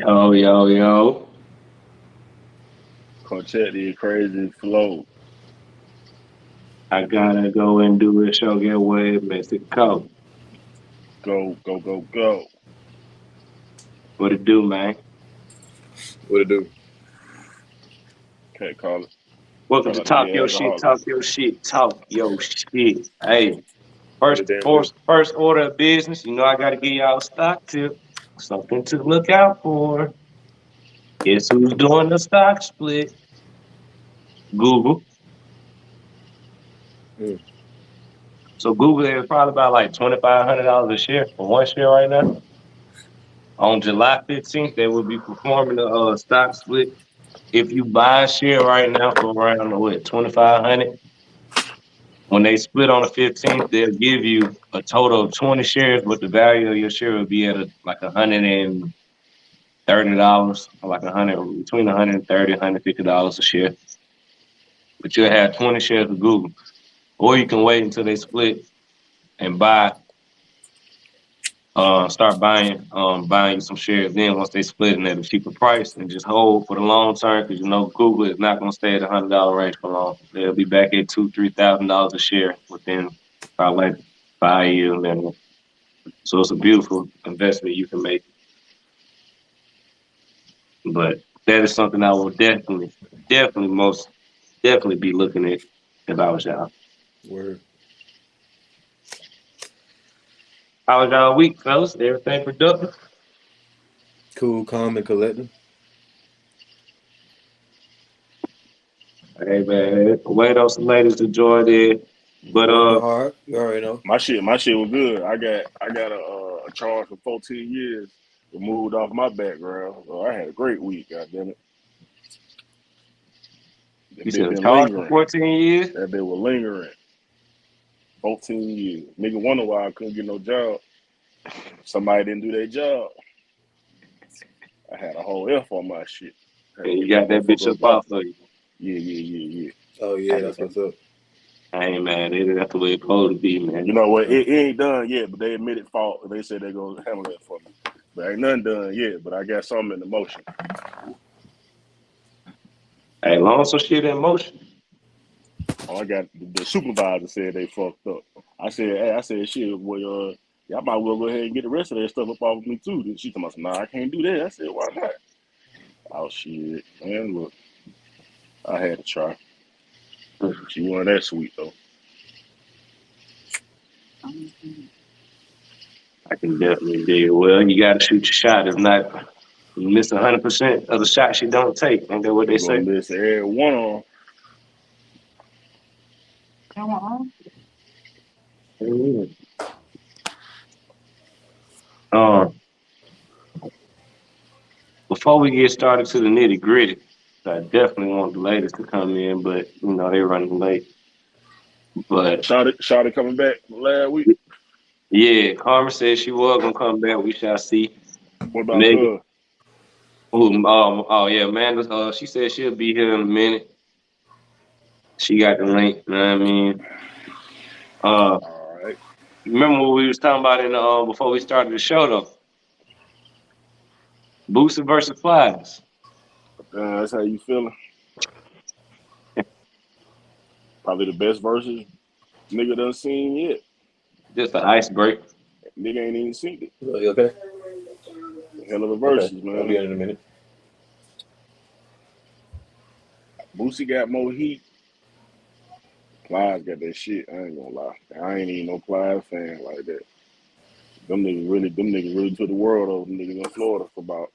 Yo. Conchetti crazy flow. I gotta go and do a show getaway in Mexico. Go. What it do, man? What it do? Can't call it. Welcome Try to not to be Talk an Your Shit, alcoholic. Talk Your Shit, Talk Your Shit. Hey, What first, it damn do? first, first order of business, I gotta give y'all a stock tip. Something to look out for. Guess who's doing the stock split? Google. Mm. So Google is probably about like $2,500 a share for one share right now. On July 15th, they will be performing the stock split. If you buy a share right now for around what 2,500, when they split on the 15th, they'll give you a total of 20 shares, but the value of your share will be at like $130, or like 100 between 130 and $150 a share. But you'll have 20 shares of Google, or you can wait until they split and start buying you some shares. Then once they split and at a cheaper price, and just hold for the long term because Google is not going to stay at $100 range for long. They'll be back at $2,000-3,000 a share within probably like 5 years minimum. So it's a beautiful investment you can make. But that is something I will most definitely be looking at if I was y'all. Word. How was y'all week, fellas? Everything productive? Cool, calm, and collecting. Hey man, wait on some ladies to join in. But Working hard. You already know. My shit was good. I got a charge for 14 years removed off my background. So I had a great week. God damn it, you that said bit a been charge for lingering. 14 years? That bit was lingering. 14 years. Nigga wonder why I couldn't get no job. Somebody didn't do their job. I had a whole F on my shit. Had to And you get that got that bitch motherfucker up up off off of me. you. Yeah. Oh yeah, Hey, that's what's up. hey man, that's the way it's supposed to be, man. You know what? It ain't done yet, but they admitted fault. They said they're gonna handle that for me. But ain't nothing done yet. But I got something in the motion. Hey, long some shit in motion. Oh, I got the supervisor said they fucked up. I said, shit, well, y'all might well go ahead and get the rest of that stuff up off of me too. Then she told me, nah, I can't do that. I said, why not? Oh shit, man, look, I had to try. She wasn't that sweet though. I can definitely dig it. Well, you got to shoot your shot. If not, you miss 100% of the shots you don't take. Ain't that what they You gonna say? miss every one on. Mhm. Um, Before we get started to the nitty gritty, I definitely want the ladies to come in, but they're running late. But Shot it coming back last week. yeah, Carmen said she was gonna come back. We shall see. What about Megan, cuz? oh yeah, Amanda. She said she'll be here in a minute. She got the link. You know what I mean? Uh, All right. Remember what we was talking about in before we started the show though? Boosie versus Plies. That's how you feeling. Probably the best verses nigga done seen yet. Just an icebreaker. Nigga ain't even seen it. You okay? Hell of a Okay. verses, I'll be man. in a minute. Boosie got more heat. Plies got that shit. I ain't gonna lie. I ain't even no Plies fan like that. Them niggas really took the world over. Them niggas in Florida for about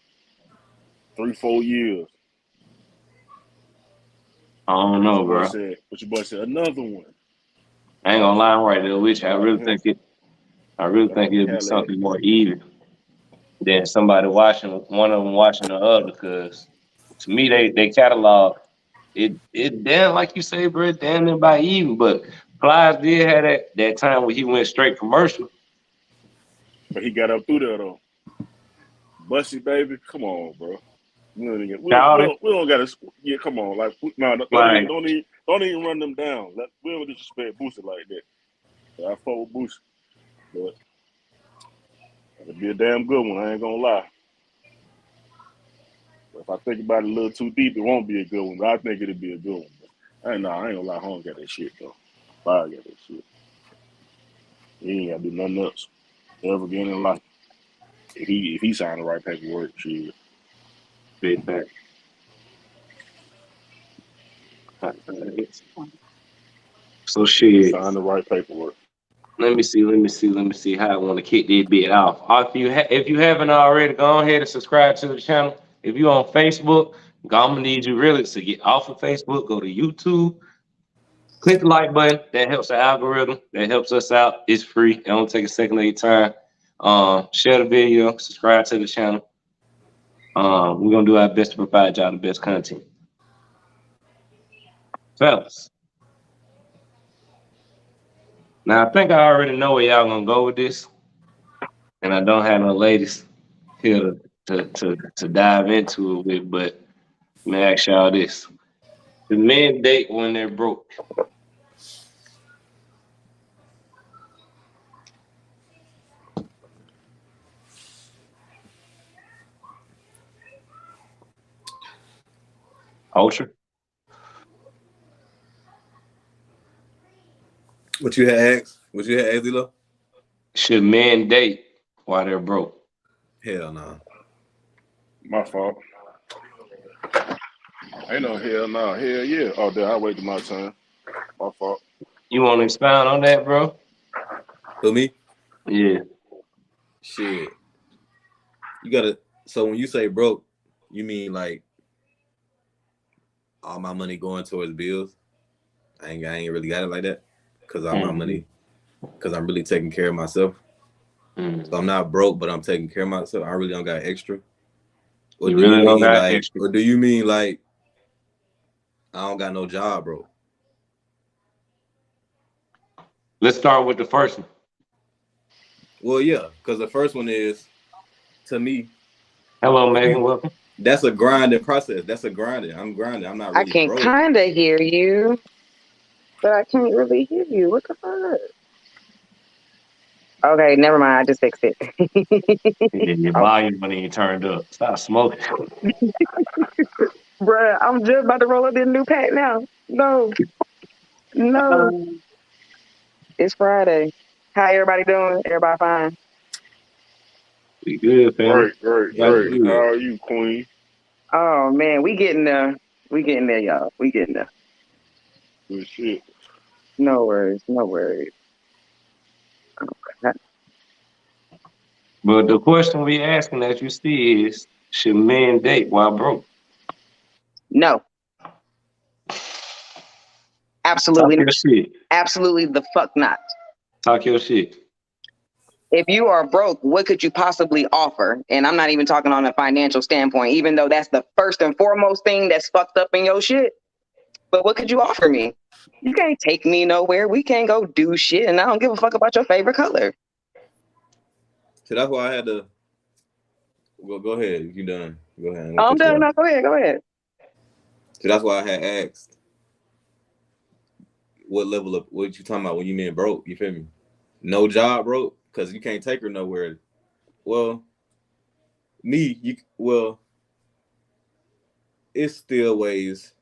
3, 4 years. I don't But know, your boy bro. said, but your boy said another one. I ain't gonna lie, I'm right there with you. Shout out to him. I really Shout out think to it'll be Cali. something more even than somebody watching one of them watching the other. Because to me, they catalog it damn like you say, bro, damn near by even. But Plies did have that time where he went straight commercial. But he got up through there though. Bussy baby, come on, bro. Childish, We don't gotta. Yeah, come on. Like, no, like don't even run them down. We don't disrespect Boosie like that. I fuck with Boosie, but it'll be a damn good one. I ain't gonna lie. If I think about it a little too deep, it won't be a good one. But I think it'll be a good one. But I ain't gonna lie, Home got that shit though. Fire got that shit. He ain't gotta do nothing else ever again in life. If he signed the right paperwork, shit. Big fact. So shit. Sign the right paperwork. Let me see how I want to kick this bit off. If you haven't already, go ahead and subscribe to the channel. If you're on Facebook, I'm gonna need you really to get off of Facebook. Go to YouTube. Click the like button. That helps the algorithm. That helps us out. It's free. It don't take a second of your time. Share the video. Subscribe to the channel. We're gonna do our best to provide y'all the best content. Fellas. Now I think I already know where y'all gonna go with this, and I don't have no ladies here to dive into it with. But let me ask y'all this: do men date when they're broke? Ultra? What you had asked? What you had asked, D-Lo? Should men date while they're broke? Hell no. My fault. Ain't no hell no. Hell yeah. Oh, there, I waited my turn. My fault. You want to expound on that, bro? For me? Yeah. Shit. You gotta. So when you say broke, you mean like all my money going towards bills? I ain't really got it like that. Cause all my money, cause I'm really taking care of myself. So I'm not broke, but I'm taking care of myself. I really don't got extra. Or You do really you don't mean got like, extra. or do you mean like I don't got no job, bro? Let's start with the first one. Well, yeah, because the first one is, to me, Hello, Megan. Welcome. that's a grinding process. That's a grinding. I'm grinding. I'm not I really can broke. kind of hear you, but I can't really hear you. What the fuck? Okay, never mind. I just fixed it. Your volume when you turned up. Stop smoking. Bruh, I'm just about to roll up this new pack now. No. It's Friday. How everybody doing? Everybody fine? We good, family. Great. Yeah, How are you, Queen? Oh man, we getting there. Y'all. We getting there. Good shit. No worries. Okay. But the question we asking that you see is, should men date while broke? No. Talk Absolutely your not. shit. Absolutely the fuck not. Talk your shit. If you are broke, what could you possibly offer? And I'm not even talking on a financial standpoint, even though that's the first and foremost thing that's fucked up in your shit. But what could you offer me? You can't take me nowhere. We can't go do shit. And I don't give a fuck about your favorite color. So that's why I had to go ahead. You done? Go ahead. I'm done. No, go ahead. So that's why I had asked what level of what you talking about when you mean broke. You feel me? No job, broke, because you can't take her nowhere. Well, it's still ways.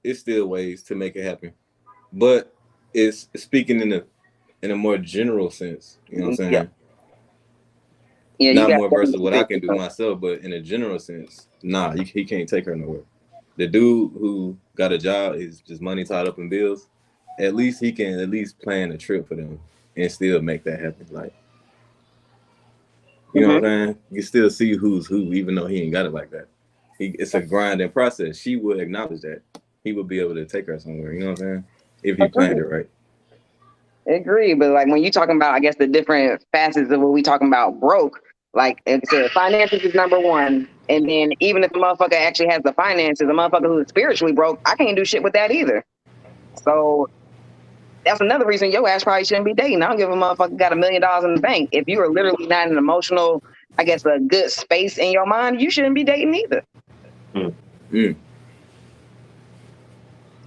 It's still ways to make it happen, but it's speaking in a more general sense. You know what I'm saying? Yeah. Not more versus what I can do myself, but in a general sense, nah, he can't take her nowhere. The dude who got a job is just money tied up in bills. At least he can at least plan a trip for them and still make that happen. Like, you know what I'm saying? You can still see who's who, even though he ain't got it like that. It's a grinding process. She would acknowledge that. He would be able to take her somewhere. You know what I'm saying? If he planned it right. Agree, but like when you talking about, I guess, the different facets of what we talking about broke, like if it said finances is number one, and then even if the motherfucker actually has the finances, the motherfucker who's spiritually broke, I can't do shit with that either. So that's another reason your ass probably shouldn't be dating. I don't give a motherfucker got $1 million in the bank. If you are literally not in an emotional, I guess, a good space in your mind, you shouldn't be dating either.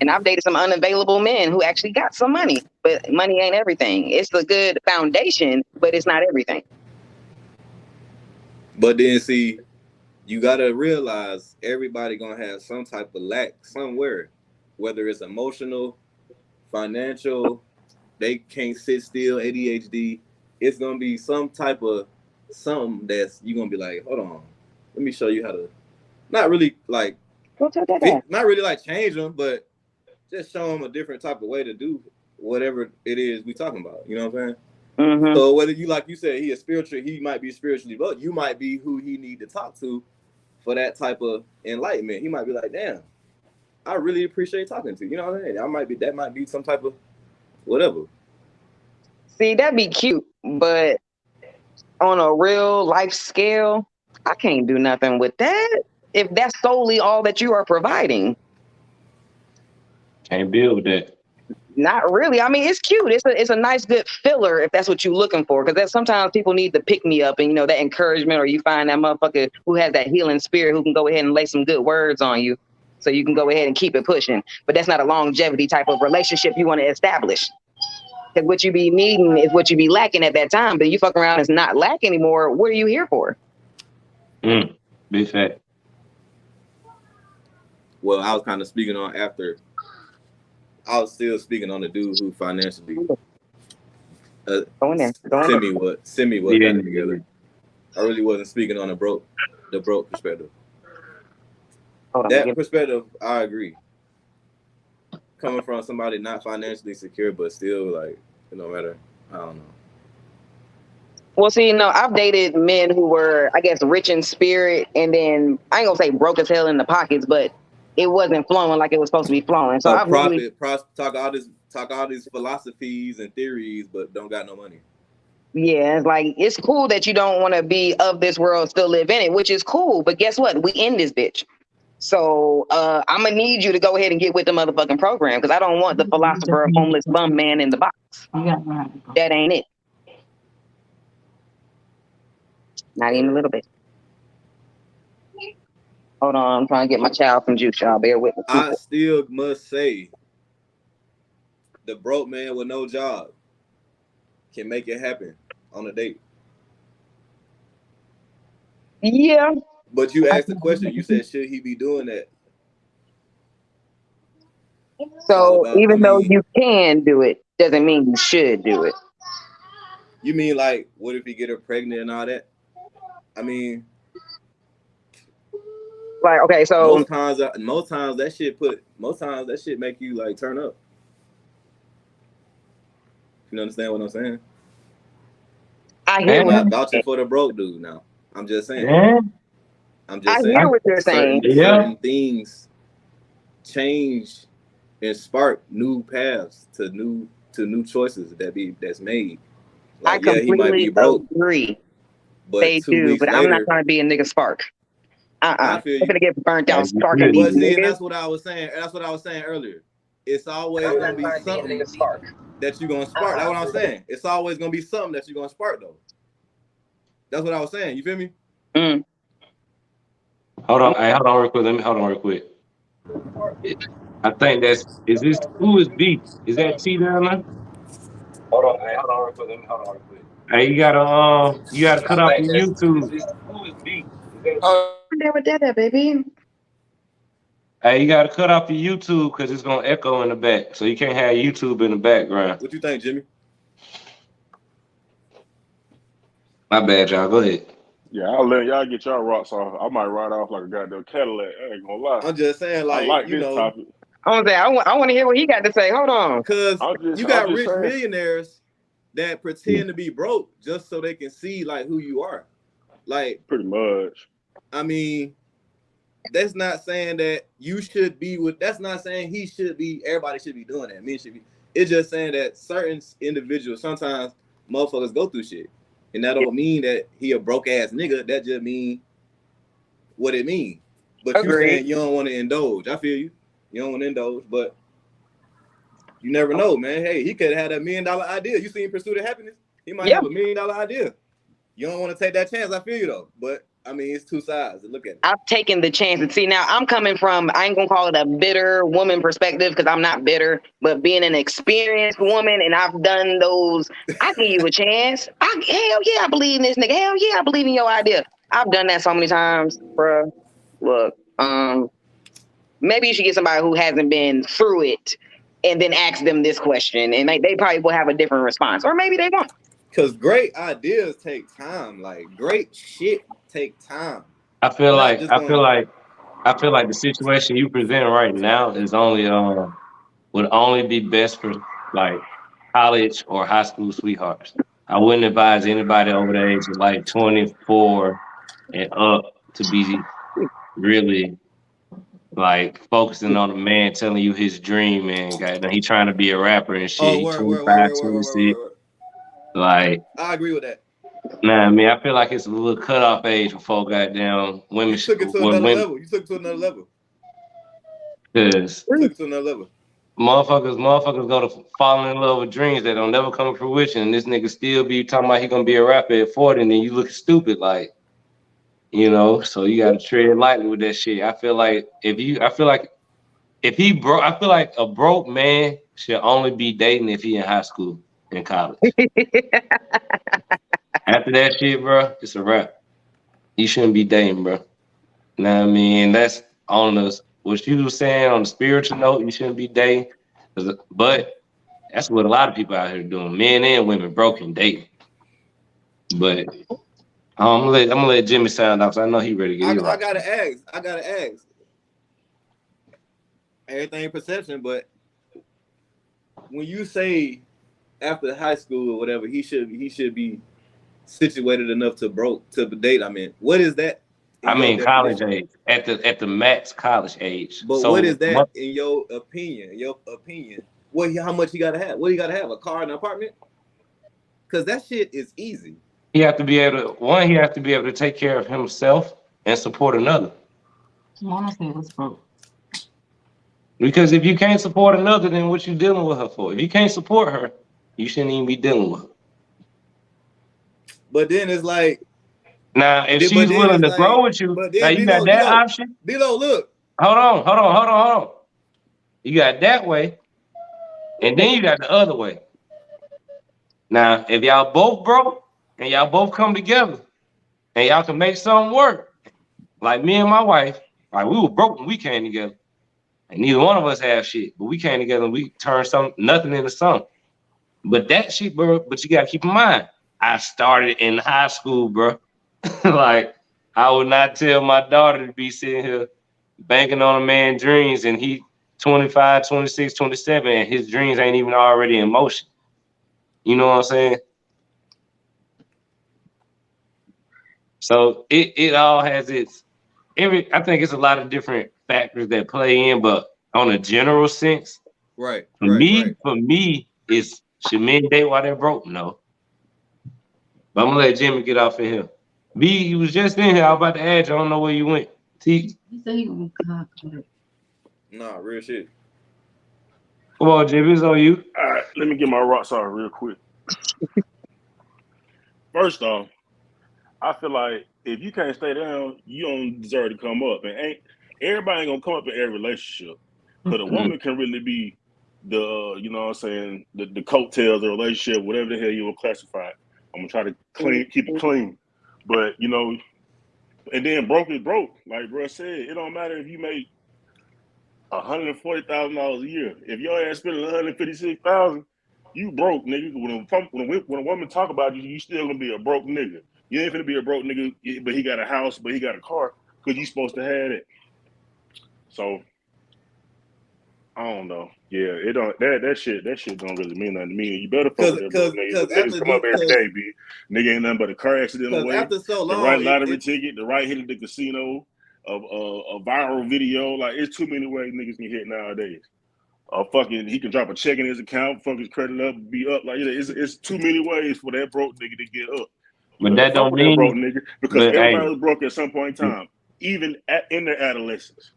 And I've dated some unavailable men who actually got some money, but money ain't everything. It's a good foundation, but it's not everything. But then see, you gotta realize everybody gonna have some type of lack somewhere, whether it's emotional, financial, they can't sit still, ADHD. It's gonna be some type of something that's you gonna be like, hold on, let me show you how to not really like not really like change them, but just show them a different type of way to do whatever it is we talking about. You know what I'm saying? Mm-hmm. So whether you like you said he might be spiritually, but you might be who he need to talk to for that type of enlightenment. He might be like, damn, I really appreciate talking to you. You know what I mean? That might be some type of whatever. See, that'd be cute, but on a real life scale, I can't do nothing with that if that's solely all that you are providing. Can't build with that. Not really. I mean, it's cute. It's a nice, good filler if that's what you're looking for. Because sometimes people need to pick me up and, you know, that encouragement, or you find that motherfucker who has that healing spirit who can go ahead and lay some good words on you so you can go ahead and keep it pushing. But that's not a longevity type of relationship you want to establish. Because what you be needing is what you be lacking at that time. But you fuck around and not lack anymore. What are you here for? Big fact. Well, I was kind of speaking on after. I was still speaking on the dude who financially semi what got it together. I really wasn't speaking on the broke perspective. That perspective, I agree. Coming from somebody not financially secure, but still like, no matter, I don't know. Well, see, no, I've dated men who were, I guess, rich in spirit, and then I ain't gonna say broke as hell in the pockets, but it wasn't flowing like it was supposed to be flowing. So talk all these philosophies and theories, but don't got no money. Yeah, it's like, it's cool that you don't want to be of this world, still live in it, which is cool. But guess what? We in this bitch. So I'm gonna need you to go ahead and get with the motherfucking program, because I don't want the philosopher, homeless bum man in the box. That ain't it. Not even a little bit. Hold on, I'm trying to get my child some juice, y'all. Bear with me. I still must say, the broke man with no job can make it happen on a date. Yeah. But you asked the question, you said, should he be doing that? So even though you can do it, doesn't mean you should do it. You mean like, what if he get her pregnant and all that? I mean, like, okay, so most times that shit make you like turn up. You understand what I'm saying? I hear I'm not vouching for the broke dude now. I'm just saying. I'm just saying. I hear what you're saying. Certain things change and spark new paths to new choices that's made. Like, I completely he might be broke, agree. but they 2 do, weeks but later, I'm not trying to be a nigga spark. I'm gonna get burnt out sparking But these see, niggas. that's what I was saying. That's what I was saying earlier. It's always gonna be something that you're gonna spark. That's what I'm saying. It's always gonna be something that you're gonna spark, though. That's what I was saying. You feel me? Hold on real quick. Let me hold on real quick. I think who is B? Is that T down there? Hold on real quick. Let me hold on real quick. Hey, you gotta cut off your YouTube. Who is B? Never did that, baby. Hey, you gotta cut off your YouTube because it's gonna echo in the back. So you can't have YouTube in the background. What you think, Jimmy? My bad, y'all. Go ahead. Yeah, I'll let y'all get y'all rocks off. I might ride off like a goddamn Cadillac. I ain't gonna lie. I'm just saying, like, I like you this know, topic. I want to hear what he got to say. Hold on. Because you got rich saying. millionaires that pretend to be broke just so they can see like who you are. Like, pretty much. I mean, that's not saying that you should be with. That's not saying he should be. Everybody should be doing that. Men should be. It's just saying that certain individuals sometimes motherfuckers go through shit, and that don't mean that he a broke ass nigga. That just mean what it mean. But you saying you don't want to indulge. I feel you. You don't want to indulge, but you never know, man. Hey, he could have had $1 million idea. You seen Pursuit of Happiness? He might have $1 million idea. You don't want to take that chance. I feel you though, but I mean, it's two sides to look at it. I've taken the chance. And see, now I'm coming from, I ain't gonna call it a bitter woman perspective because I'm not bitter, but being an experienced woman and I've done those, I give you a chance. Hell yeah, I believe in this nigga. Hell yeah, I believe in your idea. I've done that so many times, bro. Look, maybe you should get somebody who hasn't been through it and then ask them this question, and they probably will have a different response, or maybe they won't. Because great ideas take time. Like great shit take time. I feel You're not like just I gonna- feel like I feel like the situation you present right now is only would only be best for like college or high school sweethearts. I wouldn't advise anybody over the age of like 24 and up to be really like focusing on a man telling you his dream and goddamn, he trying to be a rapper and shit. Oh, He word, 25, 26. Like, I agree with that. nah, I mean, I feel like it's a little cutoff age before goddamn women You took it to when another women, level. You took it to another level. because You took it to another level. motherfuckers go to fall in love with dreams that don't never come to fruition. And this nigga still be talking about he gonna be a rapper at 40, and then you look stupid, like, you know. So you gotta tread lightly with that shit. I feel like if he broke, I feel like a broke man should only be dating if he in high school and college. After that shit, bro, it's a wrap. You shouldn't be dating, bro. Know what I mean? That's on us. What you were saying on the spiritual note, you shouldn't be dating. But that's what a lot of people out here doing. Men and women broken dating. But I'm gonna let Jimmy sound off. So I know he ready to get it I gotta ask. Everything perception, but when you say after high school or whatever, he should be situated enough to date. I mean, what is that? I mean, college age at the max college age. But so what is that in your opinion? How much he gotta have? What he gotta have? A car and an apartment? Because that shit is easy. He have to be able to take care of himself and support another. Honestly, what's broke? Because if you can't support another, then what you dealing with her for? If you can't support her, you shouldn't even be dealing with her. But then it's like, now if she's willing to grow with you, now you got that option. D-Lo, look. Hold on. You got that way, and then you got the other way. Now, if y'all both broke and y'all both come together and y'all can make something work, like me and my wife, like we were broke when we came together. And neither one of us have shit, but we came together and we turned nothing into something. But that shit, bro, but you gotta keep in mind, I started in high school, bro. Like, I would not tell my daughter to be sitting here banking on a man's dreams and he 25, 26, 27, and his dreams ain't even already in motion. You know what I'm saying? So it all has I think it's a lot of different factors that play in, but on a general sense, right. For me, is should men date while they're broke? No. But I'm gonna let Jimmy get off of here. B, you was just in here. I was about to ask you. I don't know where you went. T. He said he gonna come. Nah, real shit. Come on, Jimmy. It's on you. All right, let me get my rocks off real quick. First off, I feel like if you can't stay down, you don't deserve to come up. And everybody ain't gonna come up in every relationship. But a woman can really be the, you know what I'm saying, the coattails of the relationship, whatever the hell you will classify it. I'm gonna try to keep it clean. But you know, and then broke is broke. Like bro said, it don't matter if you make $140,000 a year. If your ass spending $156,000, you broke, nigga. When a woman talk about you, you still gonna be a broke nigga. You ain't finna be a broke nigga, but he got a house, but he got a car, because you supposed to have it. So I don't know. Yeah, it don't that shit don't really mean nothing to me. You better fuck with that broke nigga. Niggas come up every day, B. Nigga ain't nothing but a car accident away. After so long, the right lottery ticket, the right hit at the casino, a viral video. Like it's too many ways niggas can hit nowadays. He can drop a check in his account, fuck his credit up, be up. Like it's too many ways for that broke nigga to get up. But that don't mean broke nigga, because everybody was broke at some point in time, even in their adolescence.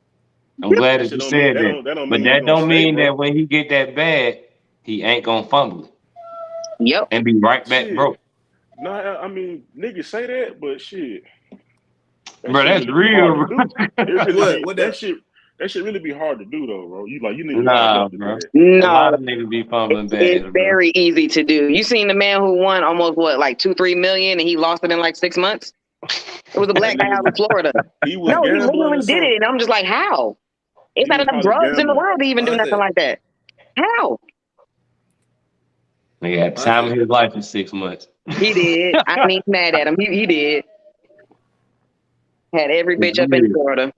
I'm glad that you said that. But that don't mean that when he get that bad, he ain't gonna fumble it. Yep. And be right back broke. No, I mean niggas say that, but shit. Bro, that's real, bro. That shit really be hard to do though, bro. You need nah, bro. No, a lot of niggas be fumbling bad. It's very easy to do. You seen the man who won almost like 2-3 million and he lost it in like 6 months? It was a black guy out in Florida. He was No, he gambling or literally did something. it, and I'm just like, how? It's He not was enough probably drugs in the gambling. world to even do I nothing said- like that. How? He had time of his life in 6 months. He did. I ain't mad at him. He did. Had every bitch up in Florida.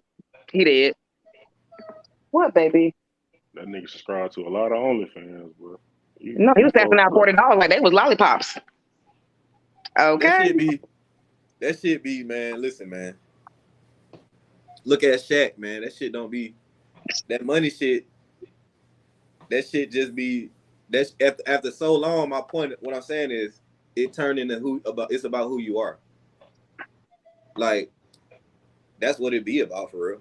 He did. What, baby? That nigga subscribed to a lot of OnlyFans, bro. No, he was passing out $40 like they was lollipops. Okay. That shit be, man. Listen, man. Look at Shaq, man. That shit don't be that money shit. That shit just be that's after so long. My point, what I'm saying is, it turned into it's about who you are. Like, that's what it be about for real.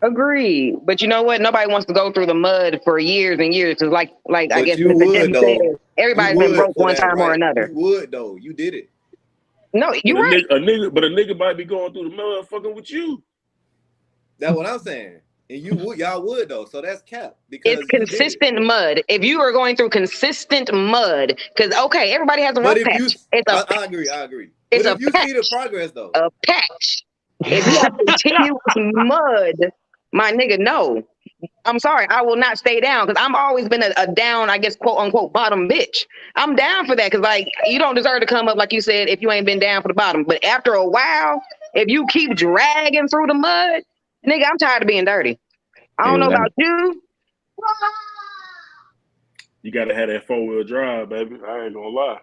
Agreed. But you know what? Nobody wants to go through the mud for years and years. Cause like I But guess you Mr. would, Jimmy though. said, everybody's You been would broke for one that, time or right? another. You would though. You did it. No, you're But right. a nigga might be going through the mud fucking with you. That's what I'm saying. And y'all would though. So that's cap because It's consistent mud. If you are going through consistent mud, because okay, everybody has a rough But if patch. you, I agree. It's But a if you see the progress though, a patch. If you have continuous mud, my nigga, no. I'm sorry, I will not stay down because I've always been a down, I guess, quote unquote, bottom bitch. I'm down for that because, like, you don't deserve to come up, like you said, if you ain't been down for the bottom. But after a while, if you keep dragging through the mud, nigga, I'm tired of being dirty. I don't know about you. You gotta have that 4-wheel drive, baby. I ain't gonna lie.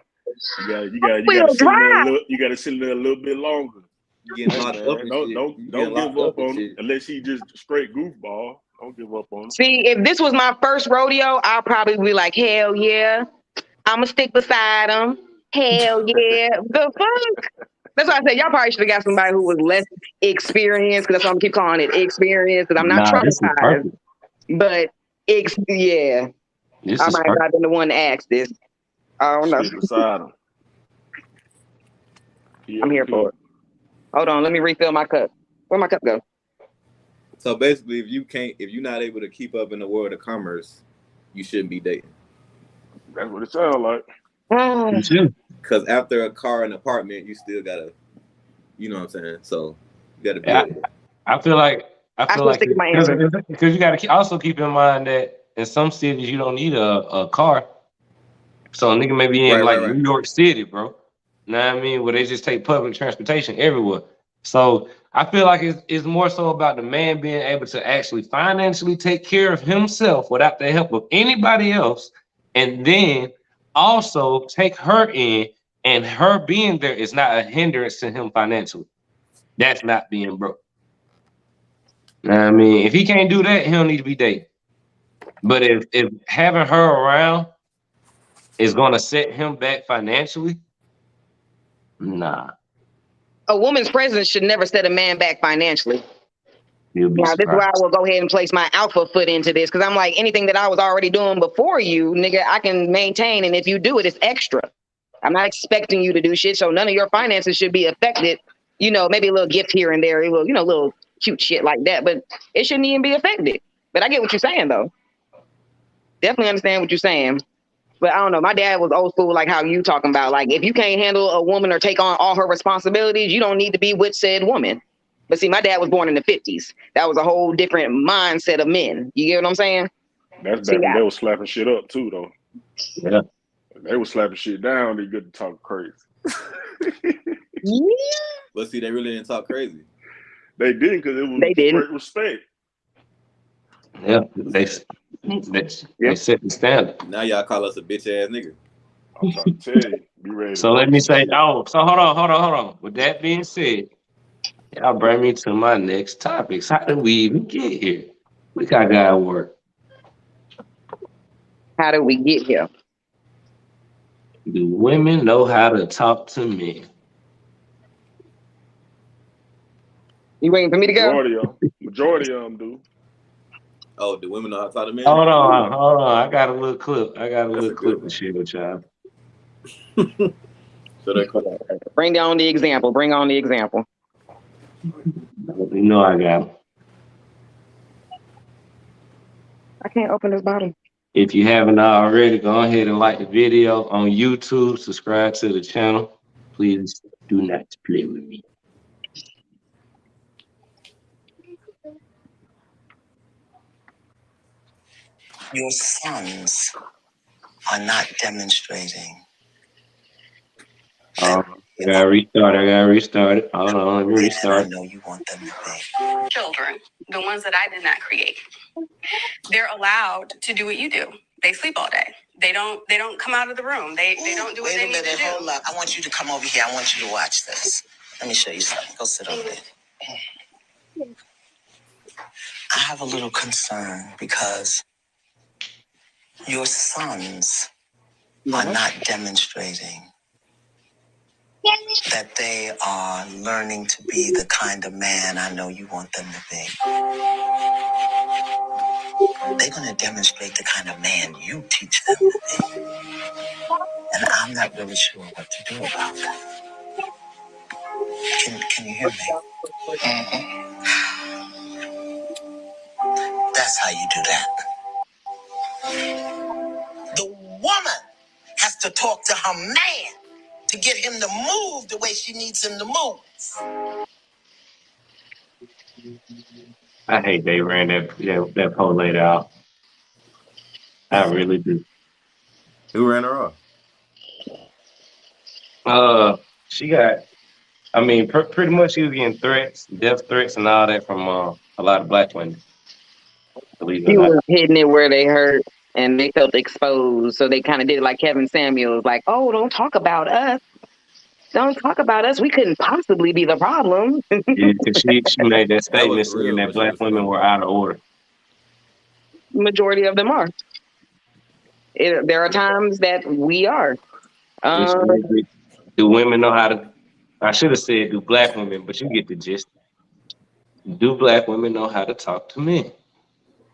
You gotta sit in there a little bit longer. you getting locked up and shit. Don't give up on him unless he just straight goofball. Don't give up on him. See, if this was my first rodeo, I'll probably be like, hell yeah, I'ma stick beside him. Hell yeah, the fuck. That's why I said y'all probably should have got somebody who was less experienced, because that's why I'm gonna keep calling it experience, because I'm not traumatized. But yeah, I might not have been the one to ask this. I don't know. Stick beside him. I'm here for it. Hold on, let me refill my cup. Where'd my cup go? So basically, if you're not able to keep up in the world of commerce, you shouldn't be dating. That's what it sounds like. Because after a car and apartment, you still gotta, you know what I'm saying? So you gotta be. I feel like because you gotta also keep in mind that in some cities you don't need a car. So a nigga may be in New York City, bro. You know what I mean? Where they just take public transportation everywhere. So I feel like it's more so about the man being able to actually financially take care of himself without the help of anybody else, and then also take her in, and her being there is not a hindrance to him financially. That's not being broke. You know what I mean? If he can't do that, he don't need to be dating. But if having her around is gonna set him back financially, nah. A woman's presence should never set a man back financially. Now, this is why I will go ahead and place my alpha foot into this, because I'm like, anything that I was already doing before you, nigga, I can maintain, and if you do it, it's extra. I'm not expecting you to do shit, so none of your finances should be affected. You know, maybe a little gift here and there, little cute shit like that, but it shouldn't even be affected. But I get what you're saying, though. Definitely understand what you're saying. But I don't know. My dad was old school, like how you talking about. Like, if you can't handle a woman or take on all her responsibilities, you don't need to be with said woman. But see, my dad was born in the 50s. That was a whole different mindset of men. You get what I'm saying? That's back when they was slapping shit up too, though. Yeah. They was slapping shit down. They good to talk crazy. Yeah. But see, they really didn't talk crazy. They didn't, because it was straight respect. Yeah, they set the standard. Now y'all call us a bitch ass nigga. I'm trying to tell you, be ready. So let me say, so hold on. With that being said, y'all bring me to my next topics. How did we even get here? We gotta work. How did we get here? Do women know how to talk to men? You waiting for me to go? Majority of them do. Oh, do women know how to talk to men? Hold on. I got a little clip. To share with y'all. Bring on the example. You know I got them. I can't open this bottle. If you haven't already, go ahead and like the video on YouTube. Subscribe to the channel. Please do not play with me. Your sons are not demonstrating that I gotta restart it. Hold on, let me I restart. know you want them to be. Children, the ones that I did not create, they're allowed to do what you do. They sleep all day. They don't come out of the room. They don't do what they need to do. Wait a minute, hold up. I want you to come over here. I want you to watch this. Let me show you something. Go sit over there. I have a little concern because your sons are not demonstrating that they are learning to be the kind of man I know you want them to be. They're going to demonstrate the kind of man you teach them to be. And I'm not really sure what to do about that. Can you hear me? Mm-hmm. That's how you do that. The woman has to talk to her man to get him to move the way she needs him to move. I hate they ran that poll later out. I really do. Who ran her off? She got. I mean, pretty much she was getting threats, death threats, and all that from a lot of black women. Believe it or She not. was hitting it where they hurt and they felt exposed. So they kind of did it like Kevin Samuels, like, oh, don't talk about us. Don't talk about us. We couldn't possibly be the problem. Yeah, 'cause she made that That was statement for saying real, that but she black was women trolling. were out of order. Majority of them are. There are times that we are. Do women know how to? I should have said do black women, but you get the gist. Do black women know how to talk to men?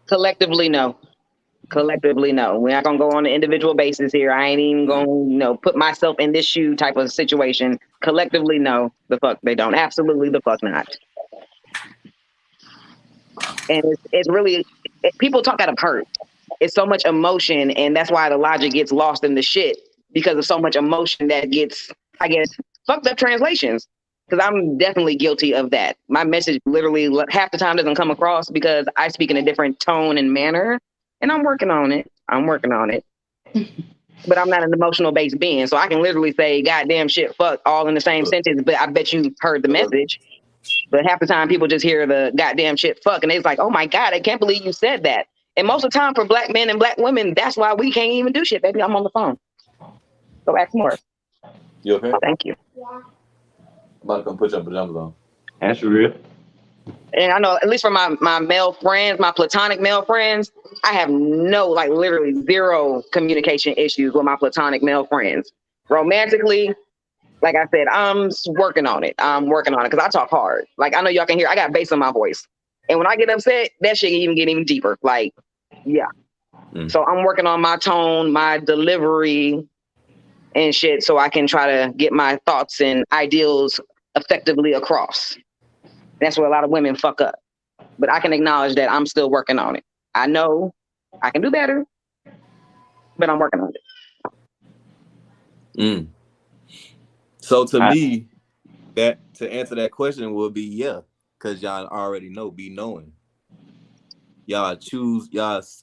Collectively, no. Collectively, no. We're not gonna go on an individual basis here. I ain't even gonna, put myself in this shoe type of situation. Collectively, no. The fuck they don't. Absolutely, the fuck not. And it's really people talk out of hurt. It's so much emotion, and that's why the logic gets lost in the shit because of so much emotion that gets, I guess, fucked up translations. Because I'm definitely guilty of that. My message literally half the time doesn't come across because I speak in a different tone and manner, and I'm working on it. But I'm not an emotional based being, so I can literally say "goddamn shit, fuck" all in the same sentence. But I bet you heard the message. But half the time, people just hear the "goddamn shit, fuck," and it's like, "Oh my god, I can't believe you said that." And most of the time, for black men and black women, that's why we can't even do shit, baby. I'm on the phone. So ask more. You okay? Thank you. I'm about to come put your pajamas on. That's real. And I know, at least for my male friends, my platonic male friends, I have no, like literally zero communication issues with my platonic male friends. Romantically, like I said, I'm working on it. Because I talk hard. Like I know y'all can hear, I got bass in my voice. And when I get upset, that shit get even deeper. Like, yeah. So I'm working on my tone, my delivery and shit so I can try to get my thoughts and ideals effectively across. That's where a lot of women fuck up. But I can acknowledge that I'm still working on it. I know I can do better, but I'm working on it. So to me, that to answer that question would be yeah, because y'all already know, be knowing. Y'all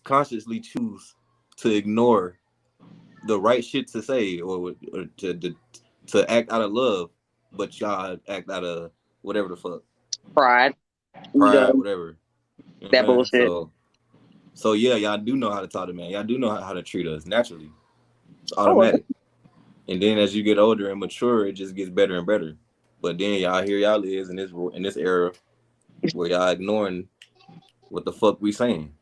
consciously choose to ignore the right shit to say or to act out of love, but y'all act out of whatever the fuck. Pride, whatever. You know that bullshit. So yeah, y'all do know how to talk to man. Y'all do know how to treat us naturally. It's automatic. And then as you get older and mature, it just gets better and better. But then here y'all is in this era where y'all ignoring what the fuck we saying.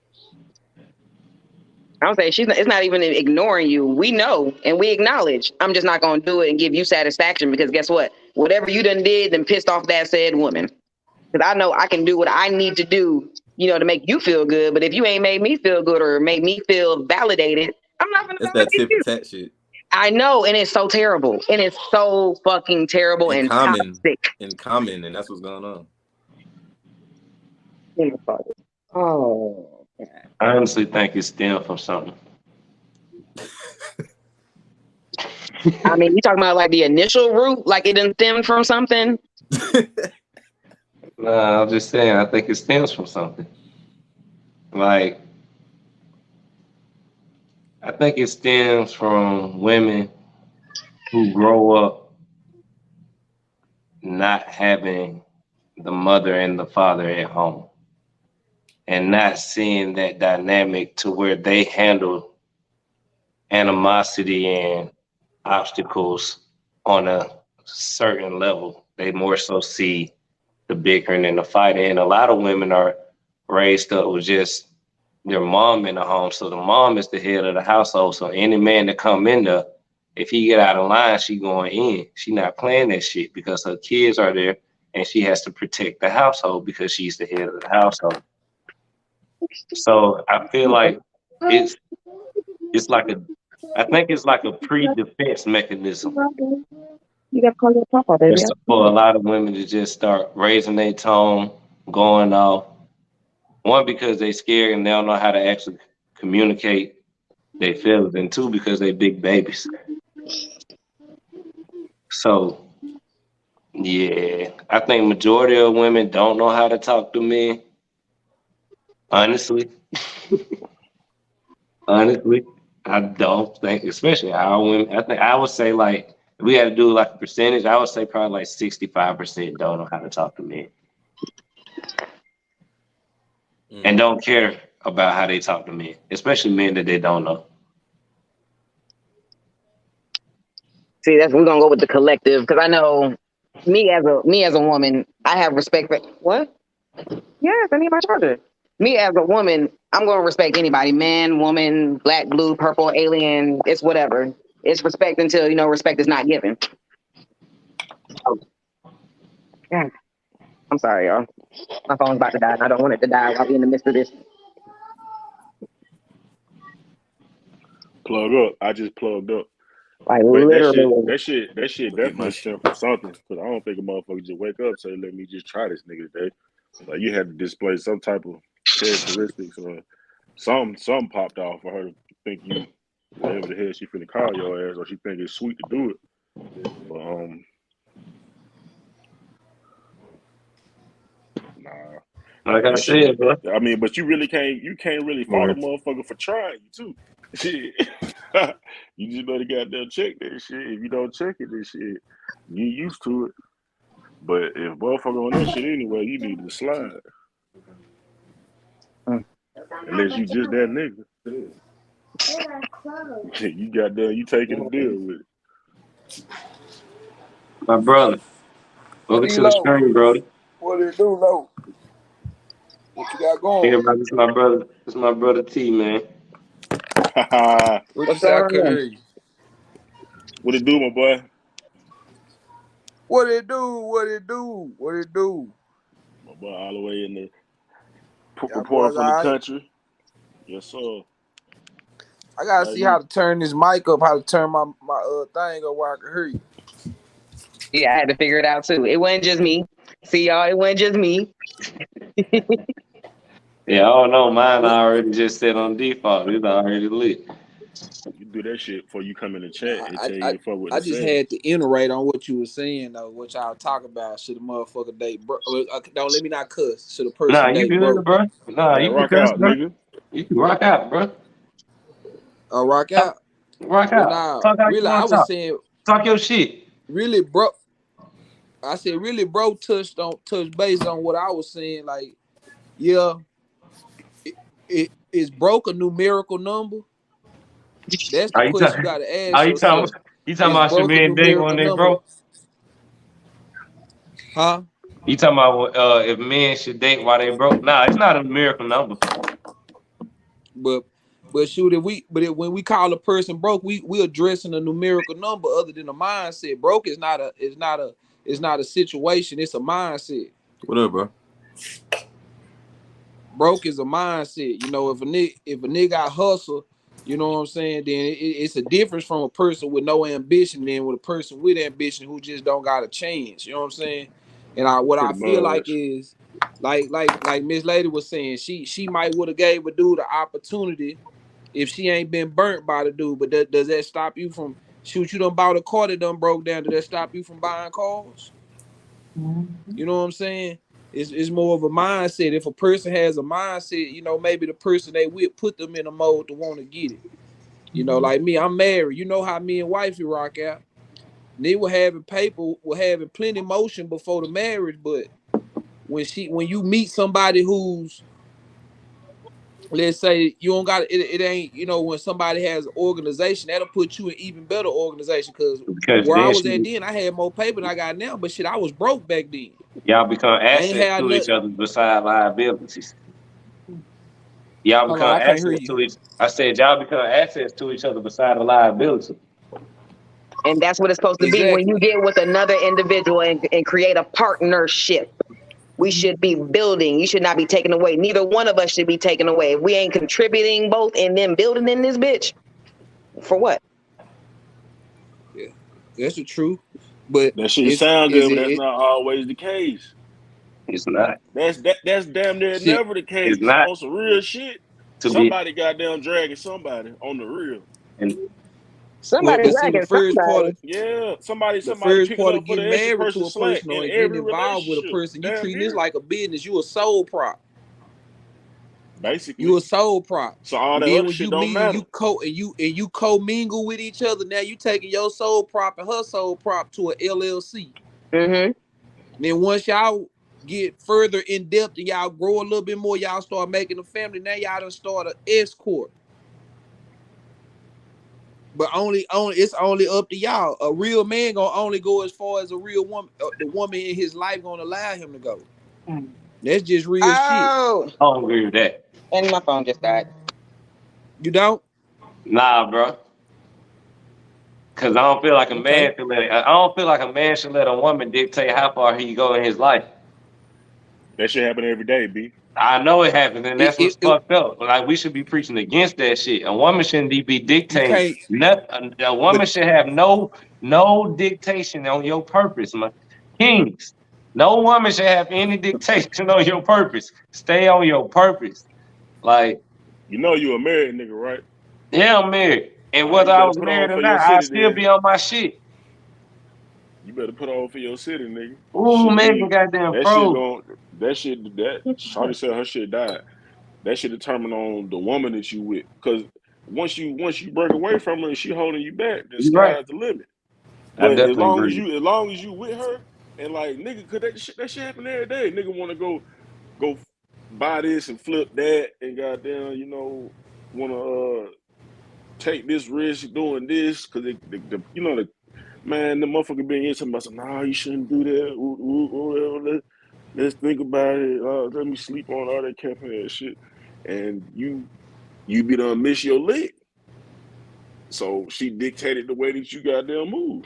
I don't say it's not even ignoring you. We know and we acknowledge. I'm just not gonna do it and give you satisfaction because guess what? Whatever you done did, then pissed off that said woman. Because I know I can do what I need to do, to make you feel good. But if you ain't made me feel good or made me feel validated, I'm not gonna. It's that tit for tat shit. I know, and it's so terrible, and it's so fucking terrible and toxic. And common, and that's what's going on. Oh, I honestly think it stems from something. I mean, you talking about like the initial root, like it didn't stem from something? No, I'm just saying, I think it stems from something. Like, I think it stems from women who grow up not having the mother and the father at home and not seeing that dynamic to where they handle animosity and obstacles on a certain level. They more so see the bickering and the fighting. And a lot of women are raised up with just their mom in the home. So the mom is the head of the household. So any man that come in there, if he get out of line, she going in. She not playing that shit because her kids are there and she has to protect the household because she's the head of the household. So I feel like it's like I think it's like a pre-defense mechanism. You got to call your papa, baby. It's for a lot of women to just start raising their tone, going off. One, because they scared and they don't know how to actually communicate their feelings, and two, because they big babies. So, yeah, I think majority of women don't know how to talk to men. Honestly, I don't think, especially our women. I think I would say like if we had to do like a percentage, I would say probably like 65% don't know how to talk to men and don't care about how they talk to men, especially men that they don't know. See, we're gonna go with the collective because I know me as a woman, I have respect for what? Yes, I need my charger. Me as a woman, I'm gonna respect anybody, man, woman, black, blue, purple, alien, it's whatever. It's respect until respect is not given. Yeah. I'm sorry, y'all. My phone's about to die, and I don't want it to die while we're in the midst of this. Plug up. I just plugged up. Like But literally. that shit definitely stem from something. Because I don't think a motherfucker just wake up and say, "Let me just try this nigga today." Like you had to display some type of characteristics or something popped off for her to think you whatever the hell she finna call your ass, or she think it's sweet to do it. But nah. Like I said, bro. I mean, but you can't really fault a motherfucker for trying you too. Shit. You just better goddamn check that shit. If you don't check it, this shit, you used to it. But if motherfucker on that shit anyway, you need to slide. Unless you just that nigga. You goddamn, you taking a deal with it. My brother. Welcome to the screen, brother. What it do, though? What you got going? Yeah, man, this is my brother. This is my brother T, man. What you say? I can hear you. What it do, my boy? What it do? What it do? What it do? My boy all the way in the reporting from the country. Yes, sir. I gotta see how to turn this mic up, how to turn my thing up where I can hear you. Yeah, I had to figure it out too. It wasn't just me. See y'all, it wasn't just me. Yeah, I don't know. Mine already just set on default. It's already lit. You do that shit before you come in the chat and tell you to fuck with I just had to iterate on what you were saying though, what y'all talk about. Should a motherfucker date bro? Don't let me not cuss. Should a person date bro? Bro. Nah, you rock can cuss, out, bro. nigga. You can rock out, bro. Rock out. Rock out. Nah, talk really, I was saying talk your shit. Really, bro. I said really, bro. Touched base on what I was saying. Like, yeah, it is broke a numerical number. That's the question you gotta ask yourself. You talking about should men date when they broke? Huh? You talking about if men should date while they broke? Nah, it's not a numerical number. But shoot, when we call a person broke, we addressing a numerical number other than a mindset. Broke is not a situation. It's a mindset. What up, bro? Broke is a mindset. You know, if a nigga hustle, you know what I'm saying, then it's a difference from a person with no ambition than with a person with ambition who just don't got a chance. You know what I'm saying? And I feel like is like Miss Lady was saying, she might would have gave a dude the opportunity if she ain't been burnt by the dude. But does that stop you from you done bought a car that done broke down? Does that stop you from buying cars? Mm-hmm. You know what I'm saying? It's more of a mindset. If a person has a mindset, you know, maybe the person they with put them in a mode to want to get it. You know, like me, I'm married. You know how me and wifey rock out. They were having plenty motion before the marriage, but when you meet somebody who's, let's say you don't got it ain't, you know, when somebody has an organization, that'll put you in even better organization. Because where I then was at then, I had more paper than I got now, but shit, I was broke back then. y'all become I ain't assets had to each nothing. other beside liabilities. Y'all Hold on, become I can't hear assets you. to each. I said y'all become assets to each other beside a liability. And that's what it's supposed to be when Exactly. you get with another individual and create a partnership. We should be building. You should not be taken away. Neither one of us should be taken away. If we ain't contributing both and then building in this bitch, for what? Yeah, that's the truth. But That shit sound is good, but that's it not always the case. It's not. That's damn near shit? never the It's case. not On some real shit, to be. somebody goddamn dragging somebody on the real. And Well, Somebody but see, dragging somebody. Yeah, somebody the first picking part up of for the getting extra married to person a slack person in or getting every involved with a relationship. person, you Damn treating this near. like a business. You a soul prop. Basically. You a soul prop. So all And that then other when shit you don't meet and matter. you co-mingle with each other, now you taking your soul prop and her soul prop to a LLC. Mm-hmm. Then once y'all get further in depth and y'all grow a little bit more, y'all start making a family. Now y'all done start an escort. But only it's only up to y'all. A real man gonna only go as far as a real woman. The woman in his life gonna allow him to go. That's just real shit. Oh, I don't agree with that. and my phone just died. You don't? Nah, bro. Cause I don't feel like a Okay. man should let. I don't feel like a man should let a woman dictate how far he go in his life. That shit happen every day, B. I know it happens, and that's what's It fucked up. Like we should be preaching against that shit. A woman shouldn't be you dictating. can't. A But woman should have no dictation on your purpose, man. Kings. No woman should have any dictation on your purpose. Stay on your purpose. Like, You know you a married nigga, right? yeah, I'm married. And All right, whether you I better was put on married or for your not, I'd city still then. be on my shit. You better put on for your city, nigga. Ooh, Shit man, be goddamn that shit froze. going that Shawty said her shit died. That shit determine on the woman that you with. Cause once you break away from her and she holding you back, the You're right. sky's the limit. I But definitely agree. as long as you with her and like nigga, cause that shit happen every day. Nigga wanna go buy this and flip that and goddamn, you know, wanna take this risk doing this because the man, the motherfucker being here talking about some, nah, you shouldn't do that. Let's think about it. Let me sleep on all that caffeine and shit. And you be done miss your lick. So she dictated the way that you goddamn move.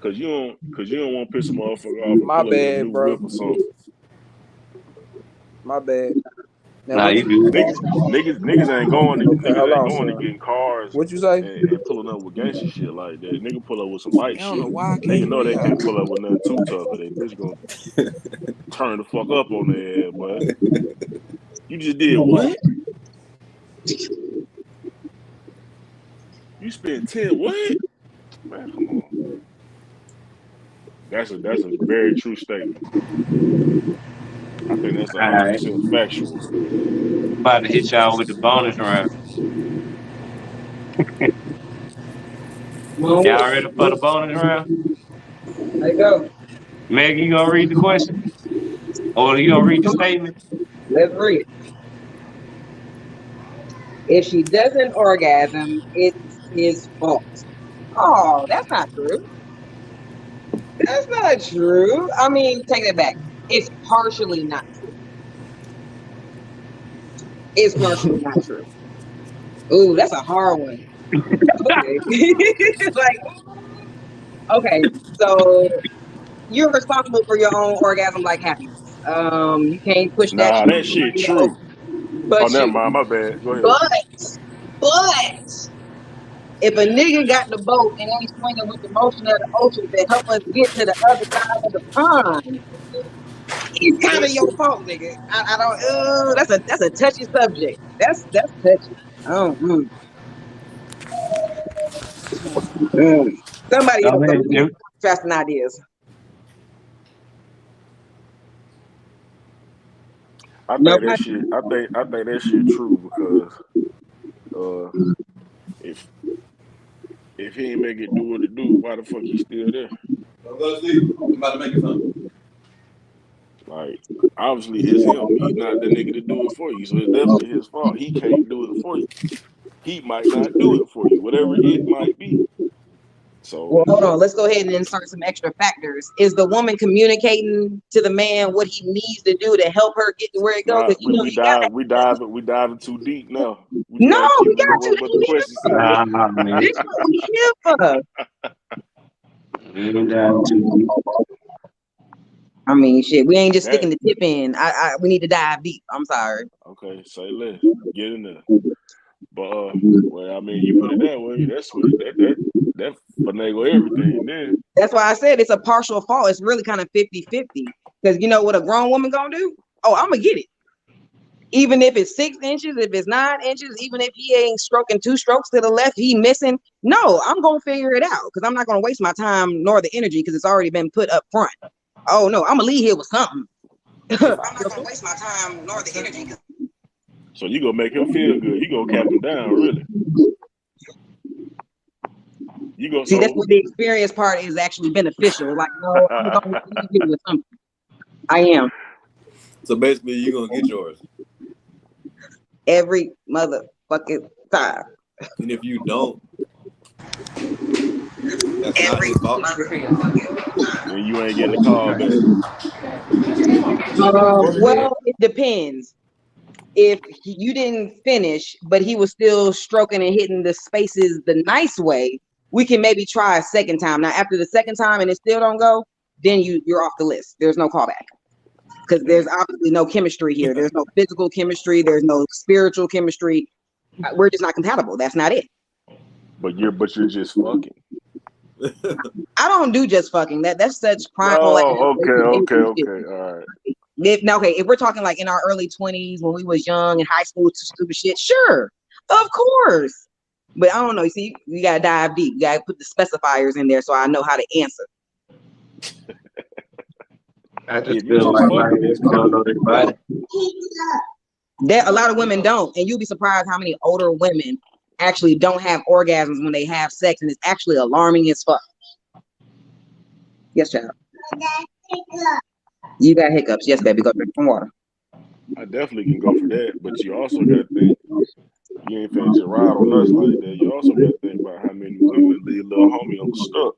Cause you don't want to piss a motherfucker off and my pull up with a new bad, bro. whip or something. My bad. Now Nah, what you you? do. Niggas ain't going Okay, hold on, to son. getting cars What you say? and pulling up with gangster shit like that. Nigga pull up with some light I don't know shit. why I can't Nigga hear know they y'all. can't pull up with nothing too tough, or they bitch gonna turn the fuck up on their ass, but you just did what? You spent 10 what? Man, come on. That's a very true statement. I think that's All right. 100% factual. About to hit y'all with the bonus round. Y'all ready for the bonus round? There you go. Meg, you gonna read the question? Or you gonna read the statement? Let's read. If she doesn't orgasm, it's his fault. Oh, that's not true. That's not true. I mean, take that back. It's partially not true. It's partially not true. Ooh, that's a hard one. Okay. Like, okay, so you're responsible for your own orgasm like happiness. You can't push that Nah, shit on that shit somebody else true. Oh, but never you. mind. My bad. Go ahead. But if a nigga got the boat and ain't swinging with the motion of the ocean to help us get to the other side of the pond, it's kind of your fault, nigga. I don't. That's a touchy subject. That's touchy. Oh, mm. Somebody I else mean, don't be drafting ideas. I think Nobody. that shit. I think that shit true because if he ain't make it do what it do, why the fuck he still there? Don't go to sleep. I'm about to make it something. Like, obviously it's him. He's not the nigga to do it for you. So it's definitely his fault. He can't do it for you. He might not do it for you, whatever it might be. So Well, hold on. Let's go ahead and insert some extra factors. Is the woman communicating to the man what he needs to do to help her get to where it goes? nah, You know, we diving too deep now. We no, gotta keep we got moving, but the question said, Nah, man. This is what we here for. We ain't down too I mean, shit. We ain't just that sticking the tip in. We need to dive deep. I'm sorry. okay, say less. Get in there. But well, I mean, you put it that way, that's what that finagle everything then. That's why I said it's a partial fault. It's really kind of 50-50. Because you know what a grown woman gonna do? Oh, I'm gonna get it. Even if it's 6 inches, if it's 9 inches, even if he ain't stroking 2 strokes to the left, he missing. No, I'm gonna figure it out because I'm not gonna waste my time nor the energy because it's already been put up front. Oh no, I'm gonna leave here with something. I'm not gonna waste my time nor the energy. So you gonna make him feel good. You gonna cap him down, really. You gonna See, that's what the experience part is actually beneficial. Like, no, I'm gonna leave here with something. I am. So basically, you're gonna get yours. Every motherfucking time. And if you don't, that's Every not his fault. then you ain't getting a call back. Well, it depends. If you didn't finish, but he was still stroking and hitting the spaces the nice way, we can maybe try a second time. Now, after the second time and it still don't go, then you're off the list. There's no callback because there's obviously no chemistry here. There's no physical chemistry. There's no spiritual chemistry. We're just not compatible. That's not it. But you're just fucking. I don't do just fucking. That's such prime. Oh, okay. All right. If we're talking like in our early 20s when we was young in high school, stupid shit, sure, of course. But I don't know. You see, you gotta dive deep. You gotta put the specifiers in there so I know how to answer. I just feel like this don't know their body. A lot of women don't, and you'll be surprised how many older women actually don't have orgasms when they have sex, and it's actually alarming as fuck. Yes, child. You got hiccups. Yes, baby. Go drink some water. I definitely can go for that, but you also got to think you ain't finna just ride on us like that. You also got to think about how many women leave little homie on stuck.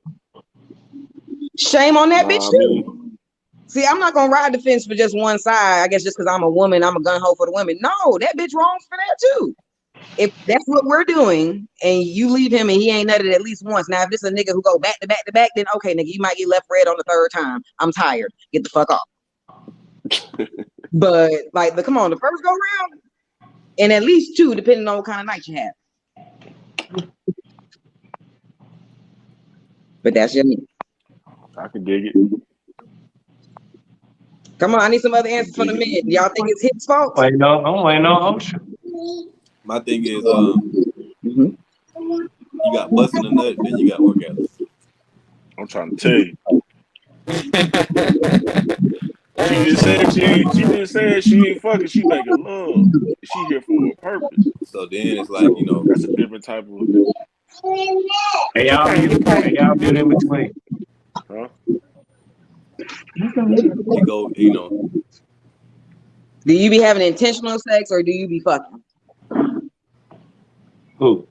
Shame on that bitch I too. mean, See, I'm not gonna ride the fence for just one side. I guess just because I'm a woman, I'm a gun hoe for the women. No, that bitch wrong for that too. If that's what we're doing, and you leave him and he ain't nutted at least once. Now, if this is a nigga who go back to back to back, then okay, nigga, you might get left red on the 3rd time. I'm tired. Get the fuck off. But like, come on, the first go round, and at least 2, depending on what kind of night you have. But that's your need. I can dig it. Come on, I need some other answers for the men. Y'all think it's his fault? I'm waiting on Ocean. My thing is, you got busting a nut, then you got orgasm. I'm trying to tell you. She just said she ain't fucking. She making love. She here for a purpose. So then it's like, you know, That's a different type of. Hey, y'all mute in between. Huh? you go, you know. Do you be having intentional sex or do you be fucking? Who?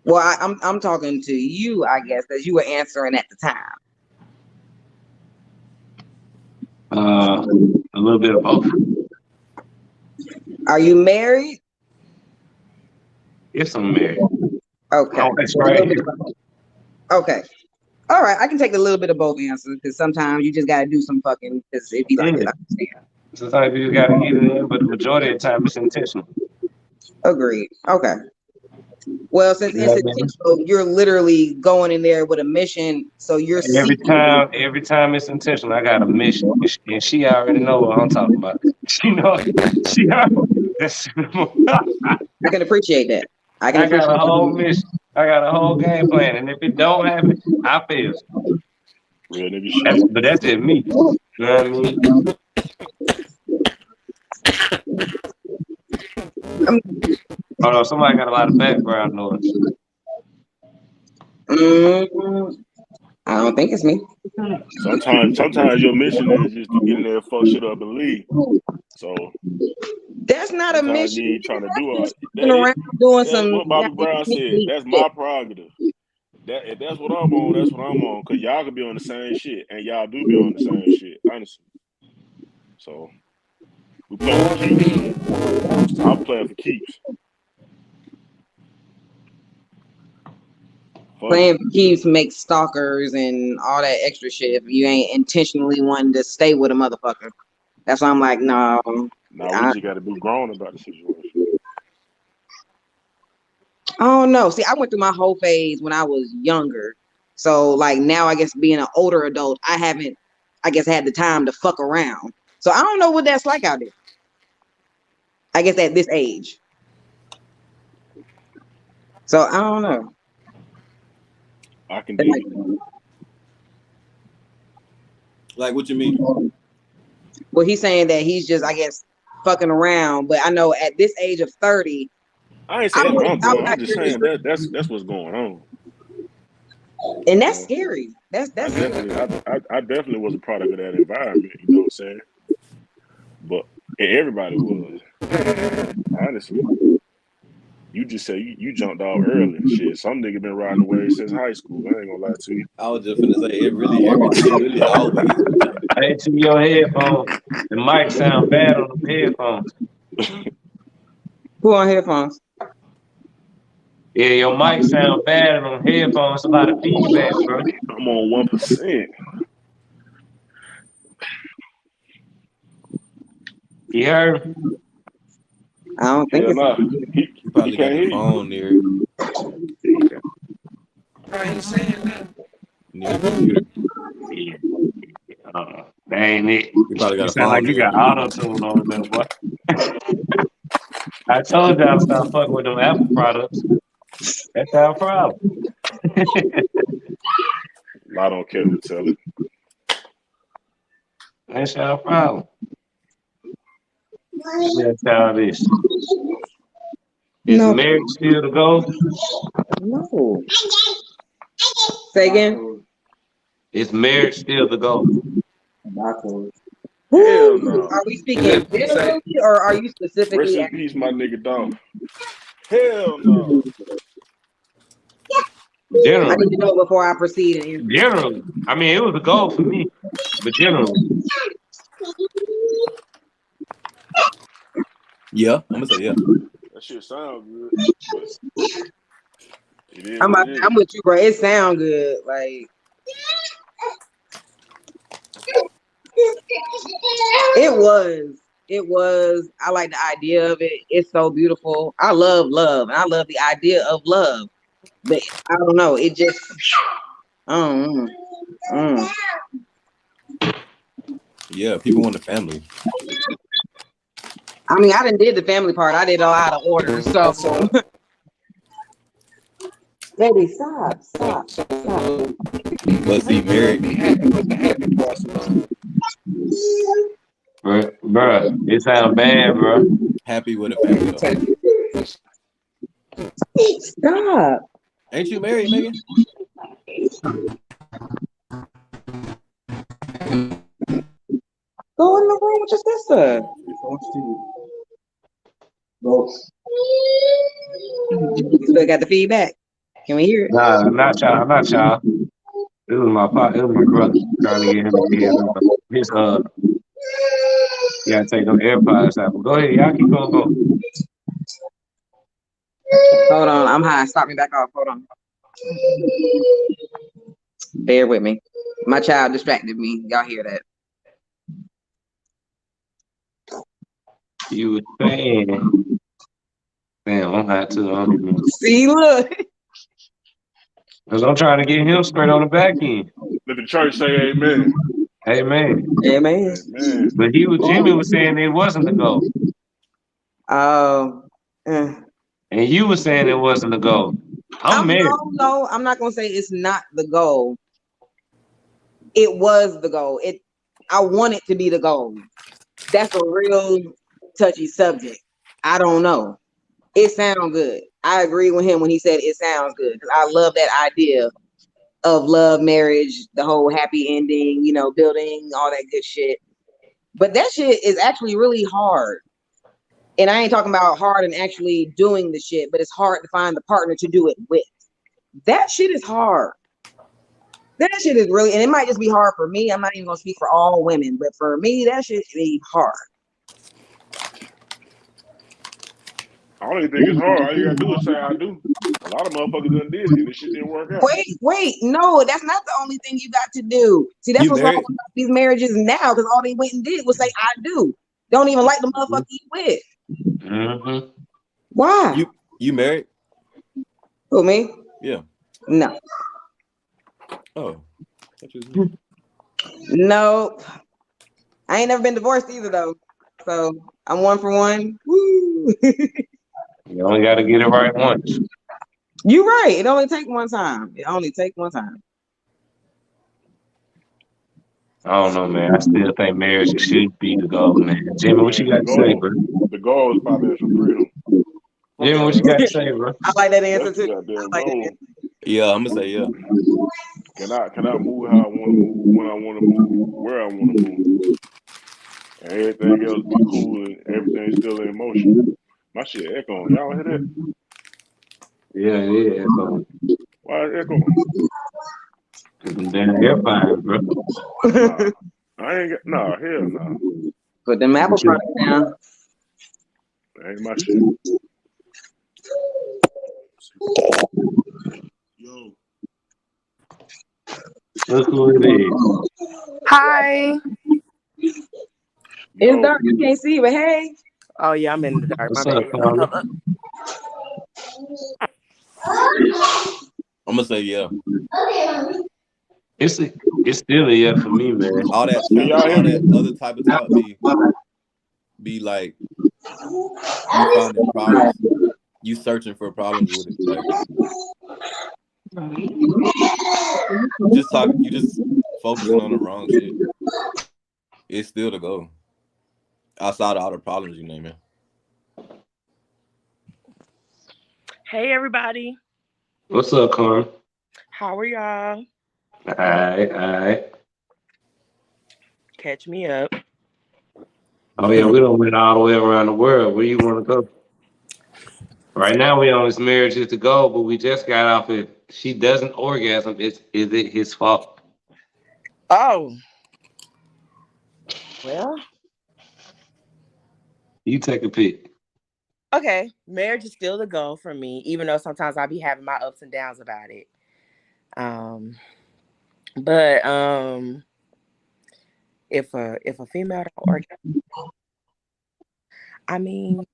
Well, I'm talking to you, I guess, as you were answering at the time. A little bit of both. Are you married? Yes, I'm married. Okay. Oh, that's right. Okay. All right. I can take a little bit of both answers because sometimes you just gotta do some fucking because it be like that. I understand. Sometimes you just gotta get it in, but the majority of the time it's intentional. Agreed. Okay. Well, since it's intentional, you're literally going in there with a mission. So you're every time it's intentional, I got a mission, and she already know what I'm talking about. She know. She already. I can appreciate that. I got a whole mission. I got a whole game plan, and if it don't happen, I fail. Real nigga shit. But that's just me. You know what I mean? Oh no, somebody got a lot of background noise. I don't think it's me. Sometimes your mission is just to get in there, and fuck shit up, and leave. So That's not a sometimes mission. you ain't trying to do all Sitting around doing that's some. what Bobby Brown said. That's my prerogative. If that's what I'm on, that's what I'm on. Cause y'all could be on the same shit, and y'all do be on the same shit, honestly. So we play for keeps. I'm playing for keeps. Playing for keeps makes stalkers and all that extra shit if you ain't intentionally wanting to stay with a motherfucker. That's why I'm like, no. Now we just got to be grown about the situation. I don't know. See, I went through my whole phase when I was younger. So like now, I guess being an older adult, I haven't, I guess, had the time to fuck around. So I don't know what that's like out there. I guess at this age. So I don't know. I can dig it. Like, what you mean? Well, he's saying that he's just, I guess, fucking around. But I know at this age of 30, I ain't saying I'm doing. I'm just saying that's what's going on. And that's scary. That's I scary. definitely was a product of that environment. You know what I'm saying? But everybody was. Honestly, you just say you jumped off early. Shit, some nigga been riding the wave since high school. I ain't gonna lie to you. I was just finna say it really always. Hey, to your headphones. The mic sound bad on the headphones. Who on headphones? Yeah, your mic sound bad on headphones. A lot of feedback, bro. I'm on 1%. I You heard? don't think it's. He probably got the phone near. I ain't saying that. Near the computer. Yeah. That ain't it. You probably got You a sound phone like you near. got auto-tune on there, boy. I told y'all to stop fucking with them Apple products. That's our problem. I don't care who tell it. That's our problem. That's how it is. Is marriage still the goal? No. Say again? Is marriage still the goal? Hell no. Are we speaking generally or are you specifically? Rest in peace, my nigga Dolph. Hell no. Generally. I need to know before I proceed. Generally. I mean, it was a goal for me, but generally. Yeah, I'm gonna say yeah. That shit sound good. It is I'm with you, bro. It sound good. Like it was. I like the idea of it. It's so beautiful. I love love, and I love the idea of love. But I don't know. It just. Yeah, people want the family. I mean, I didn't did the family part. I did all out of order. So, baby, stop. But see, married. Bro, it sounds bad, bro. Happy with a family though. Stop. Ain't you married, Megan? Go in the room with your sister. You still got the feedback. Can we hear it? Nah, not y'all. It was my brother trying to get him to hear his you gotta take them AirPods out. But go ahead, y'all keep on going. Hold on, I'm high. Stop me back off. Hold on. Bear with me. My child distracted me. Y'all hear that? You were saying, damn, I'm high too. I don't even see, look. Because I'm trying to get him straight on the back end. Let the church say amen. Amen. Amen. But Jimmy was saying it wasn't the goal. And you were saying it wasn't the goal. I'm married. No, I'm not gonna say it's not the goal. It was the goal. I want it to be the goal. That's a real touchy subject. I don't know. It sounds good. I agree with him when he said it sounds good because I love that idea of love, marriage, the whole happy ending, you know, building all that good shit. But that shit is actually really hard. And I ain't talking about hard and actually doing the shit, but it's hard to find the partner to do it with. That shit is hard. That shit is really, and it might just be hard for me. I'm not even gonna speak for all women, but for me, that shit is hard. I don't even think it's hard. All you gotta do is say I do. A lot of motherfuckers done did it and this shit didn't work out. Wait, no, that's not the only thing you got to do. See, that's what's wrong with these marriages now, because all they went and did was say I do. Don't even like the motherfucker you with. Mm-hmm. Why? You married? Who, me? Yeah. No. Oh. No. I ain't never been divorced either though. So I'm 1 for 1. Woo. You only got to get it right once. You're right. It only takes one time. It only takes one time. I don't know, man. I still think marriage should be the goal, man. Jimmy, what you got to say, bro? The goal is financial freedom. Jimmy, what you got to say, bro? I like that answer That's the too. goddamn I like goal. that. Yeah, I'm gonna say yeah. Can I move how I want to move, when I want to move, where I want to move, and everything else be cool and everything still in motion. My shit echoing. Y'all hear that? Yeah. So, Why is it echoing? them damn airplanes, bro. Nah, I ain't got hell no. Put them Apple products down. That ain't my shit. Yo. Look who it is. Hi. It's dark. You can't see, but hey. Oh yeah, I'm in the dark. What's My up, bad. Carla? I'm gonna say yeah. It's still a yeah for me, man. All that Can y'all hear all me? that other type of talk be like you finding problems, you searching for problems with it. Like you just focusing on the wrong shit. It's still the goal. Outside of all the problems you name it. Hey everybody. What's up, Carl? How are y'all? All right. Catch me up. Oh yeah, we don't went all the way around the world. Where you want to go? Right now we on this marriage is the goal, but we just got off it. She doesn't orgasm. Is it his fault? Oh. Well. You take a pick. Okay. Marriage is still the goal for me, even though sometimes I be having my ups and downs about it. But if a female don't orgasm, I mean,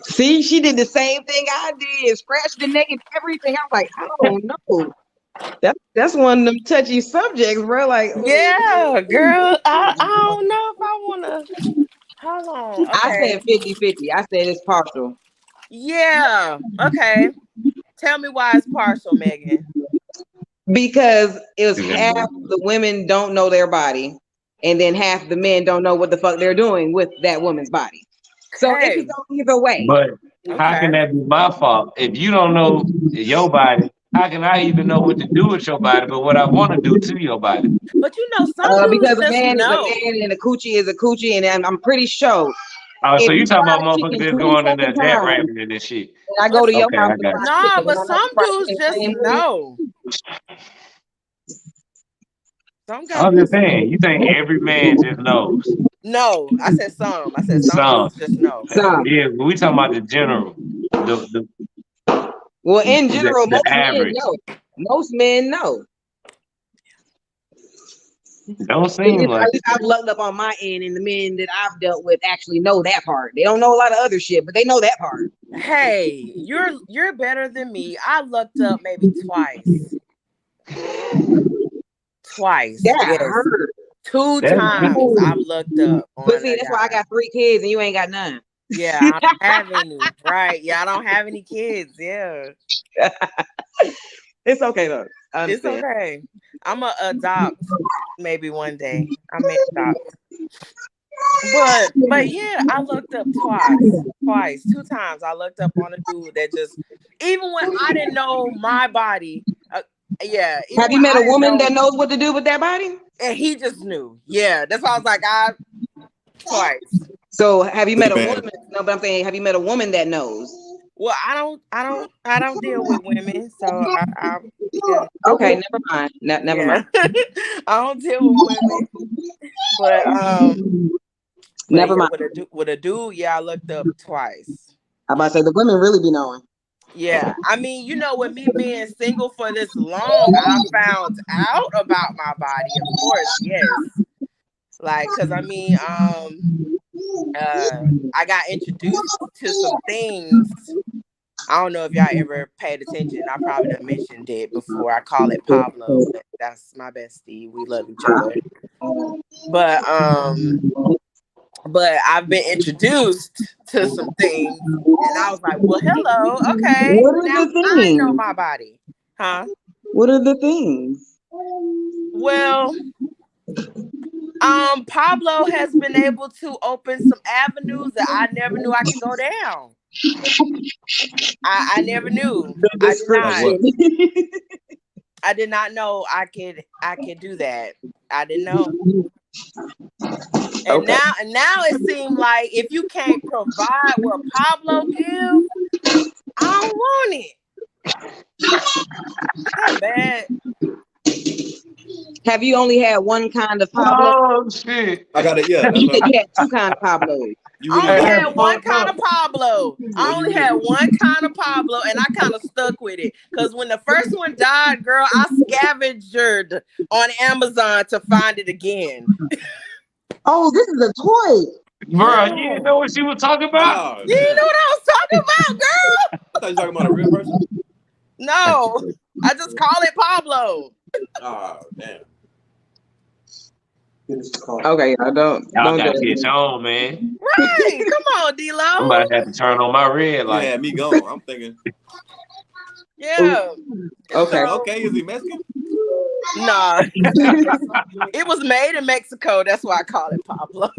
See, she did the same thing I did. Scratched the neck and everything. I was like, I don't know. That's one of them touchy subjects, bro. Like, yeah, girl, I don't know if I wanna. Hold on. Okay. I said 50-50. I said it's partial. Yeah. Okay. Tell me why it's partial, Megan. Because it was half the women don't know their body, and then half the men don't know what the fuck they're doing with that woman's body. So it can go either way. But how can that be my fault? If you don't know your body, how can I even know what to do with your body, but what I want to do to your body? But you know, some dudes because a just man know. is a man and a coochie is a coochie, and I'm pretty sure. Oh, so you talking about motherfuckers that's going in there that rapping and this shit? I go to your house. Nah, but some dudes just know. I'm just saying, you think every man just knows? No, I said some. I said some dudes just know. Yeah, but we talking about the general. Well, in general, the most average. men know. Most men know. Don't seem like it. I've lucked up on my end, and the men that I've dealt with actually know that part. They don't know a lot of other shit, but they know that part. Hey, you're better than me. I lucked up maybe twice. That hurt. 2 times I've looked up. But see, that's why I got 3 kids and you ain't got none. Yeah, I don't have any. Right. Yeah, I don't have any kids. Yeah. It's okay though. It's okay. I'm gonna adopt maybe one day. I may adopt. But yeah, I looked up twice, 2 times. I looked up on a dude that just, even when I didn't know my body, yeah. Even Have you when met I a didn't woman know, that knows what to do with that body? and he just knew. Yeah, that's why I was like, twice. So have you met a Man. woman? No, but I'm saying, have you met a woman that knows? Well, I don't deal with women, so I yeah. Okay, never mind. Never mind. I don't deal with women, but Never yeah, mind. with a dude, yeah, I looked up twice. I'm about to say the women really be knowing. Yeah, I mean, with me being single for this long, I found out about my body, of course, yes. Like, cause I mean, I got introduced to some things. I don't know if y'all ever paid attention. I probably done mentioned it before. I call it Pablo, but that's my bestie. We love each other. But I've been introduced to some things, and I was like, well, hello, okay. What are Now the I know things? my body. Huh? What are the things? Well, Pablo has been able to open some avenues that I never knew I could go down. I never knew. I did not know I could do that. I didn't know. And Okay. now it seemed like if you can't provide what Pablo gives, I don't want it. That bad. Have you only had one kind of Pablo? Oh shit! I got it. Yeah, You said you had two kind of Pablos. I only had one kind of Pablo. I only had one kind of Pablo, and I kind of stuck with it. Because when the first one died, girl, I scavenged on Amazon to find it again. Oh, this is a toy. Bro, you didn't know what she was talking about? You didn't know what I was talking about, girl? I thought you were talking about a real person. No, I just call it Pablo. Oh, damn. Okay, Y'all gotta get on, man. Right. Come on, D-Lo. I'm about to have to turn on my red light. You had me going. I'm thinking. Yeah. Okay. Okay, is he Mexican? Nah. It was made in Mexico. That's why I call it Pablo.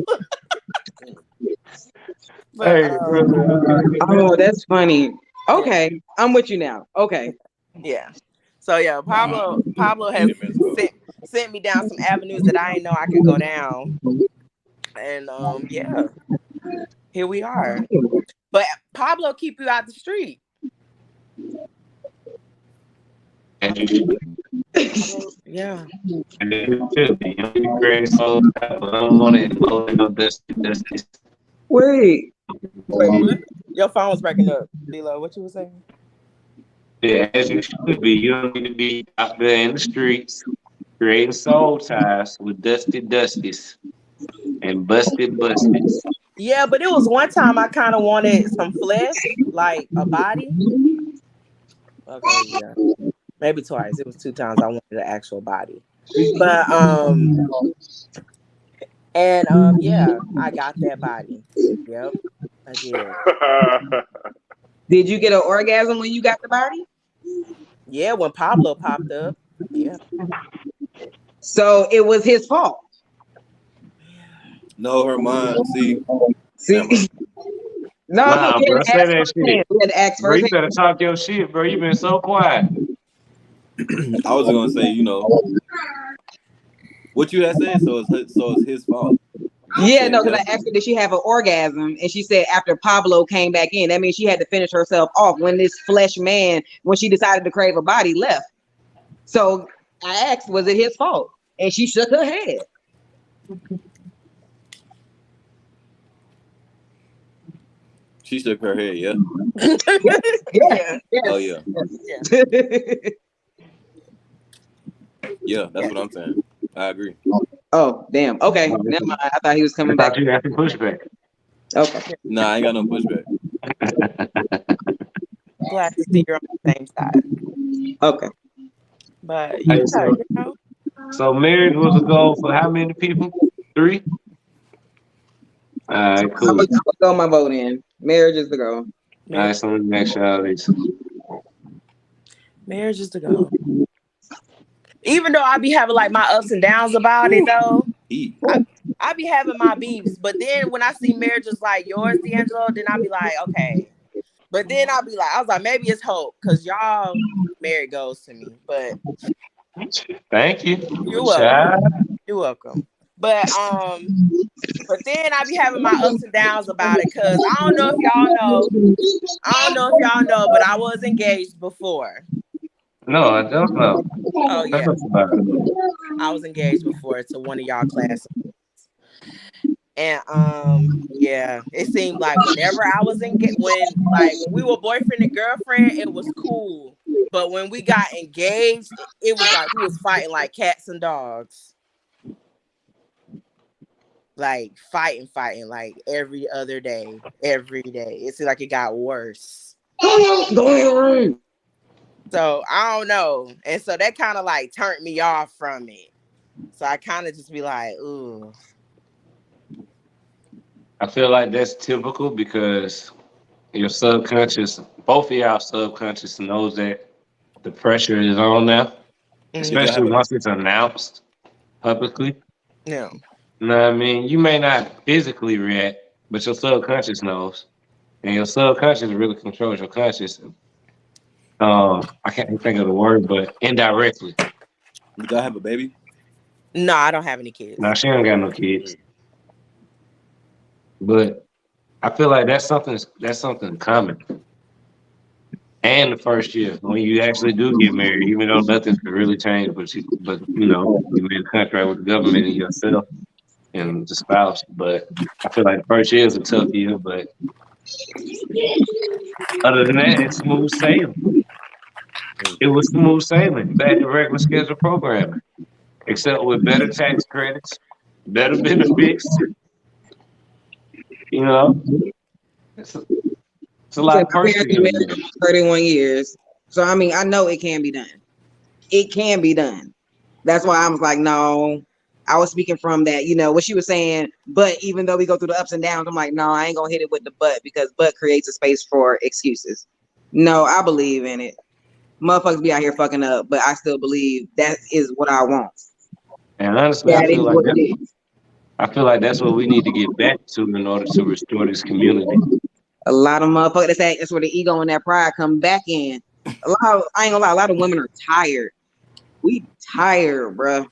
Hey, oh, that's funny. Okay, I'm with you now. Okay. Yeah. So yeah, Pablo has sent me down some avenues that I didn't know I could go down. And yeah, here we are. But Pablo keep you out the street. Yeah. And then Wait. Your phone was breaking up, D-Lo. What you were saying? Yeah, as you should be. You don't need to be out there in the streets creating soul ties with dusty dusties and busted busties. Yeah, but it was one time I kind of wanted some flesh, like a body. Okay, yeah. Maybe twice. It was 2 times I wanted an actual body. But yeah, I got that body. Yep, I did. Did you get an orgasm when you got the body? Yeah, when Pablo popped up. Yeah. So it was his fault. No, her mind. See. No, Nah, bro, say that shit. We had to ask Bro, first. you better talk your shit, bro. You been so quiet. I was gonna say, what you had said. So it's his fault. Yeah, no, because I asked her, did she have an orgasm? And she said after Pablo came back in, that means she had to finish herself off when this flesh man, when she decided to crave a body, left. So I asked, was it his fault? And she shook her head. She shook her head, yeah. Yeah. Oh, yeah. Yeah, that's what I'm saying. I agree. Oh, damn. Okay, never mind. I thought he was coming back. You got to push back. Okay. Nah, I ain't got no pushback. Glad to see you're on the same side. Okay. But Hey, so marriage was a goal for how many people? 3? All right, cool. I'm gonna throw my vote in. Marriage is the goal. All right, so let me make sure all these. Marriage is the goal. Even though I be having like my ups and downs about it though, I be having my beefs, but then when I see marriages like yours, D'Angelo, then I be like, okay. But then I was like, maybe it's hope, because y'all married goes to me. But Thank you. you're welcome. You're welcome. But then I be having my ups and downs about it, because I don't know if y'all know, but I was engaged before. No, I don't know. Oh yeah, I was engaged before to one of y'all classmates. And yeah, it seemed like whenever I was when we were boyfriend and girlfriend, it was cool. But when we got engaged, it was like we was fighting like cats and dogs. Like fighting like every other day, every day. It seemed like it got worse. So I don't know. And so that kind of like turned me off from it. So I kind of just be like, ooh. I feel like that's typical because your subconscious, both of y'all subconscious knows that the pressure is on now, especially once it's announced publicly. Yeah. You know what I mean? You may not physically react, but your subconscious knows. And your subconscious really controls your conscious. I can't think of the word, but indirectly. You gotta have a baby? No, I don't have any kids. No, she don't got no kids. But I feel like that's something common. And the first year, when you actually do get married, even though nothing could really change, but you made a contract with the government and yourself and the spouse. But I feel like the first year is a tough year, but other than that, it's smooth sailing. It was smooth sailing, back to regular schedule programming, except with better tax credits, better benefits. You know, it's a lot of perks. 31 years. So, I mean, I know it can be done. It can be done. That's why I was like, no, I was speaking from that, what she was saying. But even though we go through the ups and downs, I'm like, no, I ain't going to hit it with the but, because but creates a space for excuses. No, I believe in it. Motherfuckers be out here fucking up, but I still believe that is what I want. And honestly, I feel like that's what we need to get back to in order to restore this community. A lot of motherfuckers, that's where the ego and that pride come back in. I ain't gonna lie, a lot of women are tired. We tired, bro.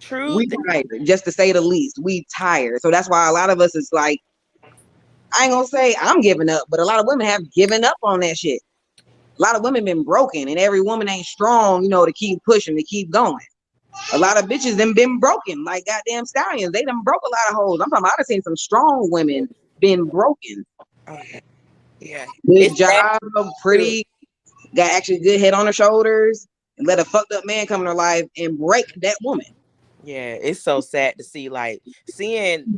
True. We tired, just to say the least. We tired. So that's why a lot of us is like, I ain't gonna say I'm giving up, but a lot of women have given up on that shit. A lot of women been broken, and every woman ain't strong, to keep pushing, to keep going. A lot of bitches them been broken, like goddamn stallions. They done broke a lot of hoes. I'm talking about, I've seen some strong women been broken. Yeah. Good job, pretty, got actually good head on her shoulders, and let a fucked up man come in her life and break that woman. Yeah, it's so sad to see, like, seeing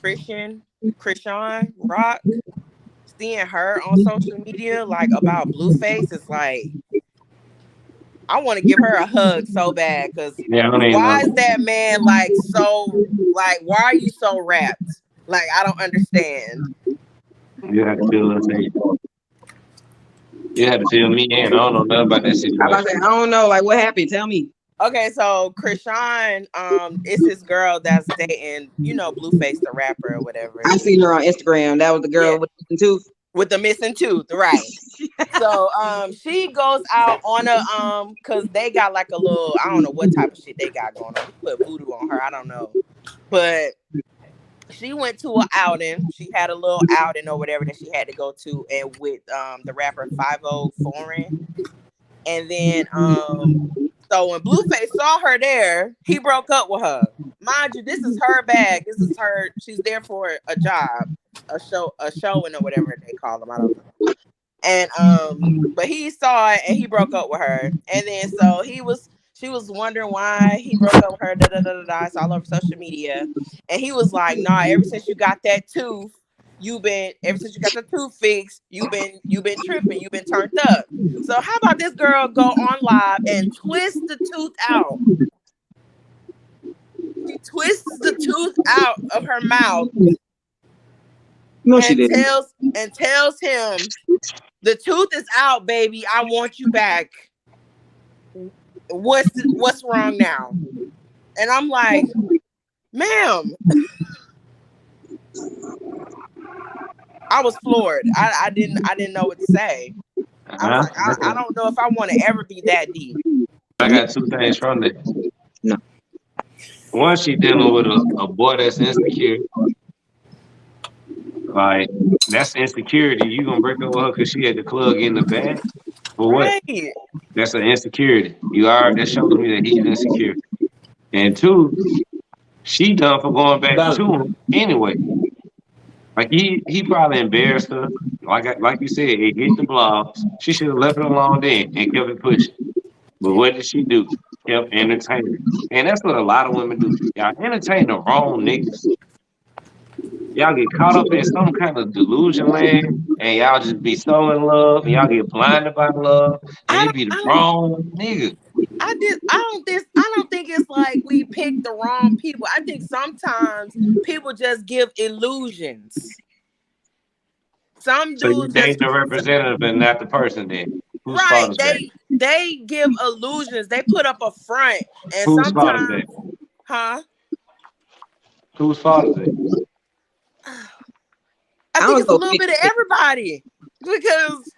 Christian Rock, seeing her on social media, like, about Blueface, is like, I want to give her a hug so bad, because why is that man, like, so, like, why are you so wrapped? Like, I don't understand. You have to feel us in. You have to feel me in. I don't know nothing about that situation. I don't know, like, what happened? Tell me. Okay, so Krishan, is this girl that's dating, Blueface the rapper or whatever. I seen her on Instagram. That was the girl with the missing tooth. With the missing tooth, right? So she goes out on a because they got like a little, I don't know what type of shit they got going on. He put voodoo on her, I don't know, but she went to an outing. She had a little outing or whatever that she had to go to, and with the rapper 5-0 Foreign, and then so when Blueface saw her there, he broke up with her. Mind you, this is her bag. This is her. She's there for a job, a showing or whatever they call them. I don't know. And but he saw it and he broke up with her. And then so she was wondering why he broke up with her. It's all over social media. And he was like, "Nah, ever since you got that tooth, ever since you got the tooth fixed, you've been tripping, you've been turned up. So how about this girl go on live and twist the tooth out? She twists the tooth out of her mouth. No, she didn't. And tells him, the tooth is out, baby. I want you back. What's wrong now?" And I'm like, Ma'am. I was floored. I didn't know what to say. I was like, I don't know if I want to ever be that deep. I got two things from that. No. One, she dealing with a boy that's insecure. Like, that's insecurity. You gonna break up with her because she had the club in the bag? For what? Right. That's an insecurity. That shows me that he's insecure. And two, she done for going back to him anyway. Like he probably embarrassed her. Like you said, it hit the blogs. She should have left it alone then and kept it pushing. But what did she do? Kept entertaining. And that's what a lot of women do. Y'all entertain the wrong niggas. Y'all get caught up in some kind of delusion land, and y'all just be so in love, and y'all get blinded by love, and it be the wrong nigga. I don't think it's like we pick the wrong people. I think sometimes people just give illusions. Some So you dudes date the representative and not the person then. Whose fault is that? They give illusions. They put up a front, and Whose fault sometimes, is that? huh? Whose fault is it? I think it's a little bit of everybody. Because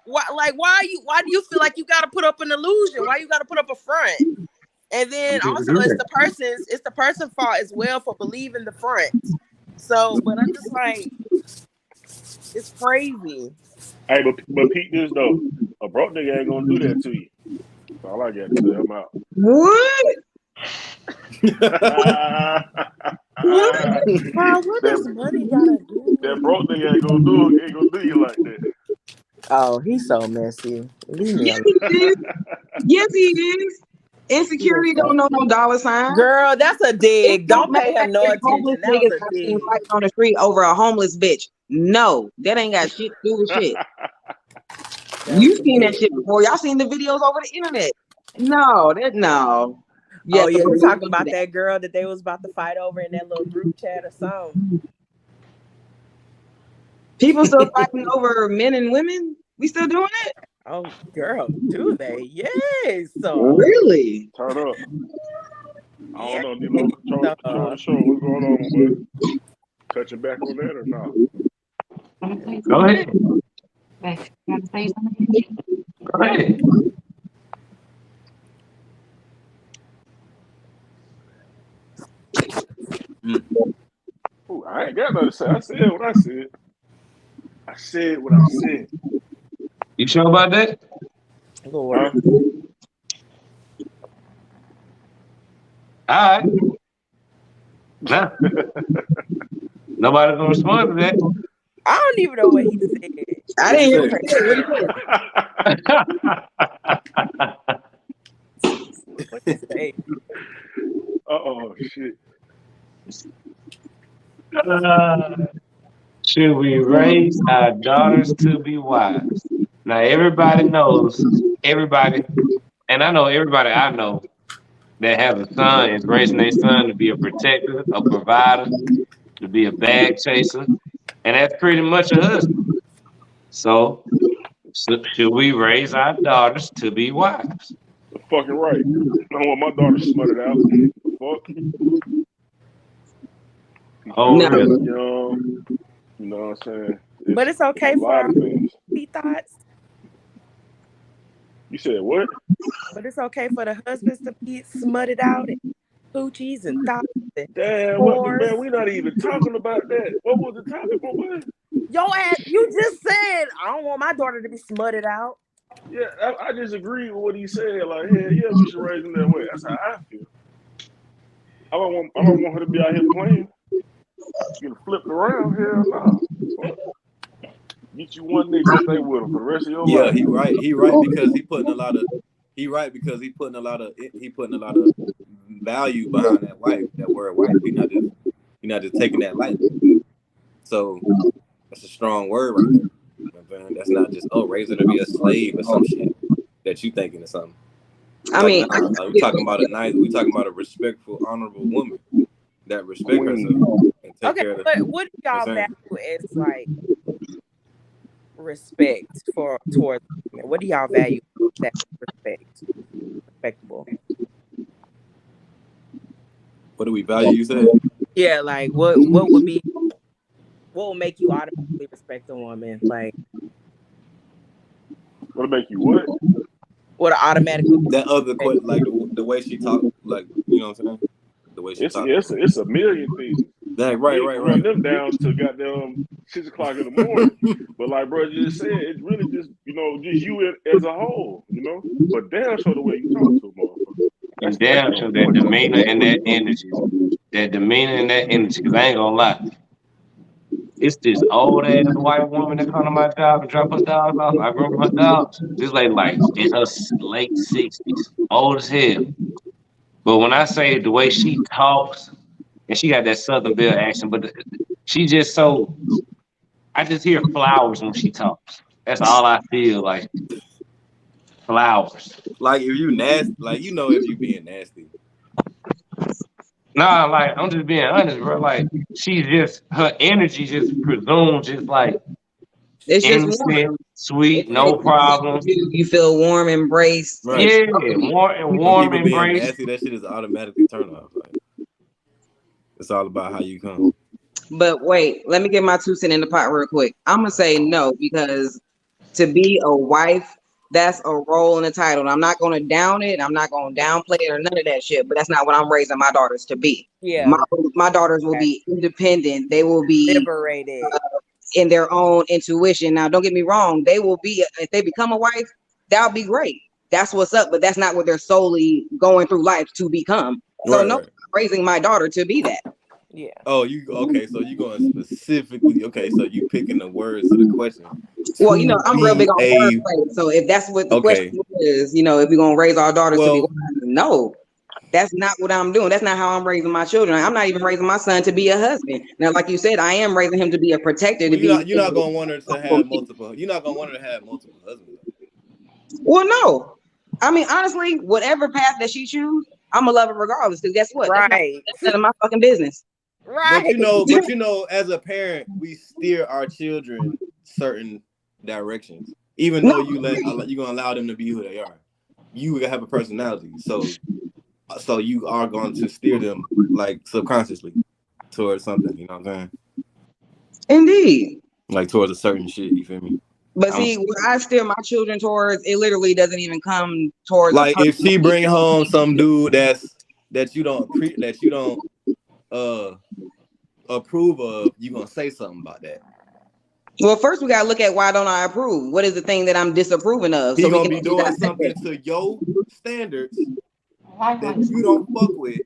why do you feel like you gotta put up an illusion? Why you gotta put up a front? And then also it's the person's fault as well for believing the front. So, but I'm just like, it's crazy. Hey, but peep this though. A broke nigga ain't gonna do that to you. That's all I got to say. I'm out. What? Wow, what does money gotta do? That broke nigga ain't gonna do you like that. Oh, he's so messy. Leave me alone. Yes, he is. Insecurity don't know no dollar sign. Girl, that's a dig. Don't pay him no attention. Homeless That was niggas a dig. fighting on the street over a homeless bitch. No, that ain't got shit to do with shit. You seen that shit before. Y'all seen the videos over the internet. No. Yeah, we're talking about that girl that they was about to fight over in that little group chat or something. People still fighting over men and women? We still doing it? Oh, girl, do they? Yes. Really? Turn up. I don't know, D-Lo. Control the show. What's going on, bud? Touching back on that or not? Go ahead. Go ahead. Ooh, I ain't got nothing to say. I said what I said. I said what I said. You sure about that? Lord. All right. Nah. Nobody gonna respond to that. I don't even know what he said. I didn't hear what he said. Oh shit. Should we raise our daughters to be wives? Now everybody knows, and I know everybody I know that has a son is raising their son to be a protector, a provider, to be a bag chaser, and that's pretty much a husband. So should we raise our daughters to be wives? That's fucking right. I want my daughter smothered out. Fuck. Oh, no. really? You know what I'm saying? But it's okay for our thoughts. You said what? But it's okay for the husbands to be smutted out and poochies and thoughts. Damn, man, we not even talking about that. What was the topic, boy? Yo, ass, you just said I don't want my daughter to be smutted out. Yeah, I just agree with what he said. Like, hell yeah, we should raise them that way. That's how I feel. I don't want her to be out here playing. Get flipped around. Hell no. Get you one nigga to stay with him for the rest of your life. Yeah, he right because he putting a lot of value behind that wife, that word wife. He not just taking that lightly. So that's a strong word right there. You know what I'm saying? That's not just raise her to be a slave or some shit that you thinking of something. I mean, we talking about a respectful, honorable woman that respect herself and take care of. But what do y'all value as like respect towards women? What do y'all value that respectable? What do we value? You said. Yeah, like what would make you automatically respect a woman? Like, What'll make you what? what automatically That other question, like the way she talk, like you know what I'm saying? The way she talk. It's a million things. That Run them down to goddamn 6 o'clock in the morning. But like bro just said, it's really just just you as a whole, But damn sure the way you talk to a motherfucker. And damn sure that demeanor and that energy. Because I ain't gonna lie. It's this old ass white woman that come to my job and drop her dogs off. I grew up with her dogs. This lady like in her late 60s, old as hell. But when I say the way she talks, and she got that Southern Belle accent, but she just so, I just hear flowers when she talks. That's all I feel, like flowers. Like if you nasty, like if you being nasty. Nah, like I'm just being honest, bro. Like she's just, her energy just presumes just like It's just innocent, sweet, no problem. You feel warm, embraced. Right. Yeah, warm people being embrace. nasty, that shit is automatically turn off. Like, it's all about how you come. But wait, let me get my 2 cents in the pot real quick. I'm gonna say no, because to be a wife, that's a role in the title. And I'm not gonna down it. I'm not gonna downplay it or none of that shit. But that's not what I'm raising my daughters to be. Yeah. My daughters will be independent. They will be liberated in their own intuition. Now, don't get me wrong. They will be, if they become a wife, that'll be great. That's what's up. But that's not what they're solely going through life to become. So no, I'm raising my daughter to be that. Yeah. Oh, okay. So you going specifically? Okay, so you picking the words to the question. Well, I'm real big on wordplay. So if that's what the question is, if we're gonna raise our daughters to be, no, that's not what I'm doing. That's not how I'm raising my children. I'm not even raising my son to be a husband. Now, like you said, I am raising him to be a protector. You're not gonna want her to have multiple. You're not gonna want her to have multiple husbands. Well, no. I mean, honestly, whatever path that she chooses, I'm gonna love her regardless. Because guess what? Right. That's none of my fucking business. Right. But as a parent, we steer our children certain directions, even though you're gonna allow them to be who they are. You have a personality, so you are going to steer them like subconsciously towards something. You know what I'm saying? Indeed. Like towards a certain shit. You feel me? But see, what I steer my children towards, it literally doesn't even come towards. Like if she bring home some dude that you don't approve of, you gonna say something about that. Well, first we gotta look at why don't I approve? What is the thing that I'm disapproving of? He gonna be doing something to your standards that you don't fuck with,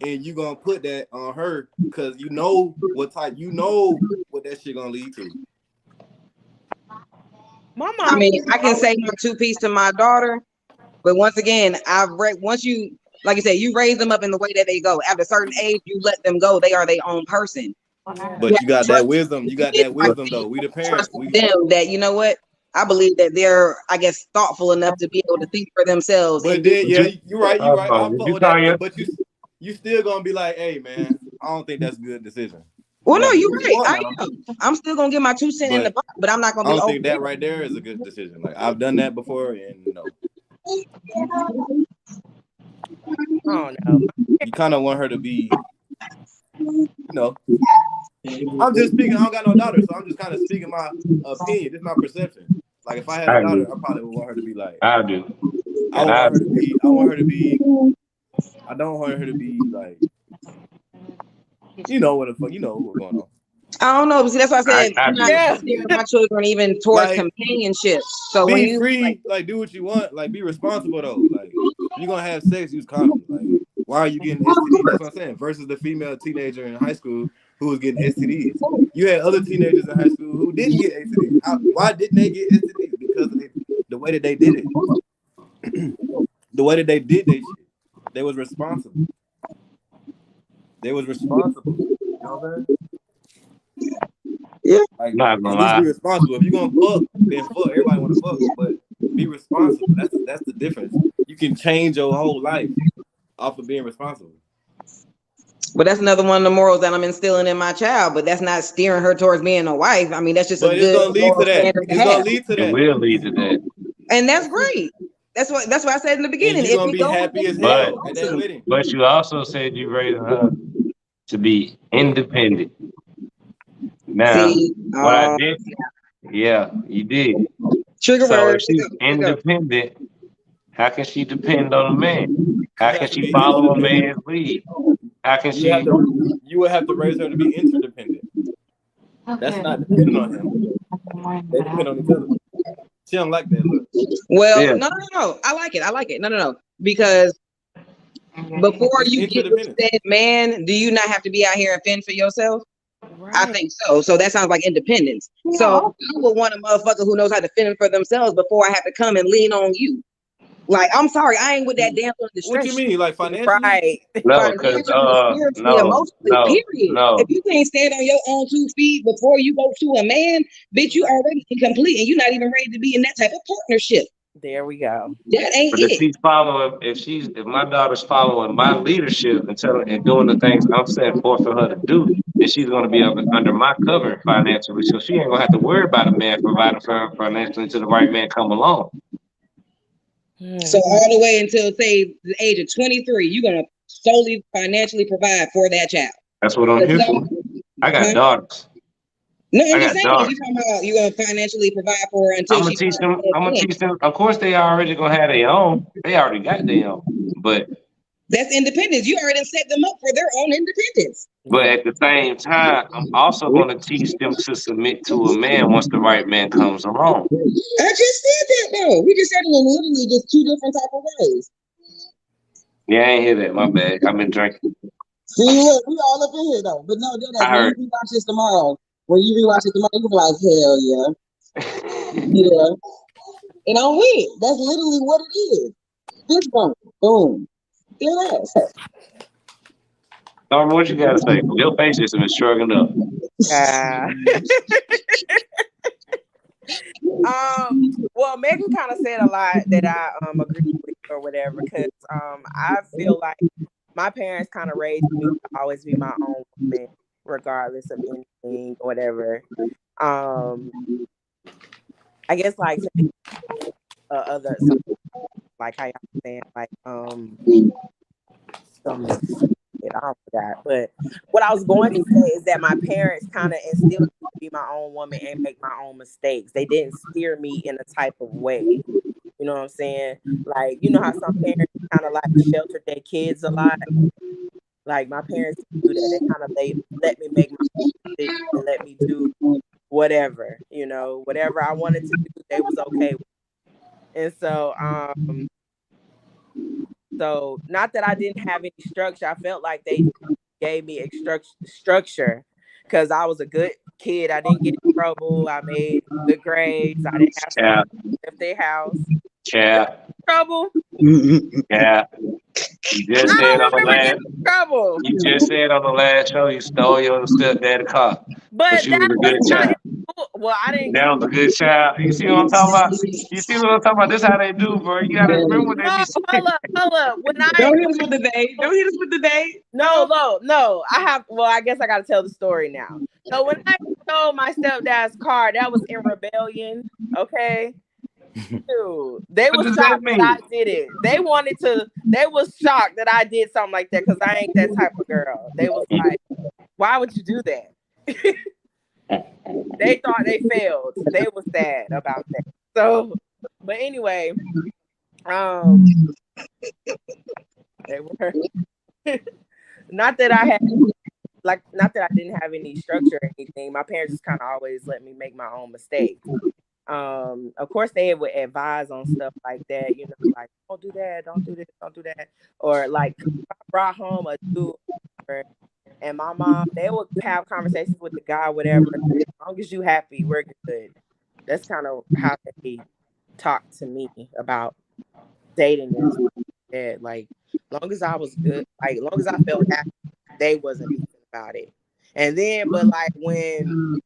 and you gonna put that on her because you know what that shit gonna lead to. Mama, I mean, I can say my 2 piece to my daughter, but once again, once you, like you said, you raise them up in the way that they go. At a certain age, you let them go. They are their own person. But you got that wisdom. You got that wisdom, though. We the parents. Them that, you know what? I believe that they're, I guess, thoughtful enough to be able to think for themselves. But then, you're right. You're right. I'll fuck with that. But you still gonna be like, hey, man, I don't think that's a good decision. Well, no, you're right. I'm still gonna get my 2 cents in the box, but I'm not gonna. I don't think that right there is a good decision. Like I've done that before, and no. Oh no. You kind of want her to be, I'm just speaking. I don't got no daughter, so I'm just kind of speaking my opinion. This is my perception. Like if I had a daughter, I probably would want her to be like. I do. I want her to be. I don't want her to be like. What the fuck? You know what's going on. I don't know, but see, that's why I said I'm not steering my children even towards companionship. So be when you free, like do what you want, like be responsible though. Like you're gonna have sex, use condom. Like why are you getting STDs? That's what I'm saying. Versus the female teenager in high school who was getting STDs. You had other teenagers in high school who didn't get STDs. Why didn't they get STDs? Because of the way that they did it. The way that they did their shit. They was responsible. You know what I'm saying? Yeah. Like, at least be responsible. If you're gonna fuck, then fuck. Everybody wanna fuck, but be responsible. That's the difference. You can change your whole life off of being responsible. But that's another one of the morals that I'm instilling in my child. But that's not steering her towards being a wife. I mean, that's just But it's gonna lead to that. It's gonna lead to that. It will lead to that. And that's great. That's what I said in the And beginning. you're If gonna we be go happy as But hell at that wedding. but you also said you raised her to be independent. Now, see, what I did, yeah, you did. trigger So word. if she's independent, how can she depend on a man? How You can have to she be follow a interdependent. man's lead? How can You have she? to. You would have to raise her to be interdependent. That's not dependent on him. They depend on each other. She don't like that look. Well, Yeah. no. I like it. No. Because before It's you get with interdependence. that man, do you not have to be out here and fend for yourself? Right. I think so. So that sounds like independence. So I would want a motherfucker who knows how to fend for themselves before I have to come and lean on you. Like, I'm sorry, I ain't with that damn distress. What you mean, like financially? Right. No, because Emotionally, period. no. If you can't stand on your own 2 feet before you go to a man, bitch, you already incomplete and you're not even ready to be in that type of partnership. There we go. That ain't But if it. she's following, if my daughter's following my leadership and doing the things I'm setting forth for her to do, then she's going to be under my cover financially. So she ain't gonna have to worry about a man providing for her financially until the right man come along. So all the way until say the age of 23, you're gonna solely financially provide for that child. That's what I'm here for. I got daughters. No, I I'm got just saying, daughters. you're talking about you're gonna financially provide for her until I'm gonna teach them. I'm gonna teach them. Of course, they already gonna have their own. They already got their own. But that's independence. You already set them up for their own independence. But at the same time, I'm also going to teach them to submit to a man once the right man comes along. I just said that though. We just said it in literally just 2 different type of ways. Yeah, I ain't hear that. My bad. I've been drinking. See, look, we all up in here though. But no, when you rewatch this tomorrow, you'll be like, hell yeah. Yeah. And I'm with. That's literally what it is. This one, boom. Yes. Norman, what you gotta say? Your face just been shrugging up. Well, Megan kind of said a lot that I agree with or whatever, because I feel like my parents kind of raised me to always be my own woman, regardless of anything or whatever. I guess like other like how y'all saying like I forgot. But what I was going to say is that my parents kind of instilled me to be my own woman and make my own mistakes. They didn't steer me in a type of way. You know what I'm saying? Like, you know how some parents kind of like shelter their kids a lot? Like, my parents do that. They let me make my own decisions and let me do whatever. You know, whatever I wanted to do, they was okay with. And so, so not that I didn't have any structure. I felt like they gave me structure because I was a good kid. I didn't get in trouble. I made good grades. I didn't have to leave their house. Trouble. Yeah. You just said on the last trouble. You just said on the last show you stole your stepdad's car. But you was a good child. Well, I didn't. That was a good child. You see what I'm talking about? You see what I'm talking about? This how they do, bro. You gotta remember what they be saying. Hold up. Don't hit us with the date. Don't hit us with the date. No. I guess I gotta tell the story now. So when I stole my stepdad's car, that was in rebellion. Okay. Dude, they were shocked that I did it. They was shocked that I did something like that because I ain't that type of girl. They was like, why would you do that? They thought they failed. They was sad about that. So, but anyway, they were not that I didn't have any structure or anything. My parents just kind of always let me make my own mistakes. Of course they would advise on stuff like that, you know, like don't do that, don't do this, don't do that. Or like I brought home a dude and my mom, they would have conversations with the guy, whatever. As long as you happy, we're good. That's kind of how they talk to me about dating and like long as I was good, like long as I felt happy, they wasn't beefing about it. And then but like when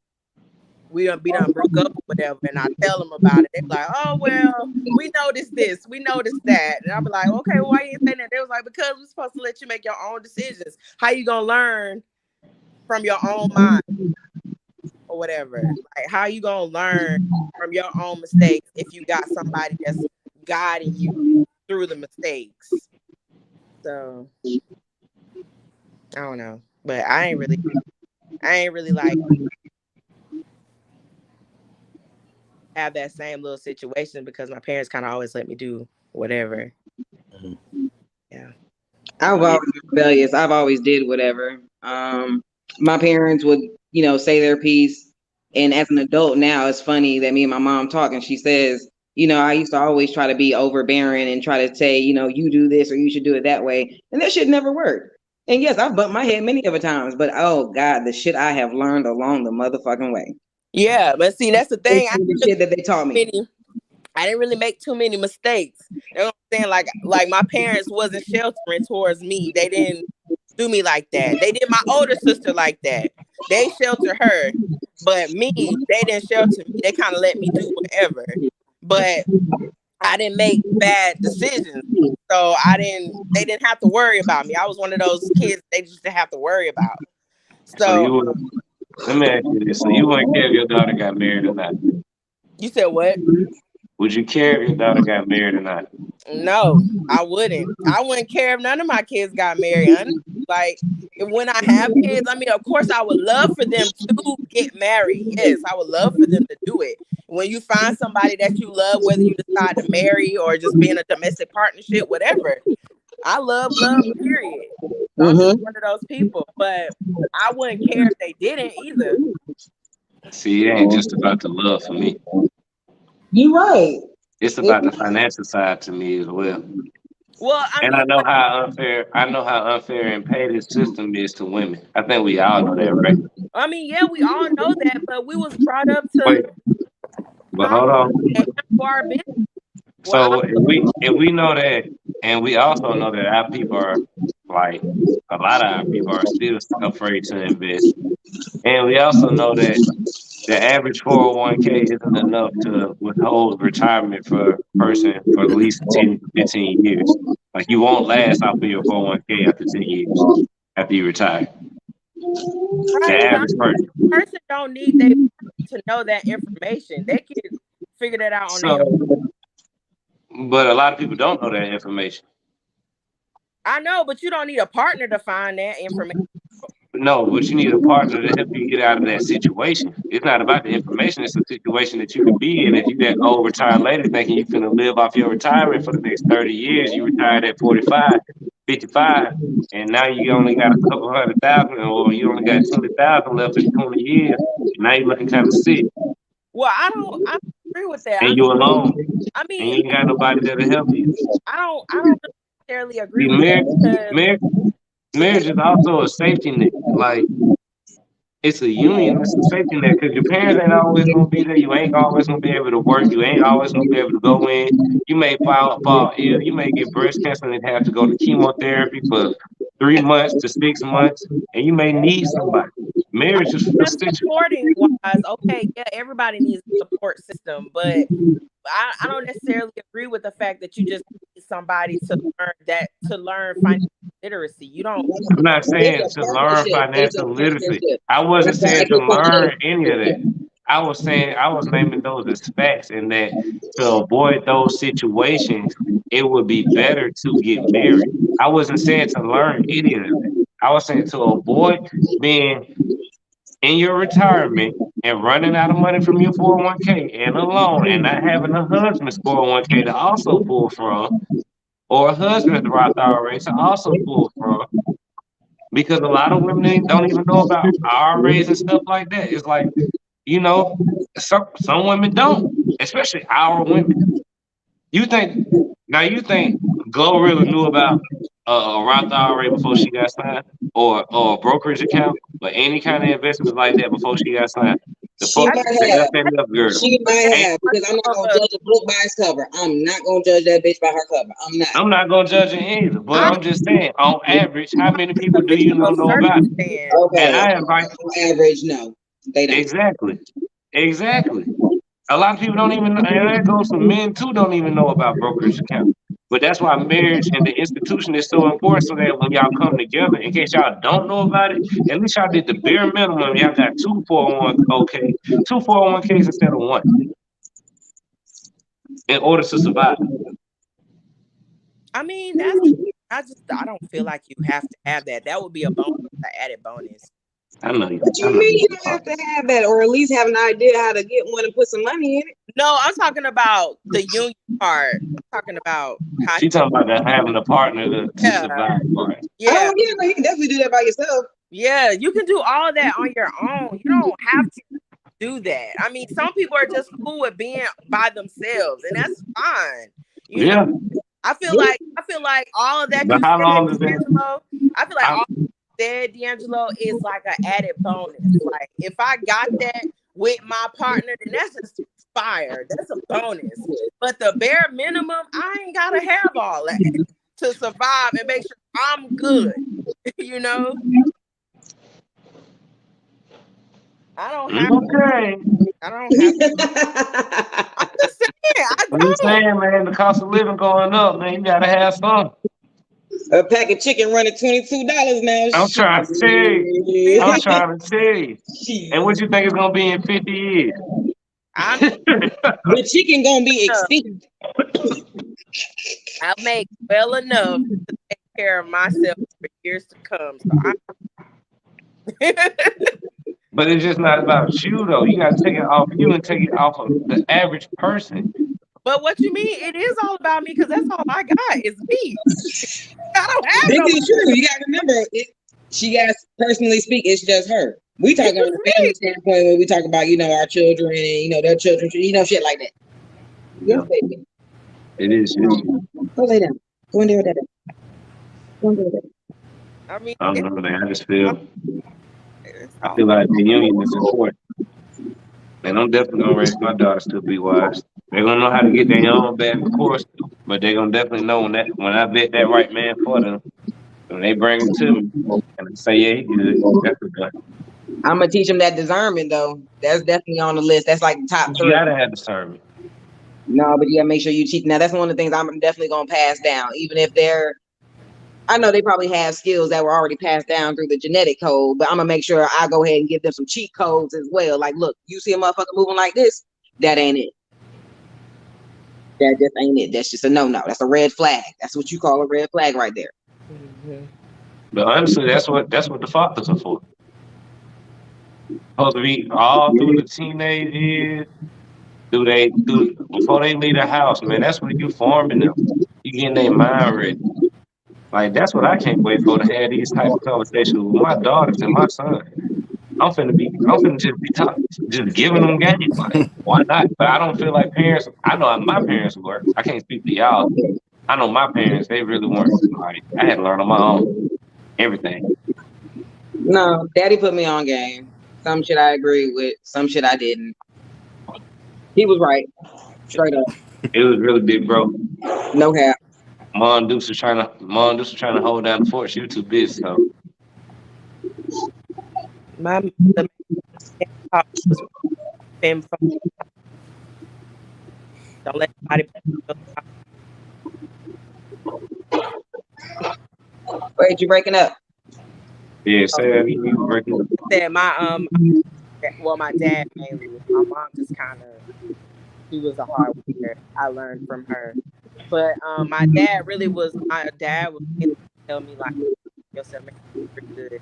we done broke up or whatever, and I tell them about it. They're like, oh, well, we noticed this, we noticed that. And I'll be like, okay, well, why you ain't saying that? They was like, because we're supposed to let you make your own decisions. How you gonna learn from your own mind or whatever? Like, how you gonna learn from your own mistakes if you got somebody that's guiding you through the mistakes. So I don't know, but I ain't really like have that same little situation because my parents kind of always let me do whatever. Yeah. I've always been rebellious. I've always did whatever. My parents would, say their piece. And as an adult now, it's funny that me and my mom talk, and she says, I used to always try to be overbearing and try to say, you do this or you should do it that way. And that shit never worked. And yes, I've bumped my head many other times, but oh God, the shit I have learned along the motherfucking way. Yeah, but see, that's the thing. The shit that they taught me. I didn't really make too many mistakes. You know what I'm saying? Like my parents wasn't sheltering towards me. They didn't do me like that. They did my older sister like that. They sheltered her, but me, they didn't shelter me. They kind of let me do whatever. But I didn't make bad decisions. So they didn't have to worry about me. I was one of those kids they just didn't have to worry about. So let me ask you this. So you wouldn't care if your daughter got married or not? You said what? Would you care if your daughter got married or not? No, I wouldn't. I wouldn't care if none of my kids got married. Like, when I have kids, I mean, of course, I would love for them to get married. Yes, I would love for them to do it. When you find somebody that you love, whether you decide to marry or just be in a domestic partnership, whatever. I love love, period. So I'm just one of those people. But I wouldn't care if they didn't either. See, it ain't just about the love for me. You're right. It's about the financial side to me as well. Well, I know how unfair and paid this system is to women. I think we all know that, right? I mean, yeah, we all know that, but we was brought up to. Wait, but hold on. Our business. So if we know that, and we also know that our people are like a lot of our people are still afraid to invest, and we also know that the average 401k isn't enough to withhold retirement for a person for at least 10 to 15 years. Like, you won't last off of your 401k after 10 years after you retire. Right. The average person don't need to know that information. They can figure that out on their own. But a lot of people don't know that information. I know, but you don't need a partner to find that information. No, but you need a partner to help you get out of that situation. It's not about the information. It's a situation that you can be in. If you get old, retire later, thinking you're going to live off your retirement for the next 30 years, you retired at 45, 55, and now you only got a couple $100,000, or you only got 20,000 left in 20 years. Now you're looking kind of sick. Well, I don't agree with that. And you're alone. I mean, and you ain't got nobody that'll help you. I don't necessarily agree with that. Marriage is also a safety net. Like, it's a union, it's a safety net, because your parents ain't always gonna be there. You ain't always gonna be able to work. You ain't always gonna be able to go in. You may fall ill. You may get breast cancer and have to go to chemotherapy for 3 months to 6 months, and you may need somebody. Marriage is supporting wise. Okay, yeah, everybody needs a support system, but I don't necessarily agree with the fact that you just need somebody to learn financial literacy. You don't. I'm not saying to learn financial literacy. I wasn't saying to learn any of that. I was naming those as facts, and that to avoid those situations, it would be better to get married. I wasn't saying to learn any of that. I was saying to avoid being in your retirement and running out of money from your 401k and alone, and not having a husband's 401k to also pull from, or a husband's Roth IRA to also pull from, because a lot of women don't even know about IRAs and stuff like that. It's like, some women don't, especially our women. You think Glorilla knew about a Roth IRA before she got signed, or a brokerage account, or any kind of investment like that before she got signed? She might have, because I'm not gonna judge a book by its cover. I'm not gonna judge that bitch by her cover. I'm not gonna judge it either. But I'm just saying, on average, how many people do you know about it? Okay. And I invite average, no, they don't. Exactly. A lot of people don't even know, and that goes for men too, don't even know about brokerage accounts. But that's why marriage and the institution is so important, so that when y'all come together, in case y'all don't know about it, at least y'all did the bare minimum. Y'all got two 401ks instead of one, in order to survive. I mean, I don't feel like you have to have that. That would be a bonus, an added bonus. I know you. What you mean you don't have to have that, or at least have an idea how to get one and put some money in it? No, I'm talking about the union part. I'm talking about how She talking about that having a partner to survive part. Yeah. Oh, yeah, no, you can definitely do that by yourself. Yeah, you can do all that on your own. You don't have to do that. I mean, some people are just cool with being by themselves, and that's fine. You know? I feel like all of that. But you how said, long is that? D'Angelo, I feel like all you said, D'Angelo, is like an added bonus. Like if I got that with my partner, then that's just fire. That's a bonus. But the bare minimum, I ain't gotta have all that to survive and make sure I'm good. You know? I don't have I don't have I'm just saying, I'm saying, man, the cost of living going up, man. You gotta have some. A pack of chicken running $22 now. I'm trying to tell you. I'm trying to tell you. And what you think it's gonna be in 50 years? The chicken gonna be extinct. I make well enough to take care of myself for years to come. So But it's just not about you though. You gotta take it off you and take it off of the average person. But what you mean? It is all about me because that's all I got is me. I don't have This no. is true. You gotta remember, she got personally speak. It's just her. We talk on a family standpoint when we talk about our children and their children, shit like that. Yeah, baby. It is. Go lay down. Go in there with that. Go in there with that. I mean, I don't know, man. I just feel like the union is important. And I'm definitely gonna raise my daughters to be wise. They're gonna know how to get their own back, of course, but they're gonna definitely know when I bet that right man for them, when they bring him to me and I say, yeah, he good, that's good. I'm gonna teach them that discernment though. That's definitely on the list. That's like the top 3. You gotta have discernment. No, but you gotta make sure you teach. Now that's one of the things I'm definitely gonna pass down, even if I know they probably have skills that were already passed down through the genetic code, but I'm gonna make sure I go ahead and give them some cheat codes as well. Like, look, you see a motherfucker moving like this, that ain't it. That just ain't it. That's just a no. That's a red flag. That's what you call a red flag right there. Mm-hmm. But honestly, that's what the fathers are for. Supposed to be all through the teenage years, before they leave the house, man. That's when you forming them. You getting their mind ready. Like that's what I can't wait for, to have these type of conversations with my daughters and my son. I'm finna just be talking, just giving them games. Like, why not? But I don't feel like parents. I know how my parents were. I can't speak to y'all. I know my parents. They really weren't. Like I had to learn on my own. Everything. No, daddy put me on game. Some shit I agreed with. Some shit I didn't. He was right. Straight up. It was really big, bro. No cap. Mom Deuce was trying to hold down the fort. She was too busy, so. Don't let anybody. Wait, you breaking up? Yeah, Sam, you breaking up. Said my my dad mainly. My mom just kind of, she was a hard worker. I learned from her, but my dad really was. My dad was tell me like, yourself make sure you're good.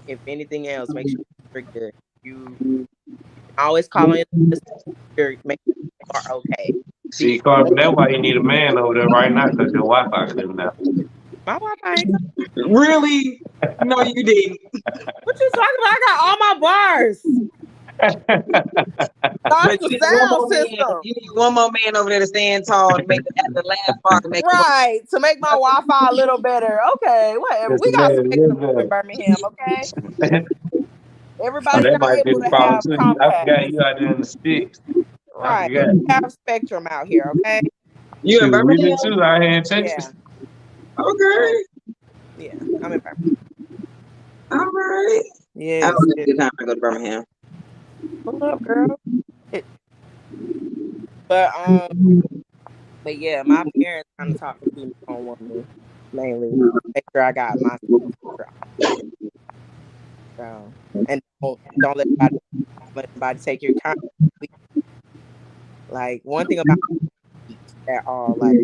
If anything else, make sure you're good. You always call in to make sure you are okay. See, Carmen, that's why you need a man over there right now, because your Wi-Fi is living out. My Wi-Fi ain't Really? No, you didn't. What you talking about? I got all my bars. That's the sound system. You need one more man over there to stand tall to make the last part to make right to make my Wi-Fi a little better. Okay, whatever. We got some in Birmingham. Okay. Everybody's that might be able the to problem have too. Comcast. I forgot you out there in the sticks. Right. We have Spectrum out here. Okay. You in Birmingham? We do too out here in Texas. Yeah. Okay. Yeah, I'm in Birmingham. All right. Yeah. I don't have a good time to go to Birmingham. Pull up, girl. But yeah, my parents kind of talk to me on one mainly. Make sure I got my stuff. So, and don't let anybody take your time. Like one thing about at all, like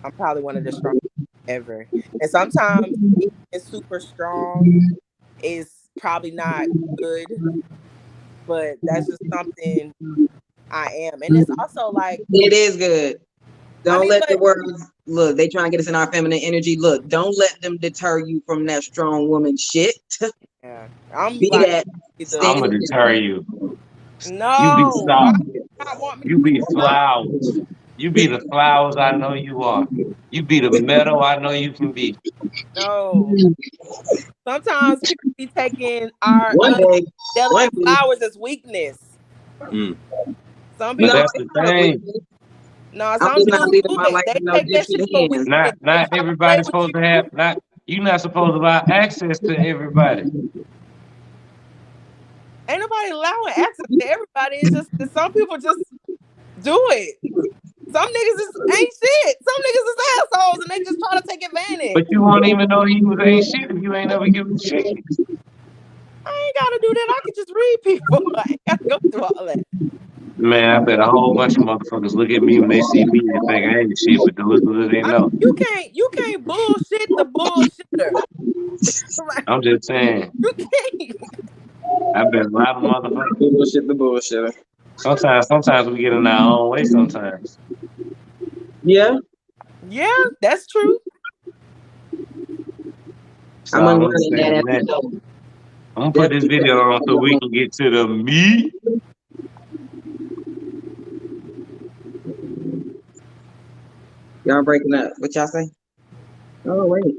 I'm probably one of the strongest ever. And sometimes being super strong is probably not good, but that's just something I am. And it's also like, It is good. Don't let the but words look. They trying to get us in our feminine energy. Look, don't let them deter you from that strong woman shit. yeah, I'm Be like, that. I'm Stand gonna deter you. You be no, why soft. do you not want me You to be be soft? flowers. You be the flowers I know you are. You be the metal I know you can be. No. Sometimes people be taking our one day, one delicate day. flowers as weakness. Mm. Some But No, people, that's it's the not a thing. weakness. no, I'm some just not dudes leaving do my it. life They in no take that shit dipshit for hands. weakness. Not They try to play everybody's with you. supposed to have you're not supposed to have access to everybody. Ain't nobody allowing access to everybody. It's just that some people just do it. Some niggas just ain't shit. Some niggas is assholes and they just try to take advantage. But you won't even know he was ain't shit if you ain't never given shit. I ain't gotta do that. I can just read people. I ain't gotta go through all that. Man, I bet a whole bunch of motherfuckers look at me when they see me and think I ain't shit, but little do they know. You can't bullshit the bullshitter. Like, I'm just saying. you can't. I bet a lot of motherfuckers. Bullshit, the bullshit. Sometimes we get in our own way sometimes. Yeah, Yeah, that's true. So I'm I'm unlearning that saying that. episode. I'm gonna put this video on so we can get to the meat. Y'all breaking up. What y'all say? Oh wait,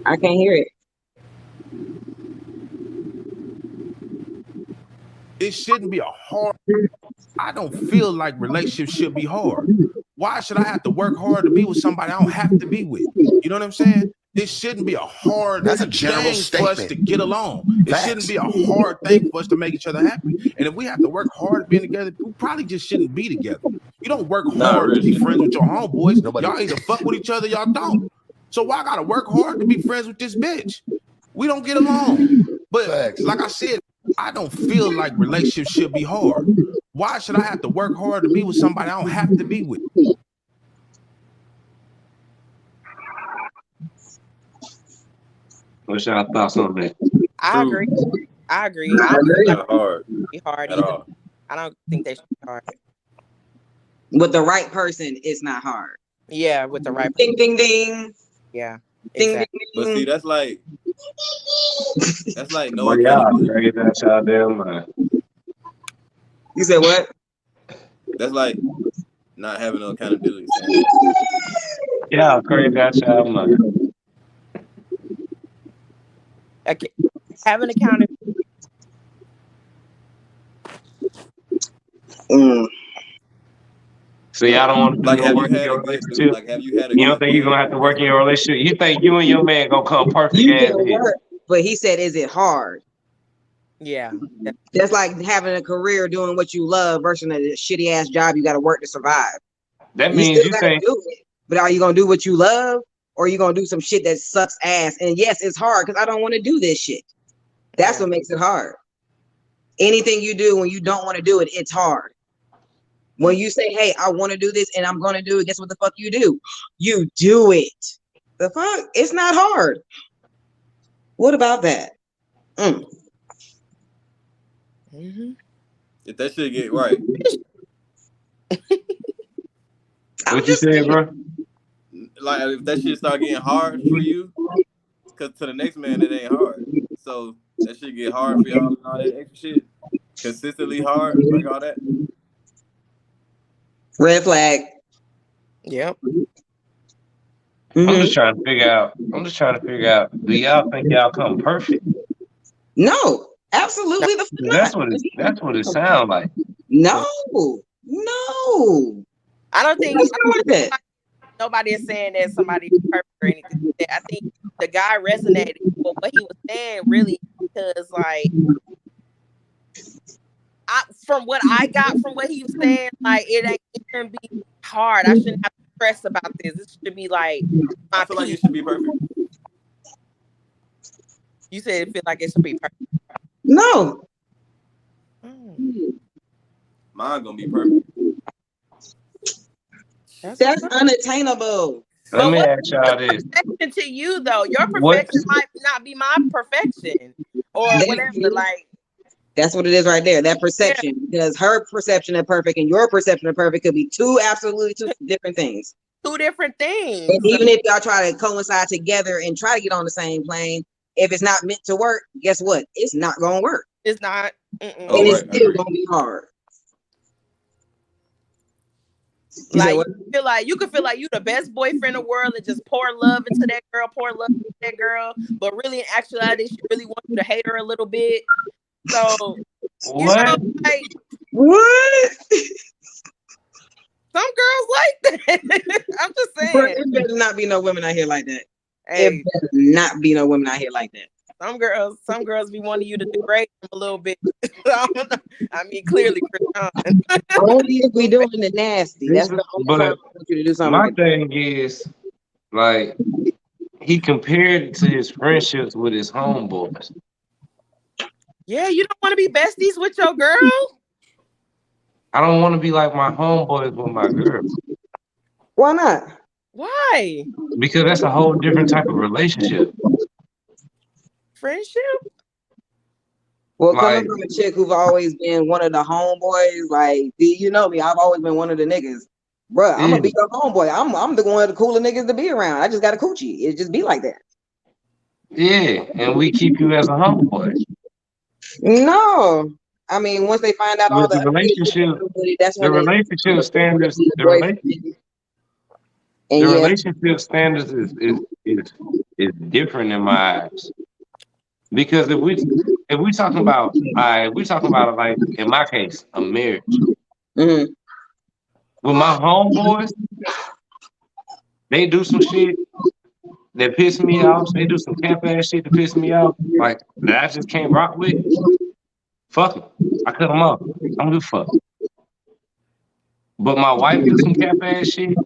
I can't hear it. It shouldn't be a hard. I don't feel like relationships should be hard. Why should I have to work hard to be with somebody I don't have to be with? You know what I'm saying? It shouldn't be a hard That's a general thing for us to statement. get along. It Facts. shouldn't be a hard thing for us to make each other happy. And if we have to work hard at being together, we probably just shouldn't be together. You don't work Nah, hard to be Rich. friends with your homeboys. Nobody- Y'all either fuck with each other, y'all don't. So why I gotta work hard to be friends with this bitch? We don't get along. But Facts. like I said, I don't feel like relationships should be hard. Why should I have to work hard to be with somebody I don't have to be with? What's y'all thoughts on that? I True. agree. I agree. I True. don't It's think not that hard should be hard at either. all. I don't think they should be hard. With the right person, it's not hard. Yeah, with the right. Ding ding ding. Yeah, Ding exactly. ding But ding. see, that's like no Boy, y'all accountability. crazy out y'all damn mind. You said what? That's like not having no accountability. Y'all crazy out y'all mind. Okay. Having accountability. So y'all don't want to do Like, no have you work in had your a good relationship? like? Have you had a You don't good think you're gonna have to work in your relationship? You think you and your man gonna come perfect You as can is? work, but he said, "Is it hard?" Yeah. That's like having a career doing what you love versus a shitty ass job you got to work to survive. That You means still you got to think do it, but are you gonna do what you love, or are you gonna do some shit that sucks ass? And yes, it's hard because I don't want to do this shit. That's Yeah. what makes it hard. Anything you do when you don't want to do it, it's hard. When you say, "Hey, I want to do this and I'm gonna do it," guess what the fuck you do? You do it. The fuck? It's not hard. What about that? Mm-hmm. If that shit get right, what you saying, bro? like if that shit start getting hard for you, because to the next man it ain't hard. So that shit get hard for y'all and all that extra shit. Consistently hard, like all that. Red flag. Yep. I'm just trying to figure out. Do y'all think y'all come perfect? No, absolutely the fuck not. That's what it sounds like. No. I don't think It's not like that. nobody is saying that somebody's perfect or anything. I think the guy resonated with what he was saying really because like from what I got from what he was saying, like it shouldn't be hard. I shouldn't have to stress about this. This should be like I feel like it should be perfect. You said it feel like it should be perfect. No. Mine gonna be perfect. That's That's what's up. unattainable. Let But me what's ask y'all this. perfection to you though? Your What perfection might not be my perfection or whatever. Like, That's what it is right there. That yeah, perception, because her perception of perfect and your perception of perfect could be two different things. two different And things. even if y'all try to coincide together and try to get on the same plane, if it's not meant to work, guess what? It's not gonna work, It's not. and Oh, it's right. I still agree. gonna be hard. You said Like what? you could feel like you the best boyfriend in the world and just pour love into that girl, pour love into that girl, but really in actuality, she really wants you to hate her a little bit. So you know, what? like What? some girls like that. I'm just But saying. it better not be no women out here like that. It Hey, better not be no women out here like that. some girls be wanting you to degrade them a little bit. I don't know. I mean, clearly, Krishan. Only if we doing the nasty. This That's is, the only time I but want you to do something my like that. thing is, like, he compared it to his friendships with his homeboys. Yeah, you don't want to be besties with your girl. I don't want to be like my homeboys with my girl Why not? Why? because that's a whole different type of relationship. Friendship? Well, Like, coming from a chick who's always been one of the homeboys, like, you know me, I've always been one of the niggas. Bruh, I'm yeah, gonna be your homeboy. I'm the one of the cooler niggas to be around. I just got a coochie. It just be like that. yeah, and we keep you as a homeboy. No. I mean, once they find out all With the the other shit that relationship, comes with it, that's the when they relationship standards, be the a boyfriend. And the yeah, relationship standards is different in my eyes. Because if we talking about we talking about like in my case, a marriage. mhm. With my homeboys, they do some shit that piss me off. They do some camp ass shit that piss me off. Like that I just can't rock with. Fuck them. I cut them off. I don't give a fuck. But my wife do some camp ass shit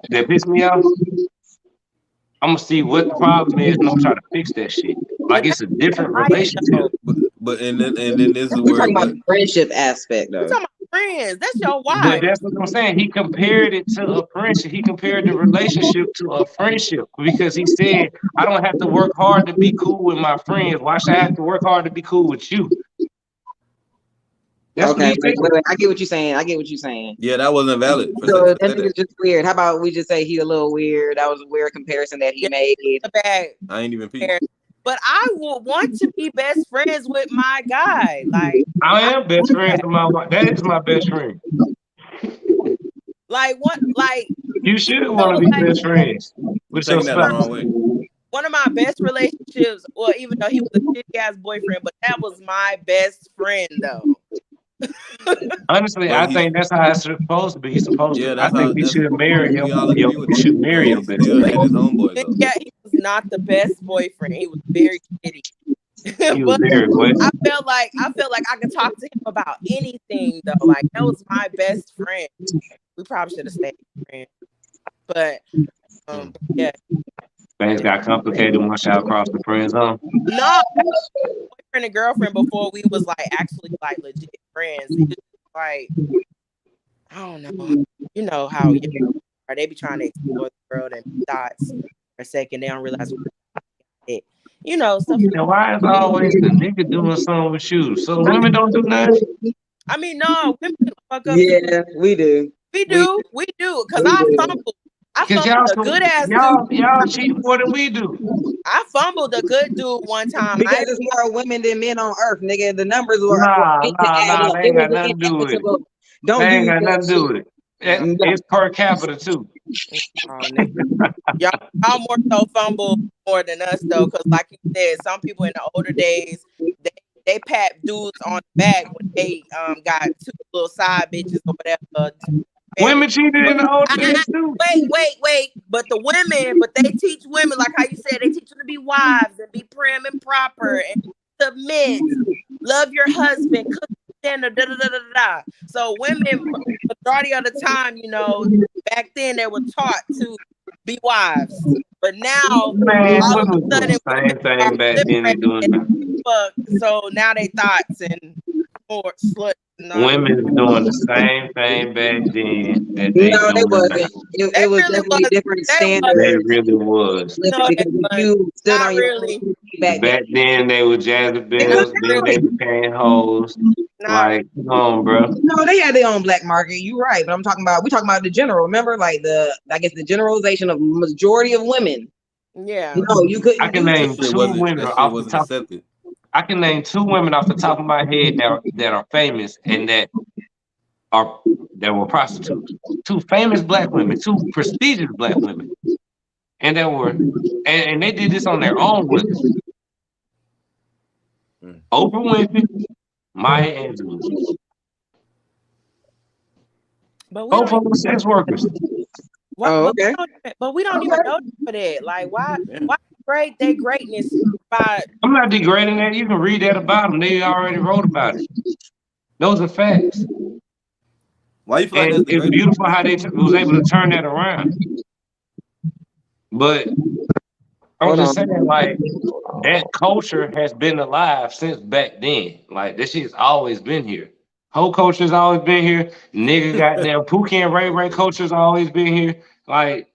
that piss me off. I'm gonna see what the problem is and I'm gonna try to fix that shit. Like But it's a different right relationship. though. But and then this is We're where talking about the friendship aspect We're though. talking about friends. That's your But wife. that's what I'm saying. He compared it to a friendship. He compared the relationship to a friendship because he said, I don't have to work hard to be cool with my friends. Why should I have to work hard to be cool with you? That's what Okay, he said. wait. I get what you're saying. I get what you're saying. yeah, that wasn't valid for So that that. nigga's just weird. How about we just say he's a little weird? That was a weird comparison that he Yeah, made. it's a bad I ain't even peep. comparison. But I would want to be best friends with my guy. Like I am best want friends that. with my wife. That is my best friend. Like what? Like You should want to be like best friends You with your taking that the spouse. wrong way. one of my best relationships. Well, even though he was a shitty ass boyfriend, but that was my best friend though. Honestly, But I he, think that's how it's supposed to be. He's supposed yeah, to. I that's how think you should marry we all agree with you that. should marry But your he best still friend. had his homeboys though. Yeah, he was not the best boyfriend. He was very shitty. He was But very what? I felt like I could talk to him about anything though. Like that was my best friend. We probably should have stayed friends. But yeah. Things got complicated once y'all crossed the friend zone. No, boyfriend and girlfriend before we was like actually like legit friends. It was like I don't know. You know how you are. They be trying to explore the world and thoughts for a second. They don't realize it. You know, stuff. Now, why is always the nigga doing something with you? So the women don't do nothing? I mean, no, women fuck up. Yeah, we do. We do. Because I fumbled. I Because fumbled a good ass dude. y'all cheat more than we do. I fumbled a good dude one time. Because there's more women than men on earth, nigga. The numbers were Nah, meant to add up. they It ain't was got nothing to do with it. inevitable. Don't They ain't use got that nothing to do with it. It's per capita too. Oh, y'all more so fumble more than us though, because like you said, some people in the older days they pat dudes on the back when they got two little side bitches or whatever. Women cheated in the older days too. Wait. But the women, they teach women, like how you said, they teach them to be wives and be prim and proper and submit, love your husband, cook dinner, da. So women, majority of the time, you know, back then they were taught to be wives. But now, Man, all of women a sudden, do the same thing back then they doing now. fuck. So now they thoughts and more slut. Women doing the same thing back then that they No, they doing now. wasn't. It was really definitely was. different They standards. They really was. No, Because they if you stood not on your really. own back Back then they were Jezebels, then they became hoes. Not Like, come on, bro. no, they had their own black market. You're right, but we talking about the general. Remember, like I guess the generalization of majority of women. yeah. No, you couldn't I can do name That shit two women that shit off the wasn't top. accepted. I can name two women off the top of my head that are famous and that were prostitutes. Two famous black women, two prestigious black women, and and they did this on their own with us. Oprah Winfrey, Maya Angelou. But we Both don't of them sex workers. Oh, okay. but we don't even know for that. Like why grade their greatness by I'm not degrading that. You can read that about them. They already wrote about it. Those are facts. Why you feel like And that's it's degrading? beautiful how they was able to turn that around. But I'm just saying, like, that culture has been alive since back then. Like, this shit's always been here. Whole culture's always been here. Nigga goddamn Pookie and Ray Ray culture's always been here. Like,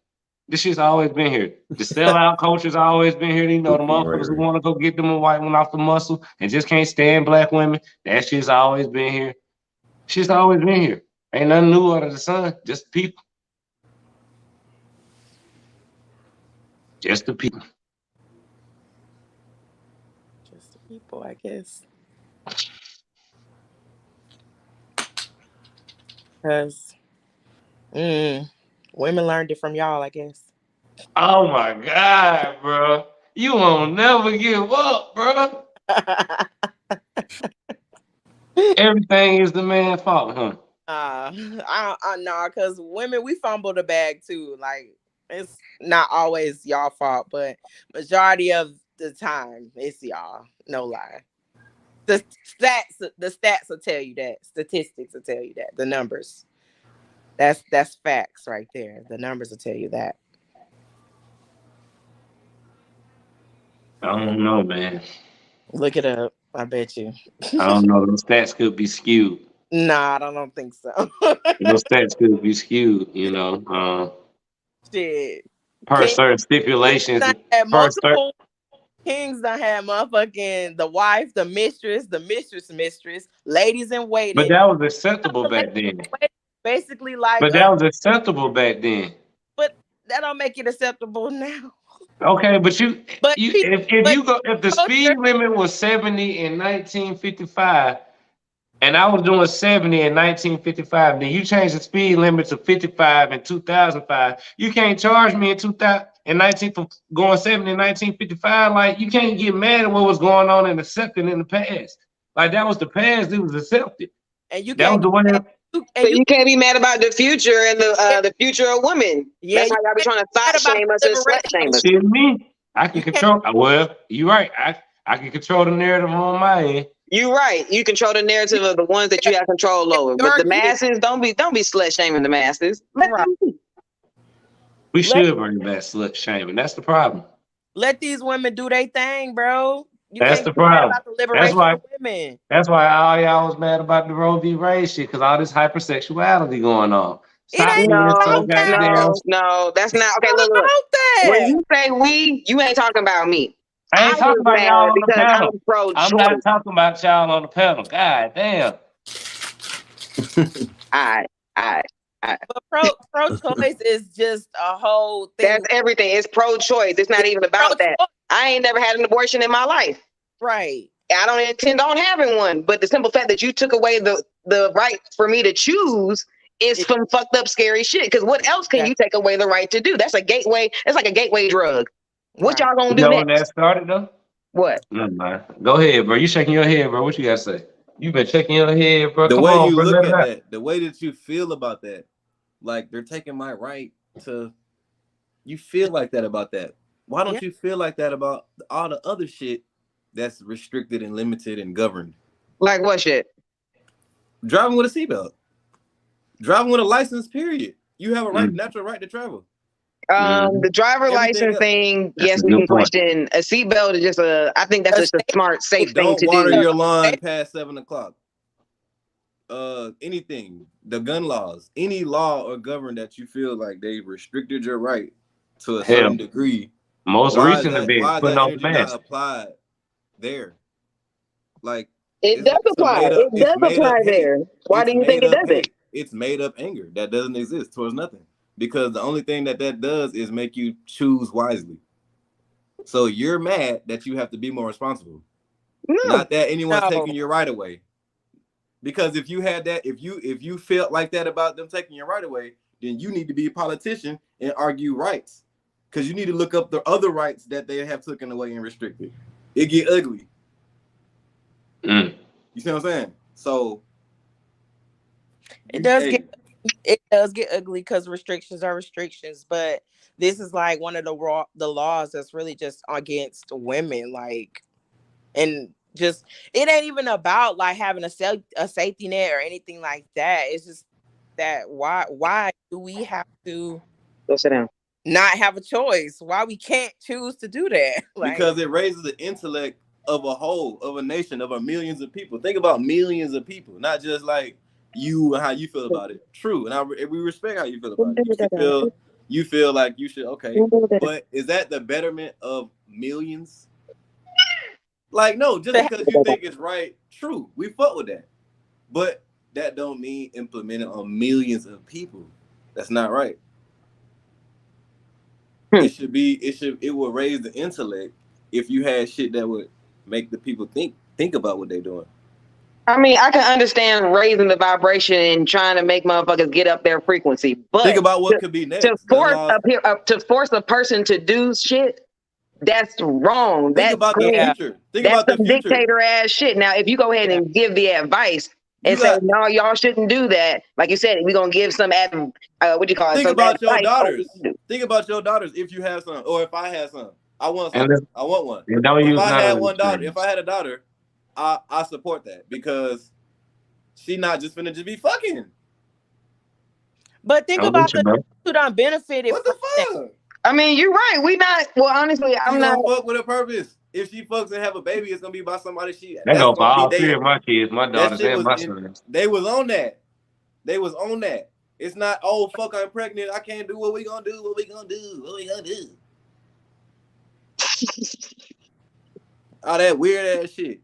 this shit's always been here. The sellout culture's always been here. You know, the motherfuckers who want to go get them a white one off the muscle and just can't stand black women. That shit's always been here. Shit's always been here. Ain't nothing new under the sun. Just people. Just the people. just the people, I guess. Because women learned it from y'all, I guess. Oh my God, bro. You won't never give up, bro. Everything is the man's fault, huh? I know, because women, we fumble the bag too. Like, it's not always y'all fault, but majority of the time, it's y'all. No lie. The stats will tell you that. Statistics will tell you that. The numbers. That's facts right there. The numbers will tell you that. I don't know, man. Look it up. I bet you. I don't know. Those stats could be skewed. Nah, I don't think so. Those stats could be skewed, you know. Shit. Per certain stipulations. Kings done had motherfucking the wife, the mistress, ladies in waiting. But that was acceptable back then. Basically, like. But that was acceptable back then. But that don't make it acceptable now. Okay, but if the speed limit was 70 in 1955, and I was doing 70 in 1955, then you change the speed limit to 55 in 2005. You can't charge me for going 70 in 1955. Like, you can't get mad at what was going on and accepted in the past. Like, that was the past. It was accepted. And you that was the one. But you can't be mad about the future and the future of women. Yeah, that's how y'all be trying to thought shame us and slut shame us. See me? I can control. Well, you're right. I can control the narrative on my end. You're right. You control the narrative of the ones that you have control over. But the masses, don't be slut shaming the masses. Let them be. We should bring back slut shaming. That's the problem. Let these women do their thing, bro. That's the problem. About the liberation of women. That's why all y'all was mad about the Roe v. Wade shit, because all this hypersexuality going on. No, that's not okay. Look. When you say we, you ain't talking about me. I ain't talking about y'all on the panel. I'm not talking about y'all on the panel. God damn. All right. But pro-choice is just a whole thing. That's everything. It's pro-choice. It's not even about that. I ain't never had an abortion in my life. Right. I don't intend on having one. But the simple fact that you took away the right for me to choose is some fucked up, scary shit. Because what else can you take away the right to do? That's a gateway. It's like a gateway drug. What y'all gonna do next? When that started though? What? Never mind. Go ahead, bro. You shaking your head, bro. What you gotta say? You been shaking your head, bro. The way you look at that, the way that you feel about that, like they're taking my right to. You feel like that about that. Why don't you feel like that about all the other shit that's restricted and limited and governed? Like what shit? Driving with a seatbelt. Driving with a license, period. You have a natural right to travel. The driver license thing, yes, we can question. A seatbelt is just I think that's just a smart, safe thing to do. Don't water your lawn past 7 o'clock. anything, the gun laws, any law or government that you feel like they restricted your right to a certain Hell, degree, most why is recent that event putting on the energy not mask. applied there? Like It does it's a apply. made up, It does apply hate. there. Why It's do you think made it up doesn't? hate. It's made up anger that doesn't exist towards nothing. Because the only thing that does is make you choose wisely. So you're mad that you have to be more responsible. No. Not that anyone's No. taking your right away. Because if you had that, if you felt like that about them taking your right away, then you need to be a politician and argue rights. Because you need to look up the other rights that they have taken away and restricted. It get ugly. Mm. You see what I'm saying? So It does get ugly because restrictions are restrictions, but this is like one of the laws that's really just against women, like, and just it ain't even about like having a safety net or anything like that. It's just that why do we have to Go sit down. not have a choice? Why we can't choose to do that? Like, because it raises the intellect of a whole, of a nation, of a millions of people. Think about millions of people, not just like you and how you feel about it. True, and we respect how you feel about it. You feel like you should, okay, but is that the betterment of millions? Like, no, just because you think it's right, true, we fuck with that, but that don't mean implement it on millions of people. That's not right. It will raise the intellect if you had shit that would make the people think about what they're doing. I mean, I can understand raising the vibration and trying to make motherfuckers get up their frequency, but think about what could be next. To force a person to do shit, that's wrong. Think about the future. Think about the future. Dictator ass shit. Now, if you go ahead and give the advice and say, no, y'all shouldn't do that, like you said, we're gonna give some what do you call it? Think about your daughters. Think about your daughters if you have some, or if I had some. I want some. I want one. If I had one daughter, if I had a daughter, I support that because she not just finna just be fucking. But think about the who don't benefit it. What the fuck? I mean, you're right. We not. Well, honestly, I'm not. Fuck with a purpose. If she fucks and have a baby, it's gonna be by somebody They go for all three of my kids, my daughters and my sons. They was on that. They was on that. It's not, oh fuck, I'm pregnant. I can't do what we gonna do. What we gonna do? What we gonna do? All that weird ass shit.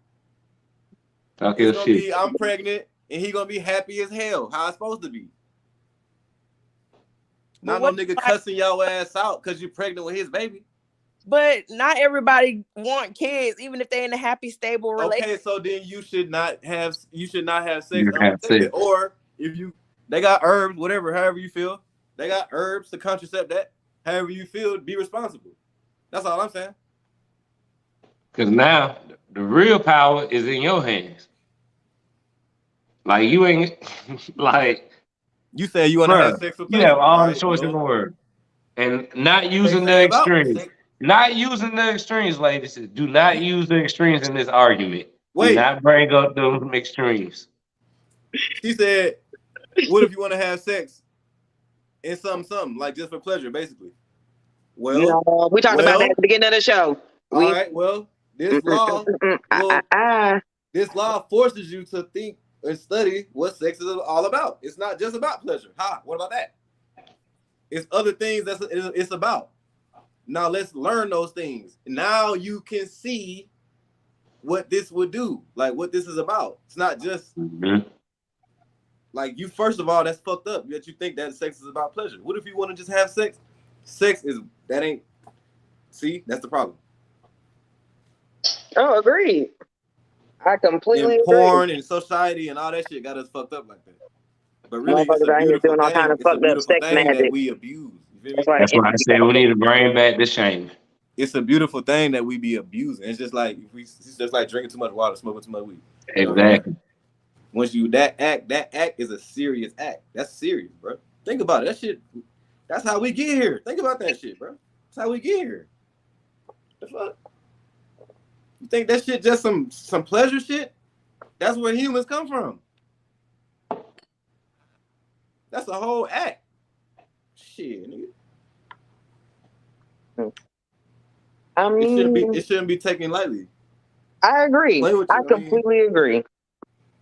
Okay, it's gonna be, I'm pregnant, and he gonna be happy as hell. How it's supposed to be. Not no nigga cussing your ass out because you're pregnant with his baby. But not everybody want kids, even if they're in a happy, stable relationship. Okay, so then you should not have sex. Or if they got herbs, whatever, however you feel. They got herbs to contracept that. However you feel, be responsible. That's all I'm saying. Because now the real power is in your hands. Like you ain't like. You say you want to have sex with you have all the choice in the world, and not using the extremes. Not using the extremes, ladies. Do not use the extremes in this argument. Wait. Do not bring up the extremes. She said, "What if you want to have sex in something like just for pleasure, basically?" Well, no, we talked about that at the beginning of the show. All right. Well, this law, this law forces you to think and study what sex is all about. It's not just about pleasure. What about that? It's other things it's about. Now let's learn those things. Now you can see what this would do, like what this is about. It's not just like you. First of all, that's fucked up that you think that sex is about pleasure. What if you want to just have sex? Sex is that ain't. See, that's the problem. Oh, agreed. I completely agree. Porn agree. and society and all that shit got us fucked up like that. But really, it's a beautiful thing. Kind of fucked up sex that we abuse. That's why I said we need to bring back the shame. It's a beautiful thing that we be abusing. It's just like it's just like drinking too much water, smoking too much weed. Exactly. Once that act is a serious act. That's serious, bro. Think about it. That shit. That's how we get here. Think about that shit, bro. That's how we get here. The fuck? You think that shit just some pleasure shit? That's where humans come from. That's a whole act. Shit, nigga. I mean, it shouldn't be taken lightly. I agree. I completely agree.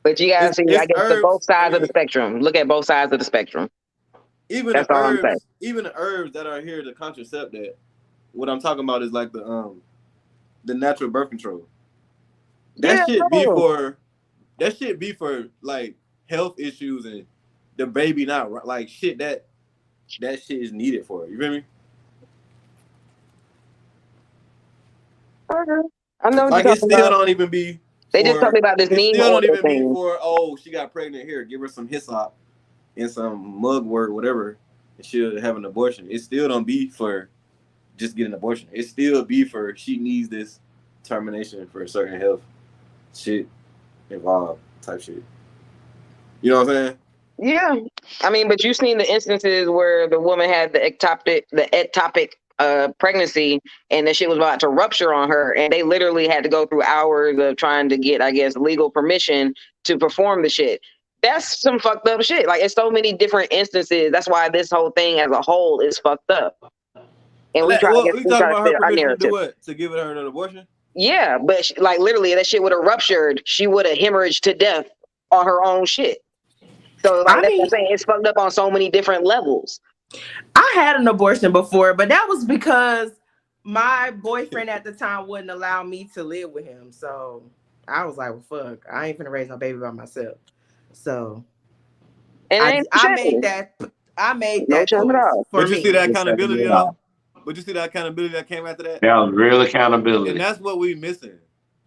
But you gotta see, I guess, the both sides of the mean, spectrum. Look at both sides of the spectrum. even That's the all I'm saying. herbs, even the herbs that are here to contracept that. What I'm talking about is like the natural birth control. That Yeah, should be no. for like health issues and the baby not like shit that shit is needed for. You feel me? I know what Like you're it talking still about. don't even be. They just told me about this It neem still oil don't even be thing. for, oh, she got pregnant, here, give her some hyssop and some mugwort, whatever, and she'll have an abortion. It still don't be for just getting an abortion. It still be for she needs this termination for a certain health shit involved type shit. You know what I'm saying? Yeah, I mean, but you've seen the instances where the woman had the ectopic pregnancy, and the shit was about to rupture on her, and they literally had to go through hours of trying to get, I guess, legal permission to perform the shit. That's some fucked up shit. Like, it's so many different instances. That's why this whole thing as a whole is fucked up. And we Well, try we to talking about her fit our permission to narrative. do what? To give her an abortion? Yeah, but like literally, that shit would have ruptured. She would have hemorrhaged to death on her own shit. So like that's what I'm saying. It's fucked up on so many different levels. I had an abortion before, but that was because my boyfriend at the time wouldn't allow me to live with him. So I was like, well, fuck, I ain't finna raise no baby by myself. So and I made that no shame at all. But you see that accountability though? But you see that accountability that came after that? That was real accountability. And that's what we missing.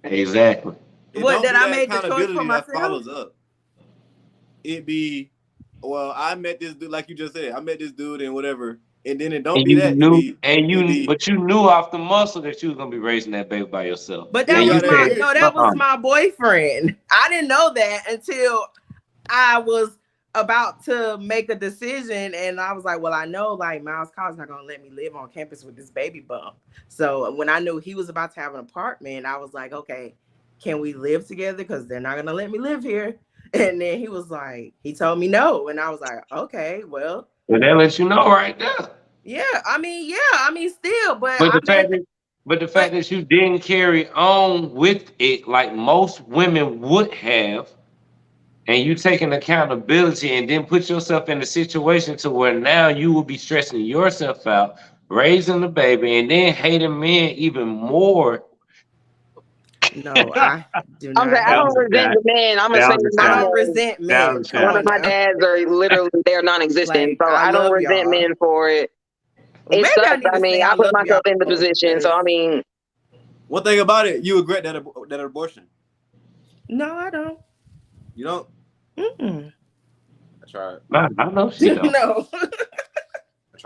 Exactly. What, that I made the choice for myself? That follows up. It be, well, I met this dude, like you just said. I met this dude and whatever, and then it don't And be you that. knew, but you knew off the muscle that you was gonna be raising that baby by yourself. But that was my boyfriend. I didn't know that until I was about to make a decision, and I was like, well, I know like Miles College not gonna let me live on campus with this baby bump. So when I knew he was about to have an apartment, I was like, okay, can we live together? Because they're not gonna let me live here. And then he was like, he told me no, and I was like, okay, well. But that lets you know right there. Yeah, I mean, still, but the fact that you didn't carry on with it like most women would have, and you taking accountability and then put yourself in a situation to where now you will be stressing yourself out, raising the baby, and then hating men even more. No, I do not. I don't resent the man. I'm gonna say I don't resent men. One of my dads are literally they're non-existent, so I don't resent men for it. Well, it sucks. I mean, I put myself in the position, so I mean. One thing about it, you regret that abortion. No, I don't. You don't? Mm-mm. I tried. I know she don't. No.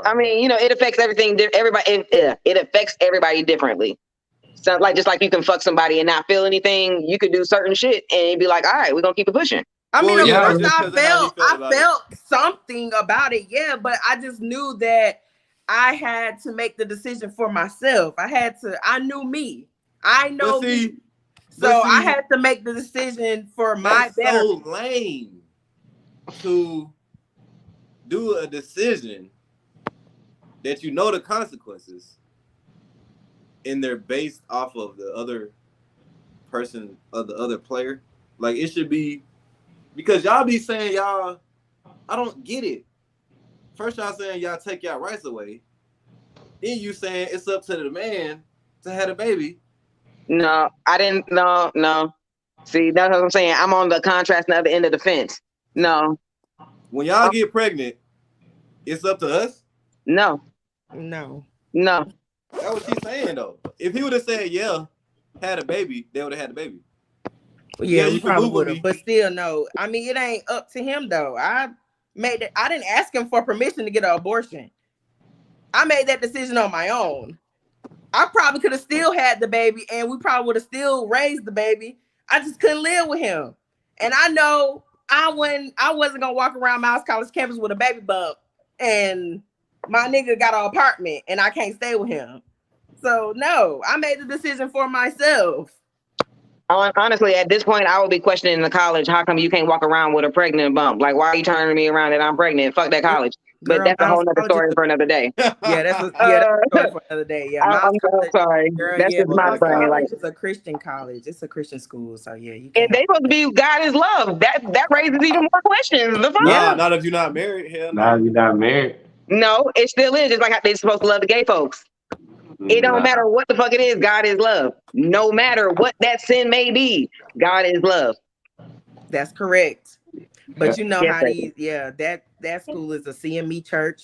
I mean, it affects everything. Everybody, it affects everybody differently. So, like, just like you can fuck somebody and not feel anything, you could do certain shit and be like, all right, we're gonna keep it pushing. I mean, of course, I felt something about it, yeah, but I just knew that I had to make the decision for myself. I knew me. I know me. So I had to make the decision for my better. So lame to do a decision that you know the consequences, and they're based off of the other person or the other player. Like, it should be, because y'all be saying y'all, I don't get it. First y'all saying y'all take y'all rights away. Then you saying it's up to the man to have a baby. No, I didn't. No. See, that's what I'm saying. I'm on the contrasting other end of the fence. No. When y'all get pregnant, it's up to us? No. That's what she's saying, though. If he would have said, yeah, had a baby, they would have had the baby. Yeah, you probably would have. But still, no. I mean, it ain't up to him, though. I didn't ask him for permission to get an abortion. I made that decision on my own. I probably could have still had the baby, and we probably would have still raised the baby. I just couldn't live with him. And I know I wasn't gonna walk around Miles College campus with a baby bump, and my nigga got an apartment and I can't stay with him. So no, I made the decision for myself. Honestly, at this point, I would be questioning the college. How come you can't walk around with a pregnant bump? Like, why are you turning me around that I'm pregnant? Fuck that college. But Girl, that's a Miles whole nother College story is for another day. that's a story for another day. Yeah, I'm Miles so College, sorry. girl, That's yeah, just my Miles brain. Like, College is a Christian college. It's a Christian school, so yeah, you and can't. they supposed to be God is love. That raises even more questions. The fuck? Nah, not if you're not married. Hell Now no. you're not married. No, it still is. Just like how they're supposed to love the gay folks. It don't Nah. matter what the fuck it is. God is love. No matter what that sin may be, God is love. That's correct. But you know Yes, how baby. that school is a CME church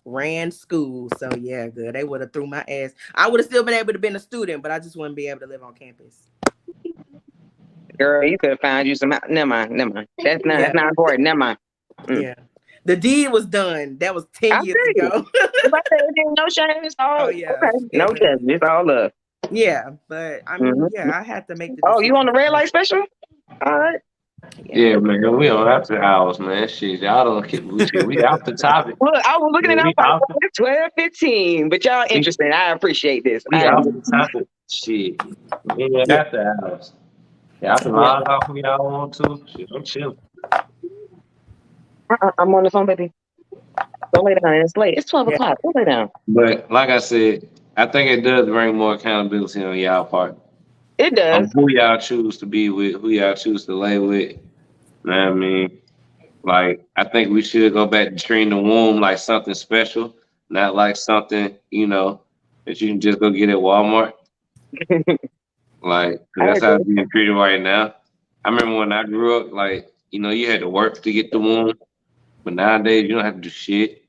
ran school. So yeah, good. They would have threw my ass. I would have still been able to be a student, but I just wouldn't be able to live on campus. Girl, you could have found you some. Never mind. That's not important. Never mind. Yeah. The deed was done. That was 10 years ago. No shame. It's all Oh yeah. okay. No shame. It's all love. Yeah, but I mean, yeah, I had to make the decision. Oh, you on the red light special? All right. Yeah, man, we on after hours, man. Shit, y'all don't keep we off the topic. Look, I was looking at We it. I was off like, 12, 15. But y'all interesting. I appreciate this. We off the topic. Shit. We ain't after hours. Y'all can log off when y'all want to. Shit, I'm chilling. I'm on the phone, baby. Go lay down. It's late. It's 12 o'clock. Go lay down. But like I said, I think it does bring more accountability on y'all part. It does. Who y'all choose to be with, who y'all choose to lay with. You know what I mean? Like, I think we should go back to treating the womb like something special, not like something, you know, that you can just go get at Walmart. Like, 'cause that's how it's being treated right now. I remember when I grew up, like, you know, you had to work to get the womb, but nowadays you don't have to do shit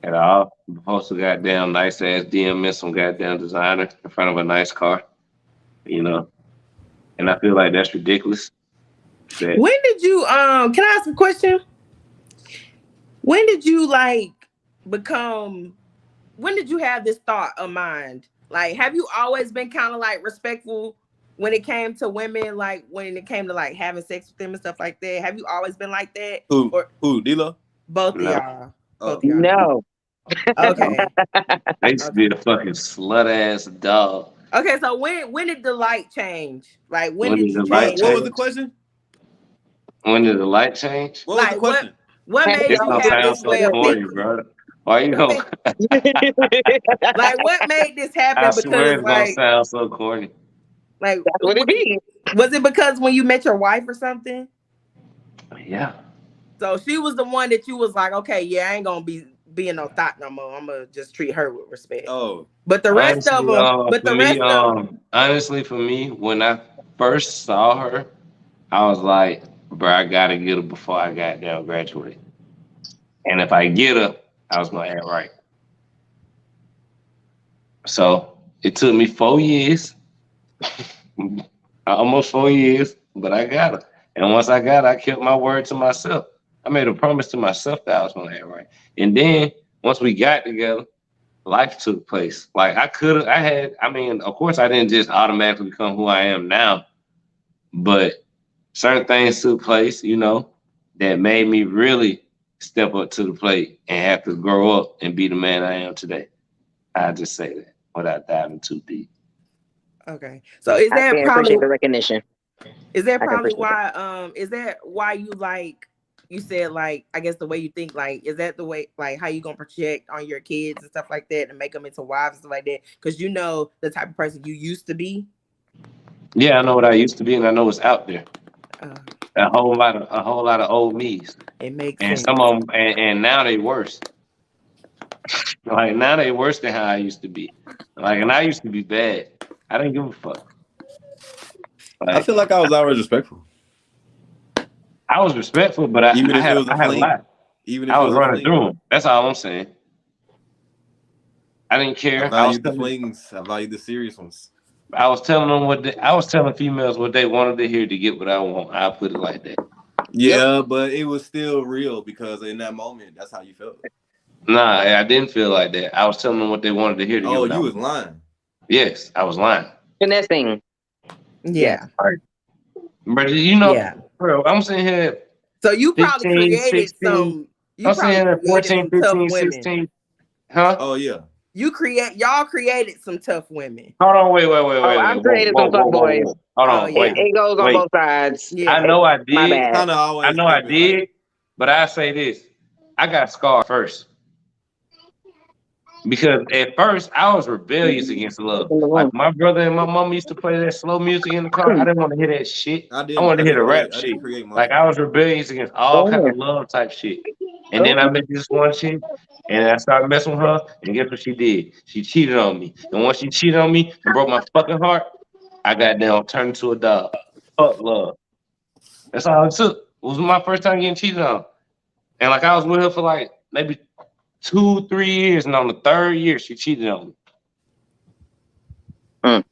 at all. You post a goddamn nice ass DMS, some goddamn designer in front of a nice car, you know. And I feel like that's ridiculous. When did you can I ask a question? When did you when did you have this thought of mind? Like, have you always been kind of like respectful when it came to women, like when it came to like having sex with them and stuff like that? Have you always been like that? Who, D-Lo? Both of y'all. Both of y'all. No. Okay. I used to be a fucking slut ass dog. Okay, so when did the light change? Like when When did did you the light change? What was the question? When did the light change? What was the question? What made This you don't have sound this so way of corny, thinking? bro. Why you going? Like what made this happen? I swear Because it's gonna sound so corny. like That's what it be. was it because when you met your wife or something? Yeah. So she was the one that you was like, okay, yeah, I ain't gonna be being no thought no more. I'm gonna just treat her with respect. Oh, but the rest of them, honestly, for me, when I first saw her, I was like, bro, I gotta get her before I got down graduate. And if I get her, I was gonna act right. So it took me 4 years, almost 4 years, but I got her. And once I got her, I kept my word to myself. I made a promise to myself that I was gonna act right. And then once we got together, life took place. Like of course I didn't just automatically become who I am now, but certain things took place, you know, that made me really step up to the plate and have to grow up and be the man I am today. I just say that without diving too deep. Okay. So is that I appreciate the recognition. Is that probably why is that why you like you said like I guess the way you think like is that the way like how you gonna project on your kids and stuff like that and make them into wives and stuff like that because you know the type of person you used to be? Yeah, I know what I used to be and I know what's out there. A whole lot of old me's. It makes and sense. Some of them and now they worse. Like now they worse than how I used to be. Like and I used to be bad. I didn't give a fuck. I feel like I was always respectful. I was respectful, but I had a lot. Even if I was running through them. That's all I'm saying. I didn't care. I valued the flings. I valued the serious ones. I was telling them I was telling females what they wanted to hear to get what I want. I put it like that. Yeah, but it was still real because in that moment, that's how you felt. Nah, I didn't feel like that. I was telling them what they wanted to hear to get what I was want. lying. Yes, I was lying. Finessing. Yeah. But you know, bro, I'm sitting here. So you probably 15, created 16, some. I'm saying 14, 15, 16. Huh? Oh yeah. Y'all created some tough women. Hold on, wait. I created some tough boys. Hold on, wait. It goes on both sides. Yeah. I know I did. My bad. I know I did, but I say this. I got scarred first. Because at first I was rebellious against love. Like my brother and my mom used to play that slow music in the car. I didn't want to hear that shit. I wanted to hear the rap shit. Like I was rebellious against all kind of love type shit. And then I met this one chick, and I started messing with her. And guess what she did? She cheated on me. And once she cheated on me and broke my fucking heart, I got down, turned into a dog. Fuck love. That's all it took. It was my first time getting cheated on. And like I was with her for like maybe 2-3 years, and on the third year, she cheated on me. And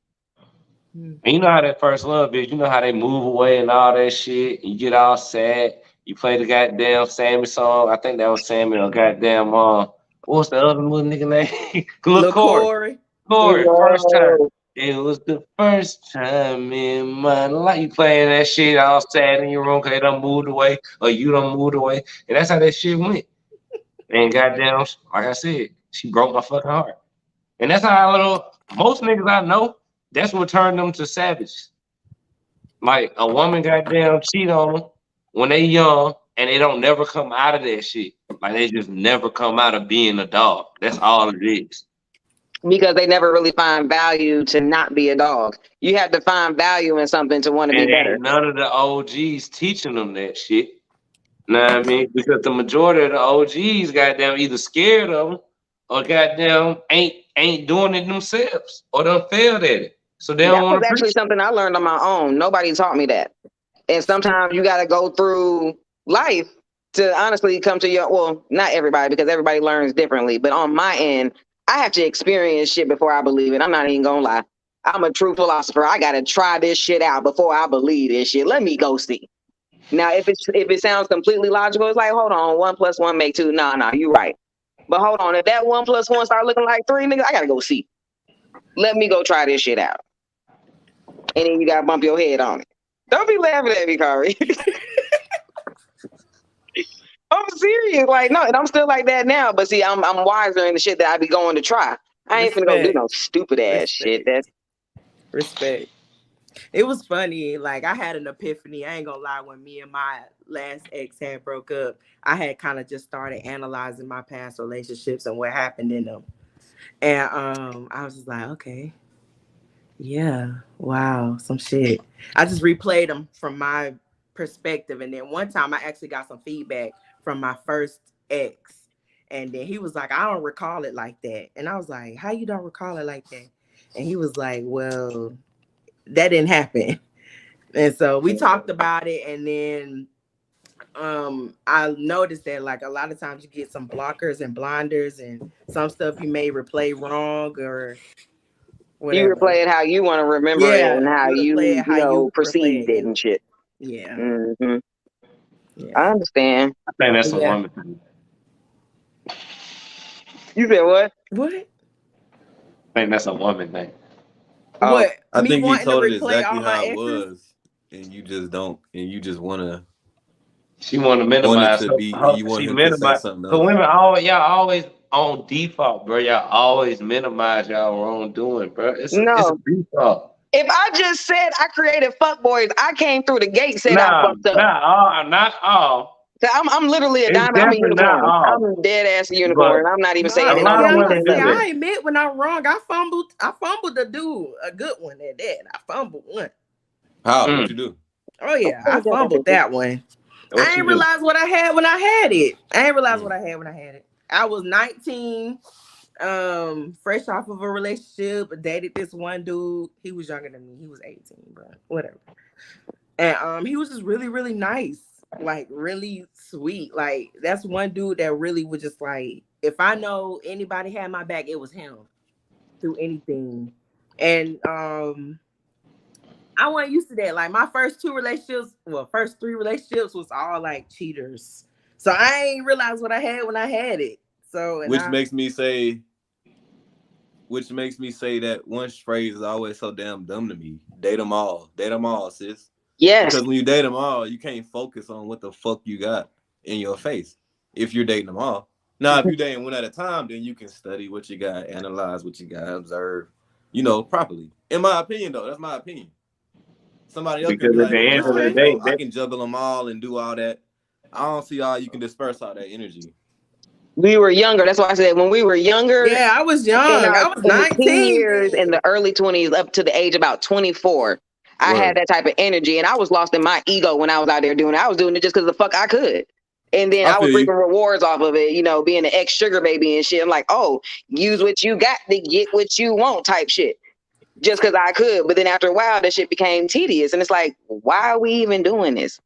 you know how that first love is. You know how they move away and all that shit. You get all sad. You play the goddamn Sammy song. I think that was Sammy or goddamn what was the other little nigga name? Lil Corey. Corey, first time. It was the first time in my life. You playing that shit all sad in your room because they done moved away or you done moved away. And that's how that shit went. And goddamn, like I said, she broke my fucking heart. And that's how most niggas I know, that's what turned them to savages. Like a woman goddamn cheat on them when they young and they don't never come out of that shit. Like they just never come out of being a dog. That's all it is. Because they never really find value to not be a dog. You have to find value in something to want to be better. None of the OGs teaching them that shit. Know what I mean? Because the majority of the OGs goddamn either scared of them or goddamn ain't doing it themselves or done failed at it. So they don't want to. That was actually something I learned on my own. Nobody taught me that. And sometimes you got to go through life to honestly come to well, not everybody, because everybody learns differently. But on my end, I have to experience shit before I believe it. I'm not even gonna lie. I'm a true philosopher. I got to try this shit out before I believe this shit. Let me go see. Now, if it sounds completely logical, it's like, hold on, 1 + 1 make 2. No, you're right. But hold on, if that 1 + 1 start looking like 3, niggas, I gotta go see. Let me go try this shit out. And then you gotta bump your head on it. Don't be laughing at me, Kari. I'm serious. Like, no, and I'm still like that now. But see, I'm wiser in the shit that I be going to try. I ain't finna go do no stupid ass shit. That's respect. It was funny. Like, I had an epiphany. I ain't gonna lie. When me and my last ex had broke up, I had kind of just started analyzing my past relationships and what happened in them. And I was just like, okay, yeah, wow, some shit. I just replayed them from my perspective. And then one time I actually got some feedback from my first ex. And then he was like, I don't recall it like that. And I was like, how you don't recall it like that? And he was like, well, that didn't happen. And so we talked about it. And then I noticed that like a lot of times you get some blockers and blinders and some stuff you may replay wrong or whatever. You replay it how you want to remember it and how you perceived it and shit. Yeah. Mm-hmm. Yeah. I understand. I think that's a woman thing. You said what? What? I think that's a woman thing. What? I think you told it exactly how it was, and you just don't, and you just want to. She want to minimize. You want him to say something else. So women, y'all always on default, bro. Y'all always minimize y'all wrongdoing, bro. It's a default. If I just said I created fuckboys, I came through the gate saying I fucked up. Not all. I'm literally a diamond. I'm a unicorn. I'm a dead ass unicorn. I'm not even saying it. I admit when I'm wrong. I fumbled the dude, a good one at that. I fumbled one. How? What'd you do? Oh yeah, I fumbled that one. I ain't realized what I had when I had it. I was 19, fresh off of a relationship, dated this one dude. He was younger than me. He was 18, but whatever. And he was just really, really nice. Like really sweet. Like that's one dude that really was just like, if I know anybody had my back, it was him through anything. And I wasn't used to that. Like my first 3 relationships was all like cheaters. So I ain't realized what I had when I had it. So which makes me say that one phrase is always so damn dumb to me. Date them all, sis. Yes. Because when you date them all, you can't focus on what the fuck you got in your face if you're dating them all. Now, if you're dating one at a time, then you can study what you got, analyze what you got, observe, properly. In my opinion, though, that's my opinion. Somebody else can be like, I can juggle them all and do all that. I don't see how you can disperse all that energy. We were younger. That's why I said when we were younger. Yeah, I was young. I was In the 19. teen years, in the early 20s, up to the age about 24, I had that type of energy, and I was lost in my ego when I was out there doing it. I was doing it just because the fuck I could. And then I was reaping rewards off of it, you know, being an ex-sugar baby and shit. I'm like, oh, use what you got to get what you want type shit. Just because I could. But then after a while, that shit became tedious. And it's like, why are we even doing this?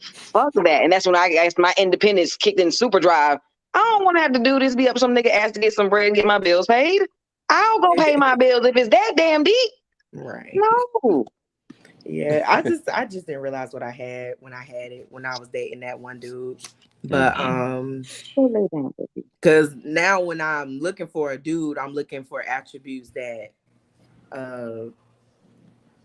Fuck that. And that's when I guess my independence kicked in super drive. I don't want to have to do this, be up some nigga ass to get some bread and get my bills paid. I'll go pay my bills if it's that damn deep. Right. No. Yeah, I just didn't realize what I had when I was dating that one dude. But because now when I'm looking for a dude, I'm looking for attributes that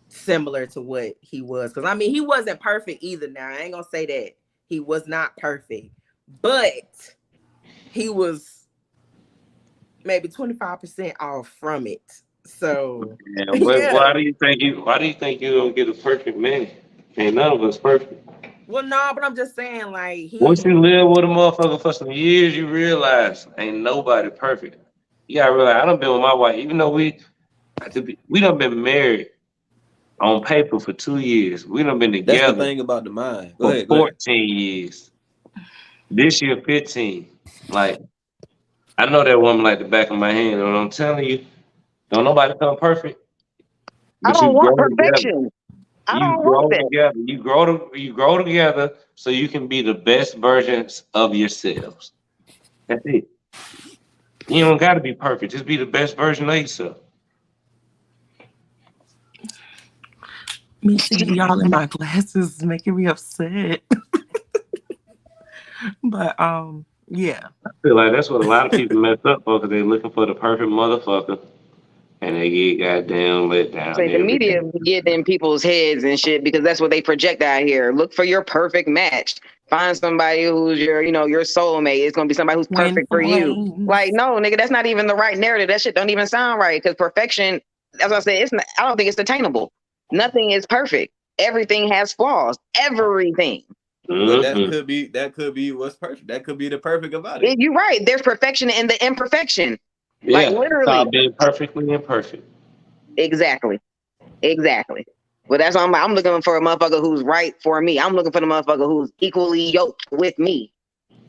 similar to what he was. Because I mean, he wasn't perfect either. Now I ain't gonna say that he was not perfect, but he was maybe 25% off from it. So why do you think you don't get a perfect man? Ain't none of us perfect. Well, no, but I'm just saying, like, once you live with a motherfucker for some years, you realize ain't nobody perfect. You gotta realize I done been with my wife, even though we done been married on paper for 2 years. We done been together. That's the thing about the mind. Go ahead. 14 years. This year 15. Like, I know that woman like the back of my hand, and I'm telling you, don't nobody come perfect. I don't want perfection. I don't want that. Together. You grow together so you can be the best versions of yourselves. That's it. You don't got to be perfect. Just be the best version of yourself. Me seeing y'all in my glasses is making me upset. But yeah. I feel like that's what a lot of people mess up for, because they're looking for the perfect motherfucker. And they get goddamn let down. The media get in people's heads and shit because that's what they project out here. Look for your perfect match. Find somebody who's your soulmate. It's gonna be somebody who's perfect for you. Like, no, nigga, that's not even the right narrative. That shit don't even sound right, because perfection, as I said, I don't think it's attainable. Nothing is perfect. Everything has flaws. Everything. But that could be what's perfect. That could be the perfect about it. You're right. There's perfection in the imperfection. Yeah, like literally. Stop being perfectly imperfect. Exactly. Well, that's why I'm looking for a motherfucker who's right for me. I'm looking for the motherfucker who's equally yoked with me.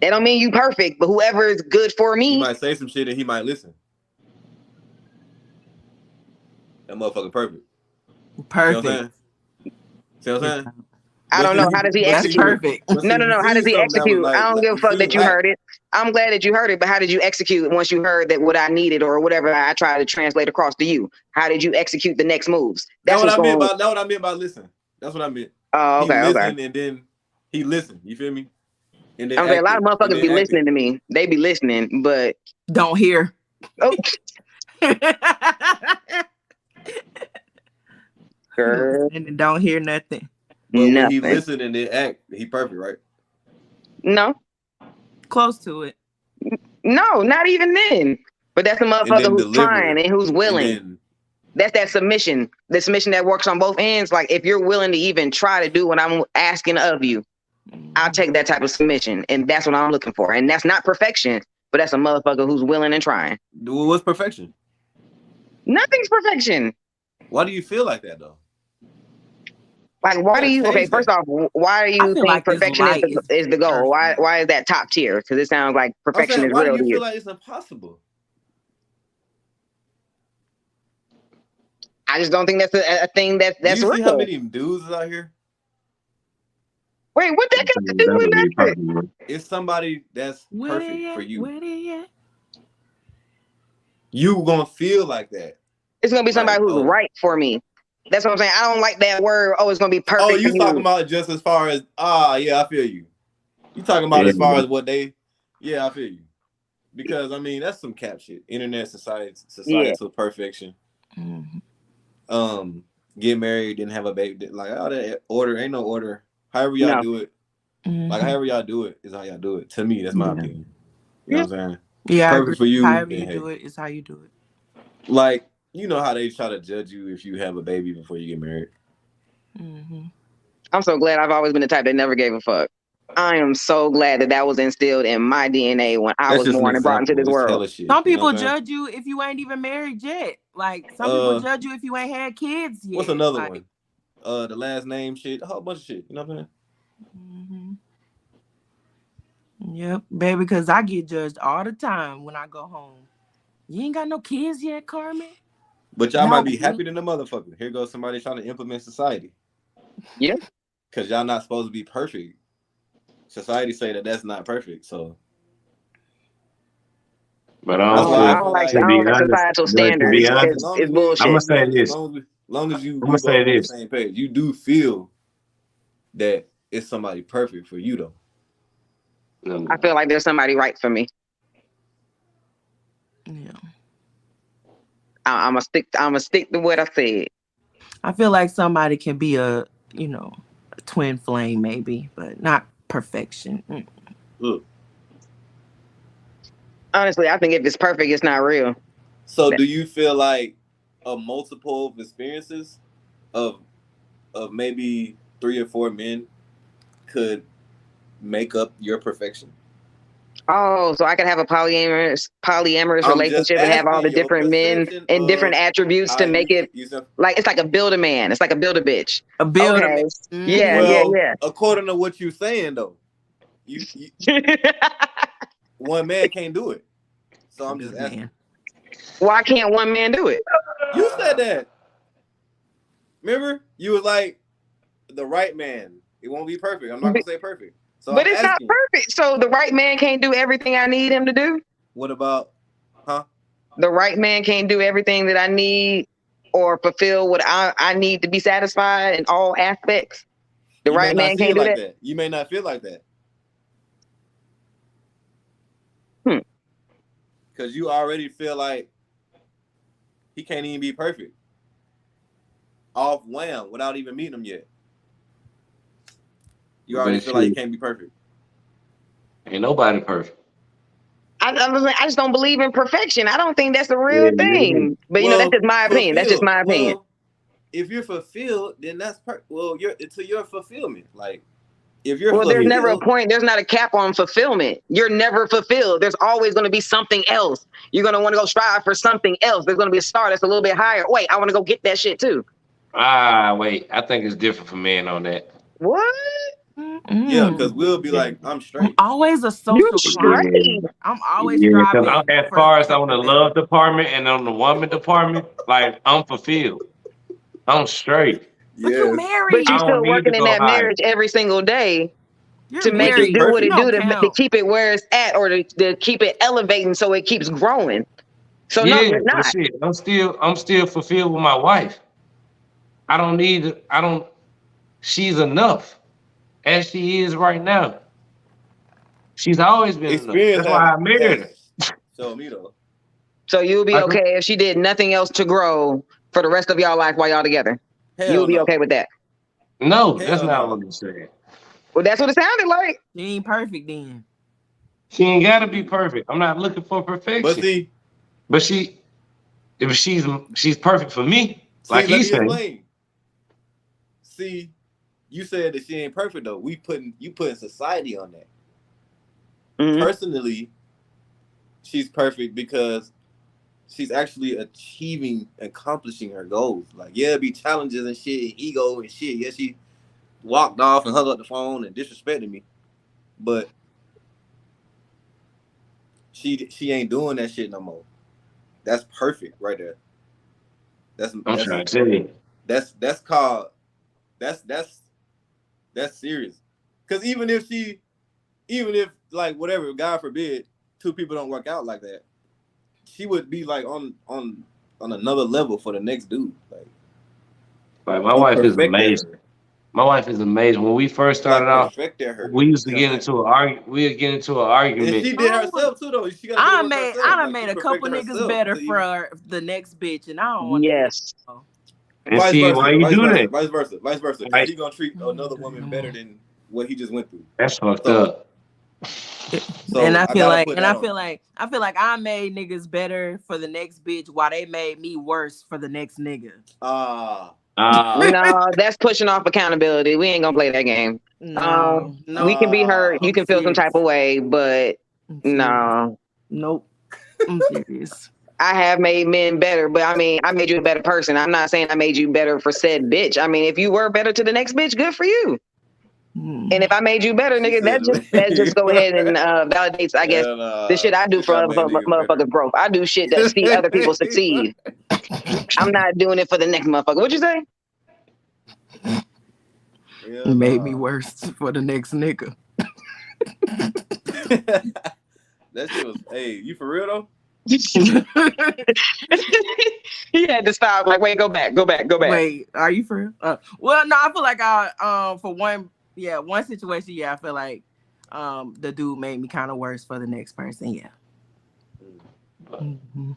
That don't mean you perfect, but whoever is good for me. You might say some shit and he might listen. That motherfucker perfect. Perfect. You know what I'm saying? See what I'm saying? I don't know. How does he execute? Perfect. No. How does he execute? I don't give a fuck that you heard it. I'm glad that you heard it, but how did you execute once you heard that what I needed or whatever I tried to translate across to you? How did you execute the next moves? That's what I meant by listen. That's what I meant. Oh, okay. He listened and then he listened. You feel me? And then a lot of motherfuckers be listening to me. They be listening, but don't hear. Oh. Girl. And don't hear nothing. But when he listened and then act, he perfect, right? No. Close to it. No, not even then. But that's a motherfucker who's trying and who's willing. That's that submission. The submission that works on both ends. Like, if you're willing to even try to do what I'm asking of you, I'll take that type of submission. And that's what I'm looking for. And that's not perfection, but that's a motherfucker who's willing and trying. What's perfection? Nothing's perfection. Why do you feel like that, though? Like, why do you? Okay, first off, why do you think like perfection is the goal? Why is that top tier? Because it sounds like perfection is real to you. Why do you feel like it's impossible? I just don't think that's a thing that's real. You see how many dudes is out here? Wait, what that got to do with nothing? It's somebody that's perfect for you. You gonna feel like that. It's gonna be somebody who's right for me. That's what I'm saying. I don't like that word. Oh, it's gonna be perfect. Oh, you talking about just as far as yeah, I feel you. You talking about as far as what they? Yeah, I feel you. Because I mean, that's some cap shit. Internet societal perfection. Mm-hmm. Get married, didn't have a baby. Like, that order ain't no order. However y'all do it, like however y'all do it is how y'all do it. To me, that's my opinion. You know what I'm saying? Yeah, perfect for you. However you do it is how you do it. Like, you know how they try to judge you if you have a baby before you get married. Mm-hmm. I'm so glad I've always been the type that never gave a fuck. I am so glad that was instilled in my DNA when I That's was just an born and brought into example. this It's world. hella shit. Some You know people what I'm saying? judge you if you ain't even married yet. Like some people judge you if you ain't had kids yet. What's another like, one? The last name shit, a whole bunch of shit. You know what I'm saying? Yep, baby, because I get judged all the time when I go home. You ain't got no kids yet, Carmen? But y'all might be happy than the motherfucker. Here goes somebody trying to implement society. Yeah. Because y'all not supposed to be perfect. Society say that that's not perfect, so. But I don't like societal standards. It's bullshit. I'm gonna say this. As long as you I'm gonna say both on the this. same page, you do feel that it's somebody perfect for you, though. I feel like there's somebody right for me. Yeah. I'm gonna stick to what I said. I feel like somebody can be a twin flame maybe, but not perfection. Honestly, I think if it's perfect, it's not real. So do you feel like a multiple of experiences of maybe 3 or 4 men could make up your perfection? Oh, so I could have a polyamorous relationship and have all the different men and different attributes to make it like it's like a build a man. It's like a build a bitch. A build a man. Yeah. According to what you're saying, though, you one man can't do it. So I'm just asking. Why can't one man do it? You said that. Remember, you was like the right man. It won't be perfect. I'm not gonna say perfect. So but it's not perfect. So the right man can't do everything I need him to do. What about, the right man can't do everything that I need or fulfill what I need to be satisfied in all aspects. The right man can't do that. You may not feel like that. Because you already feel like he can't even be perfect. Off wham, without even meeting him yet. You already feel like he can't be perfect. Ain't nobody perfect. I just don't believe in perfection. I don't think that's a real thing. But that's just my opinion. That's just my opinion. If you're fulfilled, then that's you're to your fulfillment. Like if you're there's never a point. There's not a cap on fulfillment. You're never fulfilled. There's always going to be something else. You're going to want to go strive for something else. There's going to be a star that's a little bit higher. Wait, I want to go get that shit too. Wait. I think it's different for men on that. What? Yeah, because we'll be like, I'm straight. I'm always a social straight. I'm always striving. As far as on the love department and on the woman department, like I'm fulfilled. I'm straight. But you married. But you're still working in that marriage every single day to make it do what it do to keep it where it's at or to keep it elevating so it keeps growing. So no, you're not. Shit, I'm still fulfilled with my wife. She's enough as she is right now. She's always been enough. That's why I married her. So me though. So you'll be okay if she did nothing else to grow for the rest of y'all life while y'all together. You'll be okay with that. No, that's not what I'm saying. Well, that's what it sounded like. She ain't perfect then. She ain't gotta be perfect. I'm not looking for perfection. But she's perfect for me. Like you said. See, you said that she ain't perfect though. You putting society on that. Mm-hmm. Personally, she's perfect because she's actually accomplishing her goals. Like, yeah, be challenges and shit, and ego and shit. Yeah, she walked off and hung up the phone and disrespected me, but she ain't doing that shit no more. That's perfect right there. I'm trying to tell you. That's called that's serious. Because even if like whatever, God forbid, 2 people don't work out like that, she would be like on another level for the next dude. Like my wife is amazing. My wife is amazing. When we first started off, we used to get into an argument. We'd get into an argument. And she did herself too, though. I done made a couple niggas better for the next bitch, and I don't want to. Yes. And see, why you do that? Vice versa. Like, he gonna treat another woman better than what he just went through. That's fucked up. So and I feel like I made niggas better for the next bitch while they made me worse for the next nigga. No, that's pushing off accountability. We ain't gonna play that game. No, We can be hurt. You I'm can feel some serious. type of way, but I'm serious. no. Nope. I'm serious. I have made men better, but I mean, I made you a better person. I'm not saying I made you better for said bitch. I mean, if you were better to the next bitch, good for you. And if I made you better, She nigga, said, that just go ahead and validates, I guess, hell nah. the shit I do Bitch, for I other made niggas better. motherfuckers' growth. I do shit to see other people succeed. I'm not doing it for the next motherfucker. What'd you say? Hell It made me nah. worse for the next nigga. That shit was, hey, you for real though? He had to stop. Like, wait, go back. Wait, are you for real? Well, no, I feel like for one situation, I feel like the dude made me kind of worse for the next person. Yeah. Mm-hmm.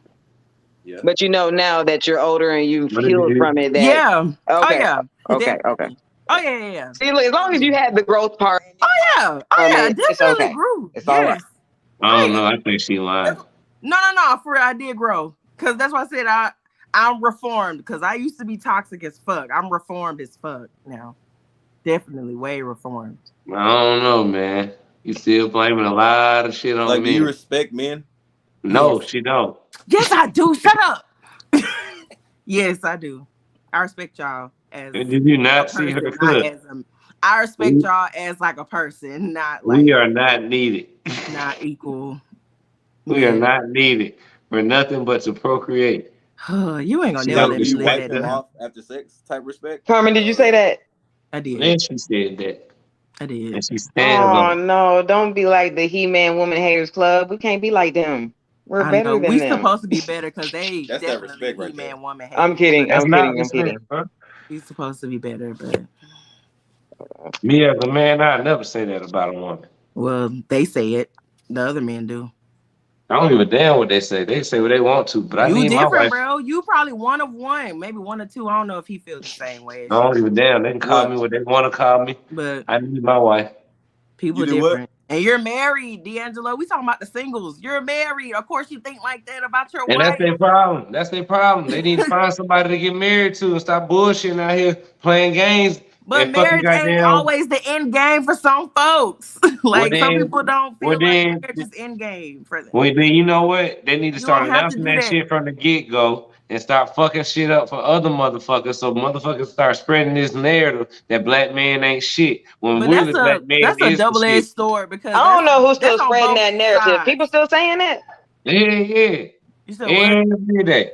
Yeah. But you know now that you're older and you've What did healed you- from it. That, Yeah. Okay. Oh yeah. Okay. Definitely. Oh yeah. See, look, as long as you had the growth part. Oh yeah. It's Definitely okay. grew. It's all right. Yes. I don't know. I think she lying. No. For real, I did grow. Cause that's why I said I'm reformed. Cause I used to be toxic as fuck. I'm reformed as fuck now. Definitely way reformed. I don't know, man. You still blaming a lot of shit on Like, do me. you respect men? No, Yes. she don't. Yes, I do. Shut up. Yes, I do. I respect y'all as Did you a not see person, her not clip? as a. I respect y'all as like a person, not like We are not needed. not equal. We are not needed for nothing but to procreate. You ain't gonna She never don't let Do me you live wipe that them down. off after sex type respect? Carmen, did you say that? I did. Then she said that. I did. And she stands Oh on it. no! Don't be like the He-Man Woman Haters Club. We can't be like them. We're I better know. than We them. supposed to be better because they That's that definitely respect right He-Man there. woman hate. I'm kidding. That's I'm not kidding. I'm kidding. respect, bro. We supposed to be better, but Me as a man, I never say that about a woman. well, they say it. The other men do. I don't give a damn what they say. They say what they want to, but I You need my different, wife. bro. You probably one of one, maybe one or two. I don't know if he feels the same way as I don't you, give a damn. They can call What? me what they want to call me. but I need my wife. people You do what? different. And you're married, D'Angelo. We talking about the singles. You're married. Of course, you think like that about your And wife. that's their problem. That's their problem. They need to find somebody to get married to and stop bullshitting out here playing games. But and fucking marriage ain't goddamn. always the end game for some folks. Like Well, some then- people don't feel well, like then- marriage is end game for them. Well, then you know what? They need to You start don't have to announcing do that that. shit from the get go and start fucking shit up for other motherfuckers. So motherfuckers start spreading this narrative that black man ain't shit. When But really black man that's a is the double-edged shit. sword because I don't know who's still that's on spreading both that narrative. sides. People still saying that. Yeah. You said what? Every day.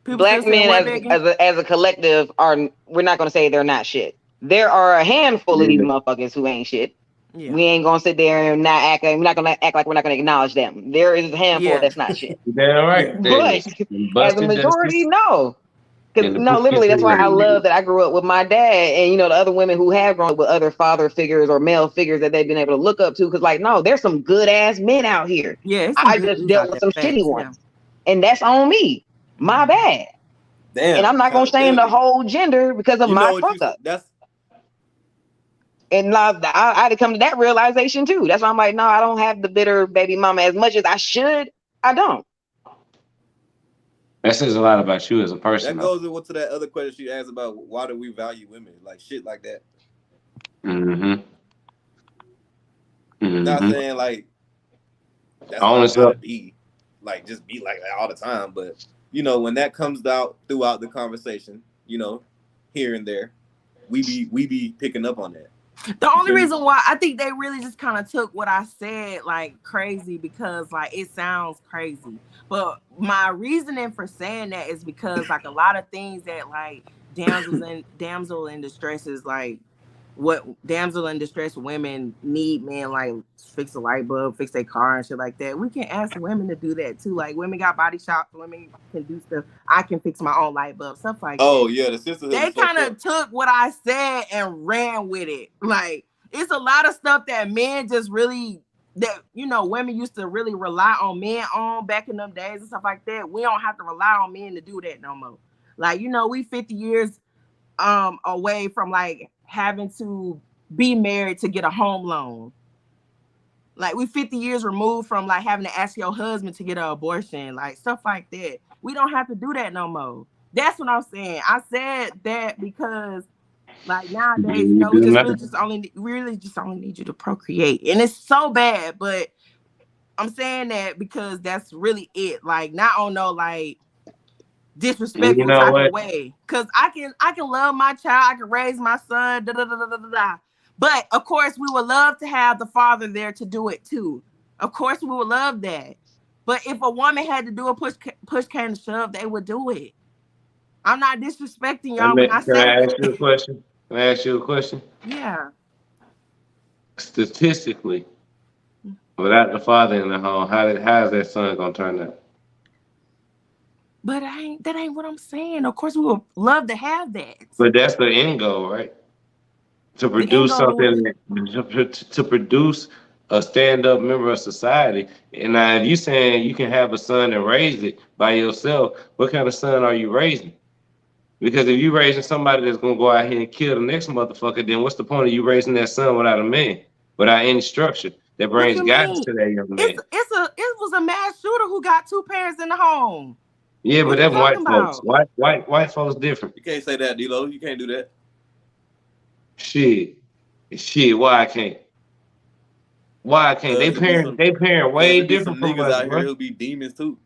People Black still saying men what, Becky? as a collective are. We're not gonna say they're not shit. There are a handful of these motherfuckers who ain't shit. Yeah. We ain't gonna sit there and not act. We're not gonna act like we're not gonna acknowledge them. There is a handful Yeah. that's not shit. You damn right. Yeah. They But just as a busted majority, justice no. Because and the no, book literally, gets that's why I read. love that I grew up with my dad and the other women who have grown up with other father figures or male figures that they've been able to look up to. Because like, no, there's some good ass men out here. Yeah. it's some I good just dudes dealt out with there. some shitty Facts, ones, and that's on me. My bad. Damn. And I'm not gonna shame the accountability. whole gender because of You know my what fuck you up. that's And I had to come to that realization too. That's why I'm like, no, I don't have the bitter baby mama as much as I should. I don't. That says a lot about you as a person. that goes to that other question she asked about why do we value women? Like shit like that. Mm-hmm. Not saying like that's I how wanna it gotta say- be. Like just be like that all the time. But when that comes out throughout the conversation, here and there, we be picking up on that. The only reason why I think they really just kind of took what I said like crazy because like it sounds crazy. But my reasoning for saying that is because like a lot of things that like damsel in distress is like what damsel in distress women need men like fix a light bulb, fix their car and shit like that. We can ask women to do that too. Like women got body shops, women can do stuff. I can fix my own light bulb, stuff like that. Oh yeah, the sisterhood. They is fucked kind up. of took what I said and ran with it. Like it's a lot of stuff that men just really that women used to really rely on men on back in them days and stuff like that. We don't have to rely on men to do that no more. Like we 50 years away from like having to be married to get a home loan. Like we 50 years removed from like having to ask your husband to get an abortion, like stuff like that. We don't have to do that no more. That's what I'm saying. I said that because Like nowadays, You we do just nothing. really just only need you to procreate, and it's so bad. But I'm saying that because that's really it. Like not on no like disrespectful You know type what? of way. Cause I can love my child, I can raise my son, But of course, we would love to have the father there to do it too. Of course, we would love that. But if a woman had to do a push came to shove, they would do it. I'm not disrespecting y'all when I Can say I ask that. you a question? Can I ask you a question? Yeah. Statistically, without the father in the home, how is that son gonna turn out? But that ain't what I'm saying. Of course, we would love to have that. But that's the end goal, right? To The end produce goal, something, to produce a stand-up member of society. And now, if you saying you can have a son and raise it by yourself, what kind of son are you raising? Because if you raising somebody that's gonna go out here and kill the next motherfucker, then what's the point of you raising that son without a man, without any structure that what brings you guidance mean? to that young man? It was a mass shooter who got 2 parents in the home. Yeah, What but you that's white talking folks. about? White folks different. You can't say that, D-Lo. You can't do that. Shit, why I can't? Why I can't? They parent way There'd be different some from niggas us, out here bro. who'll be demons too.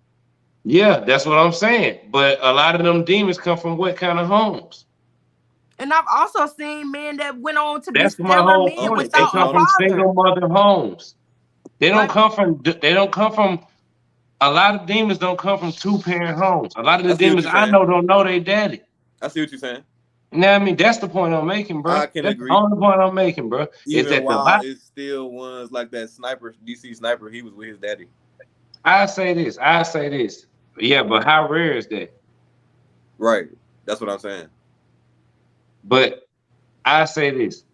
Yeah, that's what I'm saying. But a lot of them demons come from what kind of homes? And I've also seen men that went on to be That's my stellar whole men point. They without a come from father. single mother homes. They don't Like, come from. A lot of demons don't come from 2-parent homes. A lot of the I see what demons you're I saying. know don't know their daddy. I see what you're saying. You know what I mean? That's the point I'm making, bro. I can That's agree. the only point I'm making, bro. Is Even that while it's still ones like that sniper, DC sniper, he was with his daddy. I say this. Yeah, but how rare is that? Right. That's what I'm saying. But I say this.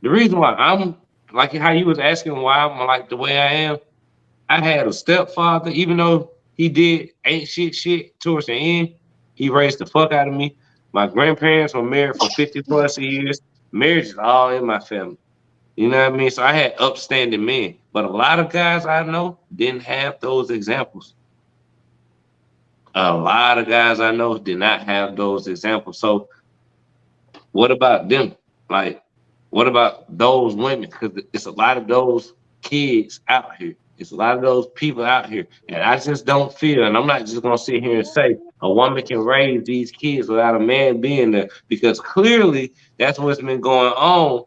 The reason why I'm like how you was asking why I'm like the way I am, I had a stepfather, even though he did ain't shit towards the end, he raised the fuck out of me. My grandparents were married for 50 plus years. Marriage is all in my family. You know what I mean? So I had upstanding men. But a lot of guys I know didn't have those examples. A lot of guys I know did not have those examples. So what about them? Like, what about those women? Because it's a lot of those kids out here. It's a lot of those people out here. And I just don't feel, and I'm not just going to sit here and say a woman can raise these kids without a man being there, because clearly that's what's been going on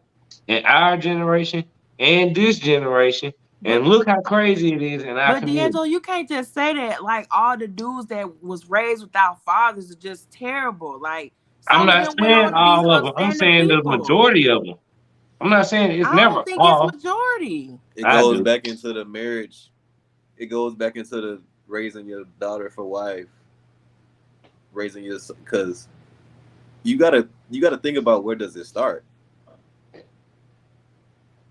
in our generation and this generation. And look how crazy it is in our but community. D'Angelo, you can't just say that. Like all the dudes that was raised without fathers are just terrible. Like I'm some of not them went saying on to be all of them. I'm upstanding saying the people. majority of them. I'm not saying it's I never don't think all. it's majority. It I goes do. back into the marriage. It goes back into the raising your daughter for wife, raising your, because you gotta think about where does it start.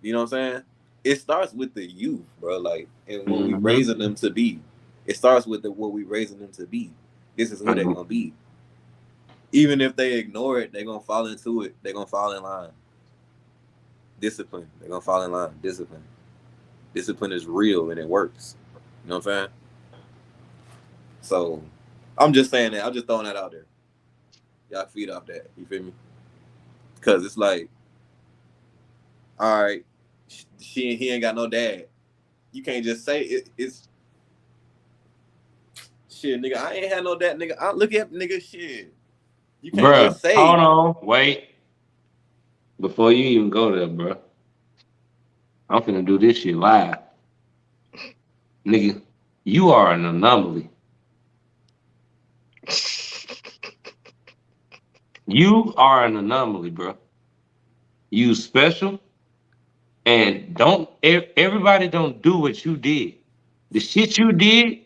You know what I'm saying? It starts with the youth, bro. Like, and what we raising them to be. It starts with what we raising them to be. This is who they're gonna be. Even if they ignore it, they're gonna fall into it. They're gonna fall in line. Discipline. They're gonna fall in line. Discipline. Discipline is real and it works. You know what I'm saying? So I'm just saying that. I'm just throwing that out there. Y'all feed off that. You feel me? Because it's like, all right, he ain't got no dad. You can't just say it's shit, nigga. I ain't had no dad, nigga. I look at nigga shit. You can't just say. Hold on, wait. Before you even go there, bro, I'm finna do this shit live. Nigga, you are an anomaly. You are an anomaly, bro. You special, and everybody don't do what you did. The shit you did,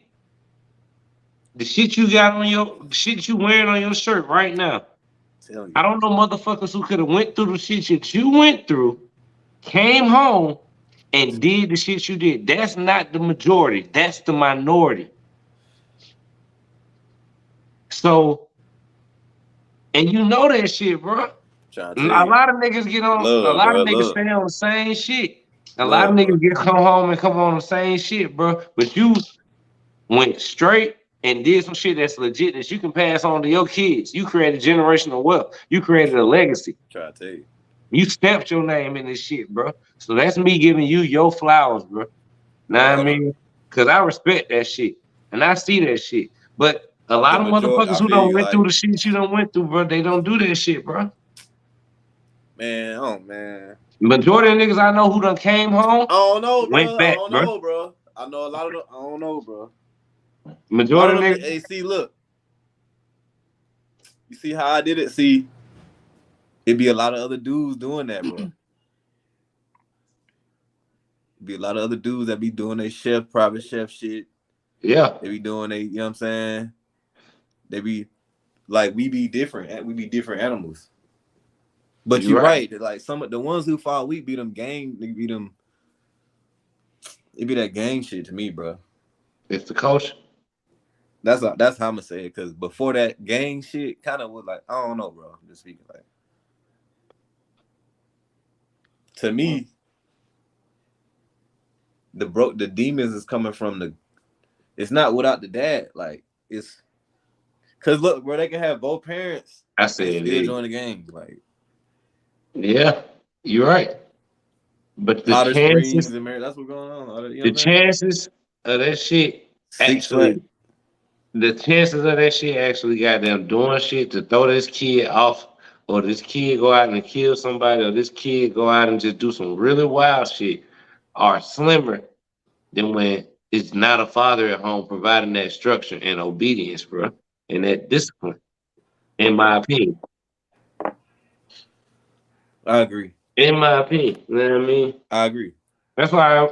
the shit you got on the shit you wearing on your shirt right now. I don't know motherfuckers who could have went through the shit that you went through, came home, and did the shit you did. That's not the majority. That's the minority. So, and you know that shit, bro. A lot of niggas get on. A lot of niggas stay on the same shit. A lot of niggas come home and come on the same shit, bro. But you went straight and did some shit that's legit that you can pass on to your kids. You created generational wealth. You created a legacy. Try to tell you. You stamped your name in this shit, bro. So that's me giving you your flowers, bro. Know what I mean? Because I respect that shit. And I see that shit. But a lot of motherfuckers who don't went through the shit you done went through, bro, they don't do that shit, bro. Man, oh man. Majority of niggas I know who done came home. I don't know, bro. Went back, I don't know, bro. I know a lot of them. I don't know, bro. Majority of niggas. Hey, see, look. You see how I did it? See, it'd be a lot of other dudes doing that, bro. Be a lot of other dudes that be doing their private chef shit. Yeah. They be doing you know what I'm saying? They be like, we be different. We be different animals. But you're right. Like some of the ones who fought weak be them gang, they be them. It be that gang shit to me, bro. It's the culture. That's how I'm gonna say it. Cause before that gang shit kind of was like, I don't know, bro. I'm just speaking like. To me, the demons is coming from it's not without the dad. Like it's cause look, bro, they can have both parents. I said still join the gang. Like, yeah, you're right. But the chances, that's what's going on. The chances of that shit actually, the chances of that shit actually got them doing shit to throw this kid off, or this kid go out and kill somebody, or this kid go out and just do some really wild shit, are slimmer than when it's not a father at home providing that structure and obedience, bro, and that discipline, in my opinion. I agree. In my opinion, you know what I mean? I agree. That's why,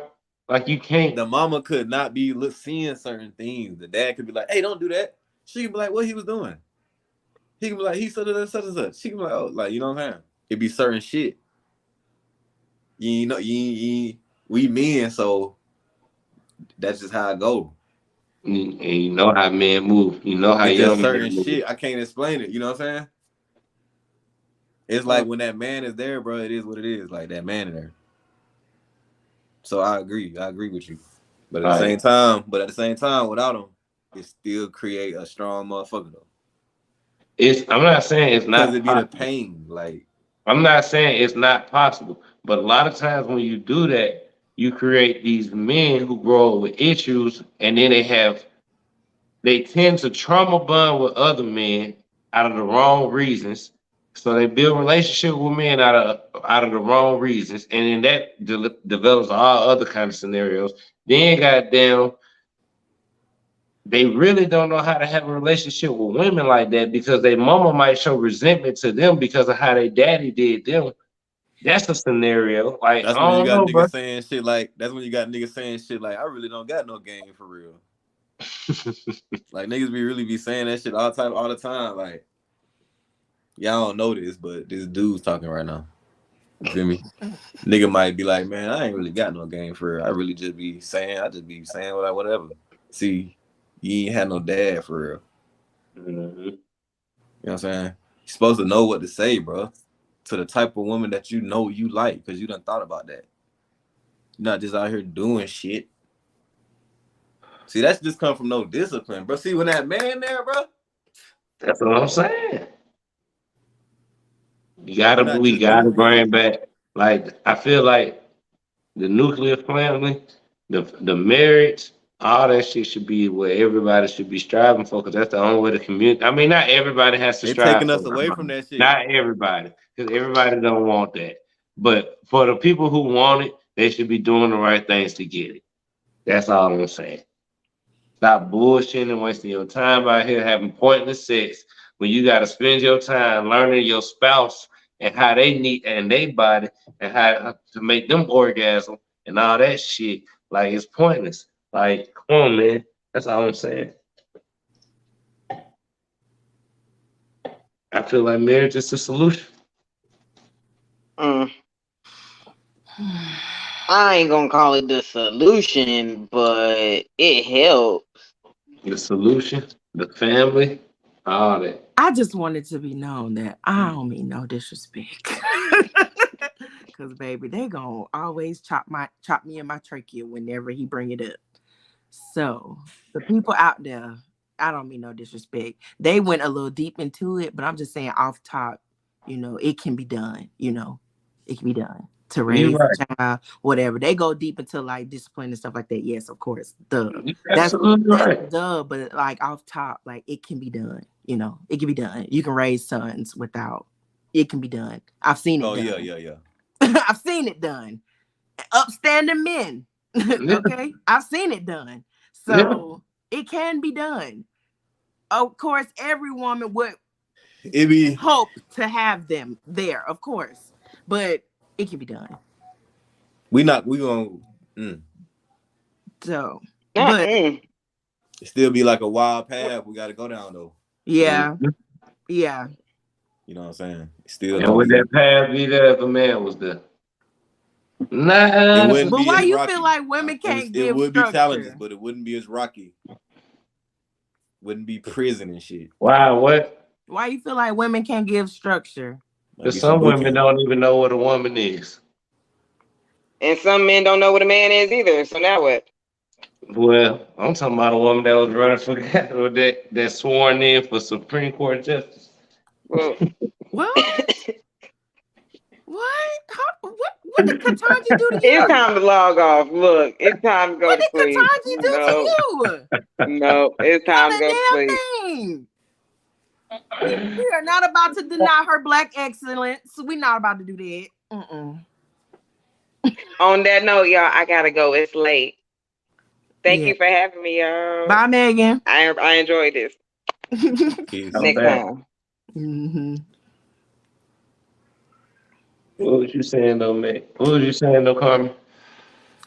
you can't. The mama could not be seeing certain things. The dad could be like, "Hey, don't do that." She could be like, "What he was doing?" He could be like, "He said such and such." She could be like, "Oh, like you know what I'm saying?" It'd be certain shit. You know, we men, so that's just how it go. And you know how men move. You know how young certain shit. I can't explain it. You know what I'm saying? It's like when that man is there, bro. It is what it is. Like that man in there. So I agree. I agree with you. But at the same time, without him, it still create a strong motherfucker though. I'm not saying it's not. Because it be the pain. Like I'm not saying it's not possible, but a lot of times when you do that, you create these men who grow up with issues, and then they tend to trauma bond with other men out of the wrong reasons. So they build relationship with men out of the wrong reasons, and then that develops all other kind of scenarios. Then, goddamn, they really don't know how to have a relationship with women like that because their mama might show resentment to them because of how their daddy did them. That's a scenario. Like that's when you got niggas saying shit like. That's when you got niggas saying shit like, "I really don't got no game for real." Like niggas be saying that shit all the time. Like. Y'all don't know this, but this dude's talking right now. You feel me? Nigga might be like, man, I ain't really got no game for real. I really just be saying whatever. See, you ain't had no dad for real. Mm-hmm. You know what I'm saying? You're supposed to know what to say, bro, to the type of woman that you know you like, because you done thought about that. You're not just out here doing shit. See, that's just come from no discipline, bro. See, when that man there, bro. That's what I'm saying. We gotta bring back. Like I feel like the nuclear family, the marriage, all that shit should be where everybody should be striving for, because that's the only way to communicate. I mean, not everybody has to strive. They're taking us away from that shit. Not everybody, because everybody don't want that. But for the people who want it, they should be doing the right things to get it. That's all I'm saying. Stop bullshitting and wasting your time out here having pointless sex when you got to spend your time learning your spouse and how they need and their body and how to make them orgasm and all that shit. Like, it's pointless. Like, come on, man. That's all I'm saying. I feel like marriage is the solution. I ain't gonna call it the solution, but it helps. The solution, the family, all that. I just wanted to be known that I don't mean no disrespect. Cause baby, they gonna always chop me in my trachea whenever he bring it up. So the people out there, I don't mean no disrespect. They went a little deep into it, but I'm just saying off top, you know, it can be done. You know, it can be done to raise a child, whatever. They go deep into like discipline and stuff like that. Yes, of course. That's duh, but like off top, like it can be done. You know, it can be done. You can raise sons without. It can be done. I've seen it. Oh done. yeah. I've seen it done. Upstanding men. Okay, I've seen it done. So it can be done. Of course, every woman would hope to have them there, of course, but it can be done. We gonna so, but it still be like a wild path we got to go down though. Yeah. You know what I'm saying? Still, and would that path be there if a man was there? Nah, but why you feel like women can't give it would structure? Be challenges, but it wouldn't be as rocky. Wouldn't be prison and shit. Wow, what? Why you feel like women can't give structure? Because some women don't even know what a woman is. And some men don't know what a man is either. So now what? Well, I'm talking about a woman that was running for that sworn in for Supreme Court justice. Well, what? What did Ketanji do to you? It's time to log off. Look, it's time to go to sleep. What did Ketanji do to you? No, it's time to go to sleep. We are not about to deny her black excellence. We're not about to do that. On that note, y'all, I gotta go. It's late. Thank you for having me, y'all. Bye, Megan. I enjoyed this. Next time. Mm-hmm. What was you saying though, Meg? What was you saying though, Carmen?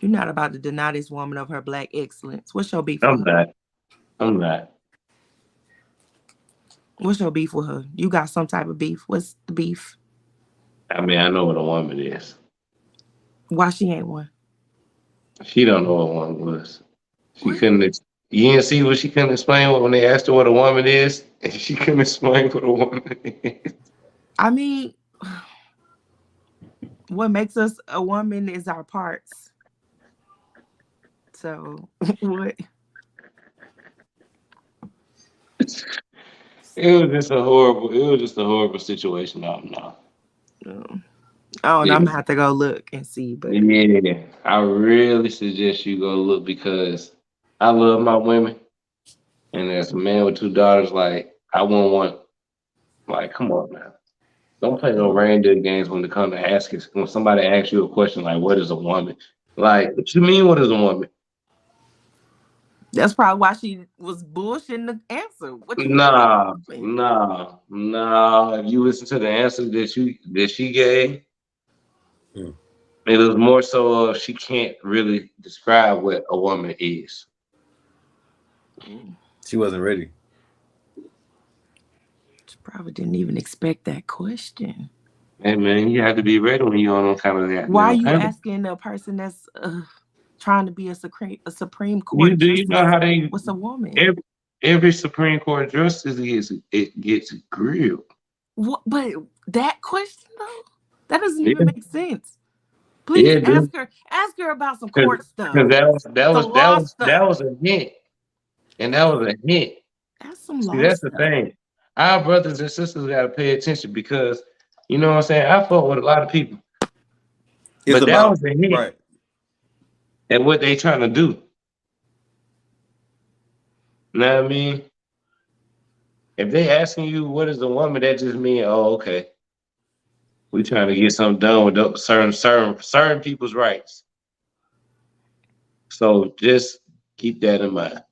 You're not about to deny this woman of her black excellence. What's your beef? I'm not. What's your beef with her? You got some type of beef. What's the beef? I mean, I know what a woman is. Why she ain't one? She don't know what one was. She couldn't. You didn't see what she couldn't explain when they asked her what a woman is, and she couldn't explain what a woman is. I mean, what makes us a woman is our parts. So what? It was just a horrible situation. I don't know. I'm gonna have to go look and see. But yeah, I really suggest you go look because I love my women, and as a man with 2 daughters, like I wouldn't want, like, come on now, don't play no reindeer games when it comes to asking. When somebody asks you a question like, "What is a woman?" Like, what you mean? What is a woman? that's probably why she was bullshitting the answer. What you Nah. If you listen to the answer that she gave, it was more so she can't really describe what a woman is. She wasn't ready. She probably didn't even expect that question. Hey man, you have to be ready when you're on kind of that. Why are you asking a person that's trying to be a Supreme Court? You know how they? What's a woman? Every Supreme Court justice gets grilled. What? But that question though, that doesn't even make sense. Please ask her about some court stuff. Because that was a hint, and that was a hint. That's some that's the thing. Our brothers and sisters got to pay attention because you know what I'm saying. I fought with a lot of people, but that was a hint. Right. And what they trying to do. You know what I mean? If they asking you what is a woman, that just mean, oh, okay. We trying to get something done with certain people's rights. So just keep that in mind.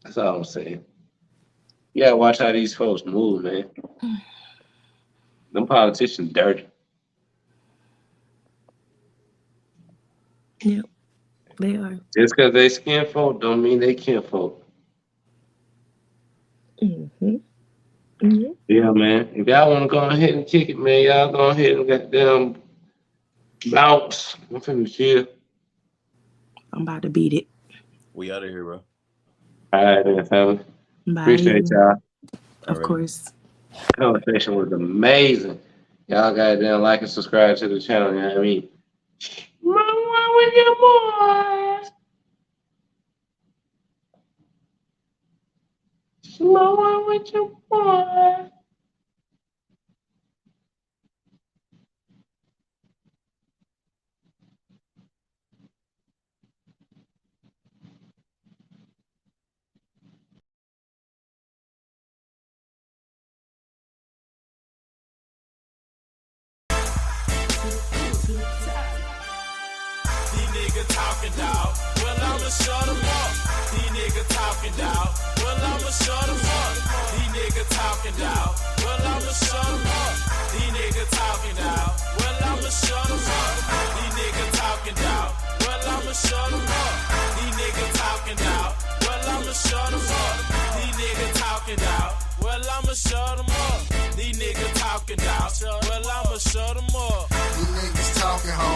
That's all I'm saying. You gotta watch how these folks move, man. Them politicians dirty. Yep, they are. Just because they skin folk don't mean they kinfolk. Mm-hmm. Mm-hmm. Yeah, man. If y'all want to go ahead and kick it, man, y'all go ahead and goddamn bounce. I'm finna chill. I'm about to beat it. We out of here, bro. All right, then, family. Bye. Appreciate y'all. Of course. Conversation was amazing. Y'all goddamn like and subscribe to the channel, you know what I mean? Run with your boys. Slower with your boy. These niggas talking, dog. Well, I'ma shut them up. These niggas talking, dog. Well, I'ma shut them up. These niggas talking, dog. Well, I'ma shut them up. These niggas talking, dog. Well, I'ma shut them up. These niggas talking, dog. Well, I'ma shut them up. These niggas talking, dog. Well, I'ma shut them up. These niggas talking, dog. Well, I'ma shut them up. These niggas talking, dog. Well, I'ma shut them up. These niggas talking,